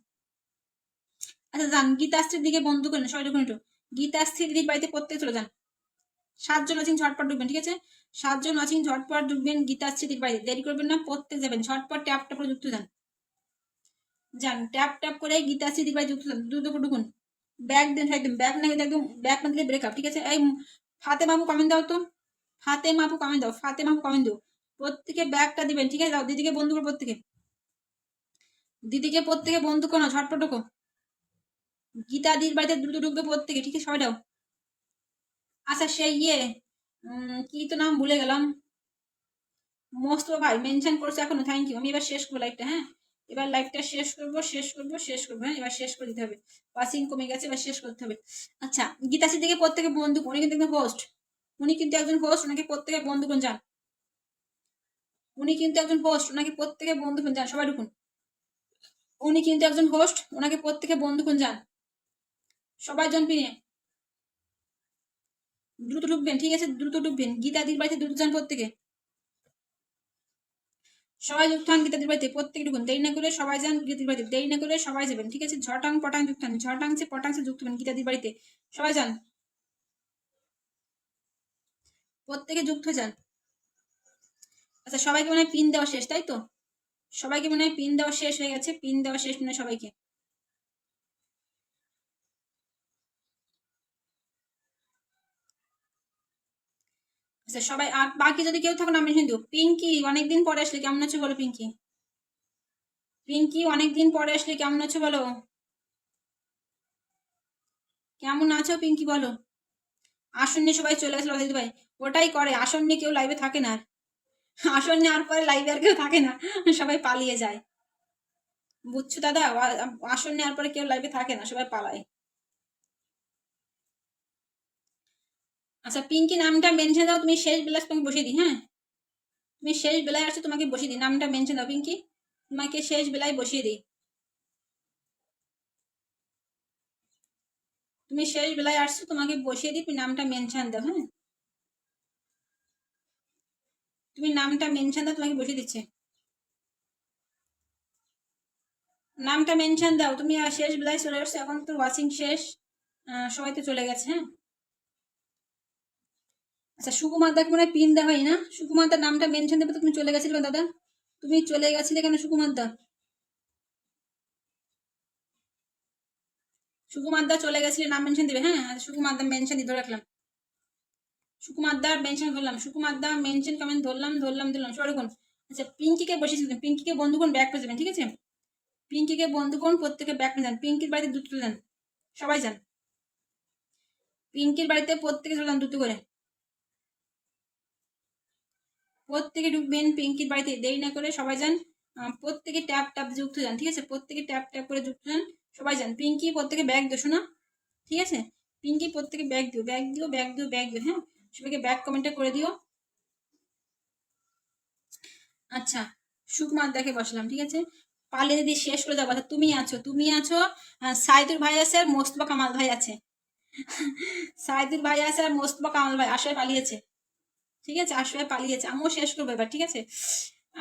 আচ্ছা যান গীতাশ্রীর দিকে বন্ধ করেন সবাই, ঢুকুন একটু, গীতাশ্রী দিদির বাড়িতে প্রত্যেক চলে যান, 7 জন আছেন ঝটপট ঢুকবেন, ঠিক আছে, 7 জন আছেন ঝটপট ঢুকবেন গীতাশ্রী দিদির বাড়িতে, দেরি করবেন না, প্রত্যেক যাবেন ঝটপট, ট্যাপ ট্যাপ করে যুক্ত যান, যান ট্যাপ ট্যাপ করে গীতাশ্রী দিদির বাড়ি যুক্ত যান, দ্রুত করে ঢুকুন, ব্যাগ দেন একদম, ব্যাগ না দিলে একদম, ব্যাগ না দিলে ব্রেকআপ, ঠিক আছে, এই ফাতে মামু কমেন্ট দাও তো, ফাতে মামু কমেন্ট দাও, ফাতে মামু কমেন্ট দাও। প্রত্যেকে ব্যাগটা দিবেন, ঠিক আছে? দাও, দিদিকে বন্ধু করো প্রত্যেকে, দিদিকে প্রত্যেকে বন্ধু করো, ঝটপট ঢোকো। গীতাদির বাড়িতে দ্রুত ঢুকবে প্রত্যেকে, ঠিক আছে? সবাই দাও। আচ্ছা সেই কি তো নাম ভুলে গেলাম, মোস্তফা ভাই মেনশন করছে এখনো, থ্যাংক ইউ। আমি এবার শেষ করবো লাইভটা, হ্যাঁ এবার লাইভটা শেষ করবো, হ্যাঁ এবার শেষ করে দিতে হবে, ওয়াচিং কমে গেছে, এবার শেষ করতে হবে। আচ্ছা গীতাশ্রী দিকে প্রত্যেকে বন্ধু, উনি কিন্তু একজন হোস্ট, উনি কিন্তু একজন হোস্ট, ওনাকে প্রত্যেকে বন্ধু কোন যান, উনি কিন্তু একজন হোস্ট, ওনাকে প্রত্যেকে বন্ধু কোন যান, সবাই ঢুকুন। উনি কিন্তু একজন হোস্ট, ওনাকে প্রত্যেকে বন্ধু কোন যান, সবাই জন পিনে দ্রুত ঢুকবেন, ঠিক আছে? দ্রুত ঢুকবেন, গীতাদির বাড়িতে দ্রুত যান প্রত্যেকে, সবাই যুক্ত হন গীতাদির বাড়িতে, প্রত্যেকে ঢুকুন, দেরি না করে সবাই যান গীতাদির বাড়িতে, দেরি না করে সবাই যাবেন, ঠিক আছে? ঝটাং পটাং যুক্ত হন, ঝটাংসে পটাংসে যুক্ত হবেন গীতাদির বাড়িতে, সবাই যান, প্রত্যেকে যুক্ত হয়ে যান। আচ্ছা সবাইকে মনে হয় পিন দেওয়া শেষ, তাই তো? সবাইকে মনে হয় পিন দেওয়া শেষ হয়ে গেছে, পিন দেওয়া শেষ মনে হয় সবাইকে। আচ্ছা সবাই, আর বাকি যদি কেউ থাকুন আমি কিন্তু পিঙ্কি অনেকদিন পরে আসলে কেমন আছো বলো, পিঙ্কি, পিঙ্কি অনেকদিন পরে আসলে কেমন আছো বলো, কেমন আছো পিঙ্কি বলো। আসন নিয়ে সবাই চলে গেছিল দিদি ভাই, ওটাই করে, আসন নিয়ে কেউ লাইভে থাকে না, আসন নেওয়ার পরে লাইভে আর কেউ থাকে না, সবাই পালিয়ে যায়, বুঝছো দাদা? আসন নেওয়ার পরে কেউ লাইভে থাকে না, সবাই পালায়। আচ্ছা পিঙ্কি নামটা মেনশন দাও, তুমি শেষ বেলা তোমাকে বসিয়ে দিই, হ্যাঁ তুমি শেষ বেলায় আসছো, তোমাকে বসিয়ে দিই, নামটা মেনশন দাও পিঙ্কি, তোমাকে শেষ বেলায় বসিয়ে দিই, তুমি শেষ বেলায় আসছো, তোমাকে বসিয়ে দিই, তুমি নামটা মেনশন দাও, হ্যাঁ তুমি নামটা মেনশন দাও, তোমাকে বসিয়ে দিচ্ছে, নামটা মেনশন দাও, তুমি শেষ বেলায় চলে আসছো, এখন তো ওয়াচিং শেষ, সবাই তো চলে গেছে, হ্যাঁ। আচ্ছা সুকুমার দাকে মনে হয় পিন দেওয়া হয় না, সুকুমার দার নামটা মেনশন দেবে তো, তুমি চলে গেছিলে দাদা, তুমি চলে গেছিলে কেন সুকুমার দা, সুকুমার দা চলে গেছিলে, নাম মেনশন দিবে, হ্যাঁ সুকুমার দা মেনশন দিয়ে ধরে রাখলাম, সুকুমার দা মেনশন ধরলাম, সুকুমার দা মেনশন কমেন্ট ধরলাম, সরকম। আচ্ছা পিঙ্কিকে বসিয়েছিলেন, পিঙ্কিকে বন্ধু কোন ব্যাক করে দেবেন, ঠিক আছে? পিঙ্কিকে বন্ধু কোন প্রত্যেকে ব্যাক করে যান, পিঙ্কির বাড়িতে দ্রুত যান, সবাই যান, পিঙ্কির বাড়িতে প্রত্যেকে চলে যান দ্রুত করে, প্রত্যেকে ঢুকবেন পিঙ্কির বাড়িতে, দেরি না করে সবাই যান, প্রত্যেকে ট্যাপ ট্যাপ যুক্ত যান, ঠিক আছে? প্রত্যেকে ট্যাপ ট্যাপ করে যুক্ত যান, সবাই যান, পিঙ্কি প্রত্যেকে ব্যাগ দিও শোনা, ঠিক আছে? পিঙ্কি প্রত্যেকে ব্যাগ দিও, ব্যাগ দিও, ব্যাগ দিও, ব্যাগ দিও, হ্যাঁ সবাইকে ব্যাগ কমেন্টটা করে দিও। আচ্ছা সুকুমার দেখে বসলাম, ঠিক আছে? পালিয়ে যদি শেষ করে যাবো, তুমি আছো, তুমি আছো, সাইদুর ভাই আছে আর মোস্তফা কামাল ভাই আছে, সাইদুর ভাই আছে আর মোস্তফা কামাল ভাই আশায় পালিয়েছে, ঠিক আছে? আশায় পালিয়েছে, আমিও শেষ করবো এবার, ঠিক আছে?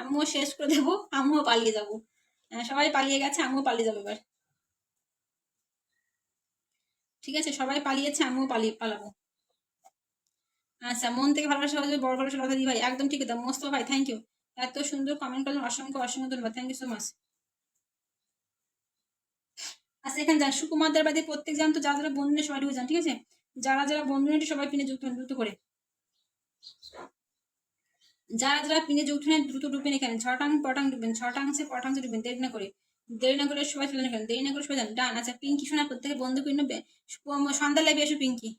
আমিও শেষ করে দেবো, আমিও পালিয়ে যাবো, সবাই পালিয়ে গেছে, আমিও পালিয়ে যাবো এবার, ঠিক আছে? সবাই পালিয়েছে, আমিও পালাবো। আচ্ছা মন থেকে ভালোবাসা হচ্ছে বড় ভালোবাসা কথা দিই ভাই, একদম ঠিক আছে মোস্তফা ভাই, থ্যাংক ইউ, এত সুন্দর কমেন্ট করলেন, অসংখ্য অসংখ্য ধন্যবাদ, থ্যাংক ইউ সো মাচ। আচ্ছা এখানে যান সুকুমারদের বাড়িতে প্রত্যেক যান তো, যারা যারা বন্ধু নিয়ে সবাই ঢুকে যান, ঠিক আছে? যারা যারা বন্ধু নিয়ে সবাই পিনে যুক্ত হন দ্রুত করে, যারা যারা পিনে যুক্ত হন দ্রুত ঢুকবেন, এখানে ছটাং পটাং ঢুকবেন, ছটাংসে পটাংসে ঢুকবেন, দেরি না করে, দেরি না করে সবাই চলে যান, দেরি না করে সবাই যান, ডান। আচ্ছা পিঙ্কি শোনা প্রত্যেকে বন্ধু পিনে সন্ধ্যার লাইভে এসো পিঙ্কি,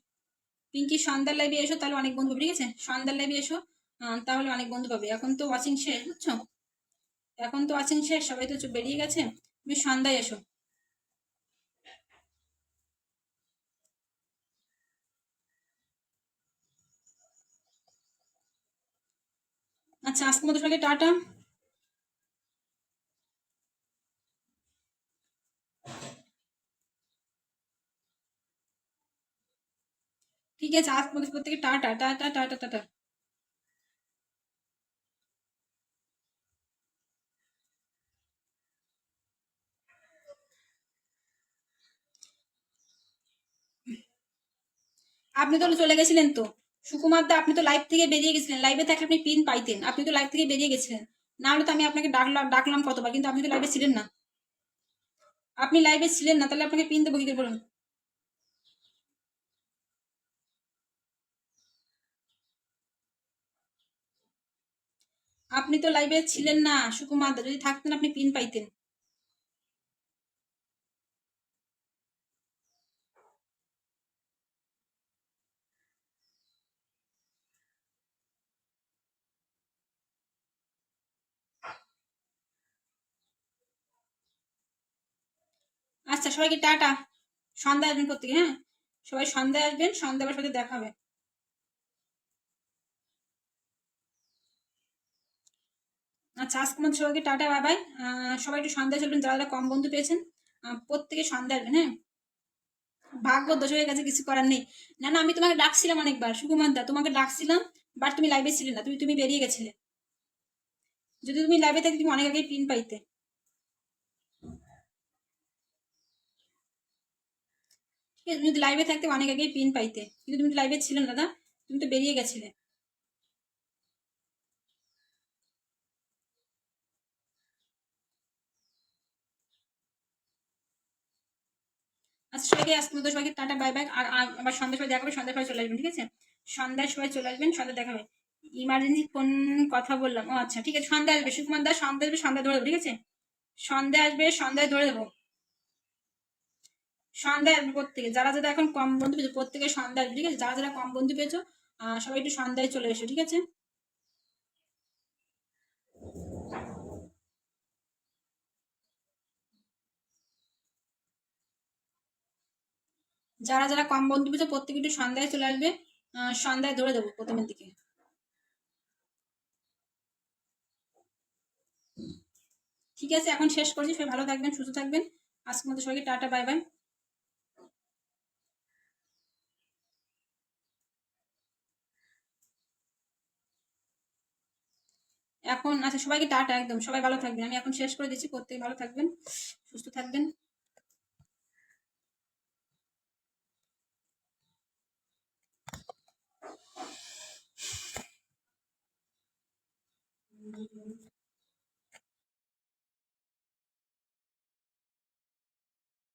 পিঙ্কি সন্ধ্যার লাইভে এসো, তাহলে অনেক বন্ধু পাবে, ঠিক আছে? সন্ধ্যার লাইভে এসো, তাহলে অনেক বন্ধু পাবে, এখন তো ওয়াচিং শেষ বুঝছো, এখন তো ওয়াচিং শেষ, সবাই তো বেরিয়ে গেছে, তুমি সন্ধ্যায় এসো। আচ্ছা আজকের মতো সবাইকে টাটা। ঠিক আছে আজকের মতো প্রত্যেকে টাটা টাটা টাটা টাটা। আপনি তো চলে গেছিলেন তো, সুকুমার দা, আপনি তো লাইভ থেকে বেরিয়ে গেছিলেন, লাইভে থাকলে আপনি পিন পাইতেন, আপনি তো লাইভ থেকে বেরিয়ে গেছিলেন, না হলে তো আমি আপনাকে ডাকলাম ডাকলাম কতবার, কিন্তু আপনি তো লাইভে ছিলেন না, আপনি লাইভে ছিলেন না, তাহলে আপনাকে পিন দেবো কি করে বলুন? আপনি তো লাইভে ছিলেন না সুকুমার দা, যদি থাকতেন আপনি পিন পাইতেন। আচ্ছা সবাইকে টাটা, সন্ধ্যায় আসবেন প্রত্যেকে, হ্যাঁ সবাই সন্ধ্যায় আসবেন, সন্ধ্যায় আবার সাথে দেখা হবে। আচ্ছা আজকে মধ্যে সবাইকে টাটা, বাই বাই। সবাই একটু সন্ধ্যায় চলবেন, যারা যারা কম বন্ধু পেয়েছেন প্রত্যেকে সন্ধ্যায় আসবেন, হ্যাঁ। ভাগ্য দোষ হয়ে গেছে, কিছু করার নেই। না না, আমি তোমাকে ডাকছিলাম অনেকবার সুকুমার দা, তোমাকে ডাকছিলাম, বাট তুমি লাইভে ছিলে না, তুমি তুমি বেরিয়ে গেছিলে। যদি তুমি লাইভে থাকতে তুমি অনেক আগেই পিন পাইতে। ঠিক আছে, তুমি যদি লাইভে থাকতে অনেক আগেই পিন পাইতে, কিন্তু তুমি লাইভে ছিলে না দাদা, তুমি তো বেরিয়ে গেছিলে। আচ্ছা সবাইকে আজকের মতো সবাইকে টাটা বাই বাই। আর আবার সন্ধ্যার সময় দেখাবে, সন্ধ্যার সময় চলে আসবেন, ঠিক আছে? সন্ধ্যার সময় চলে আসবেন, সন্ধ্যা দেখাবে। ইমার্জেন্সি ফোন কথা বললাম, ও আচ্ছা ঠিক আছে, সন্ধ্যা আসবে সুকুমার দা, সন্ধ্যা আসবে, সন্ধ্যা ধরে দেবো, ঠিক আছে? সন্ধ্যা আসবে, সন্ধ্যায় ধরে দেবো। সন্ধ্যায় আসবে প্রত্যেকে, যারা যারা এখন কম বন্ধু পেয়েছো প্রত্যেকে সন্ধ্যা আসবে, ঠিক আছে? যারা যারা কম বন্ধু পেয়েছো সবাই একটু সন্ধ্যায় চলে এসো, ঠিক আছে? যারা যারা কম বন্ধু পেয়েছো প্রত্যেকে একটু সন্ধ্যায় চলে আসবে, সন্ধ্যায় ধরে দেবো প্রথমের দিকে। ঠিক আছে, এখন শেষ করছি, সবাই ভালো থাকবেন, সুস্থ থাকবেন। আজকের মতো সবাইকে টাটা বাই বাই। এখন আচ্ছা সবাইকে টাটা, একদম সবাই ভালো থাকবেন, আমি এখন শেষ করে দিচ্ছি, প্রত্যেকে ভালো থাকবেন, সুস্থ থাকবেন।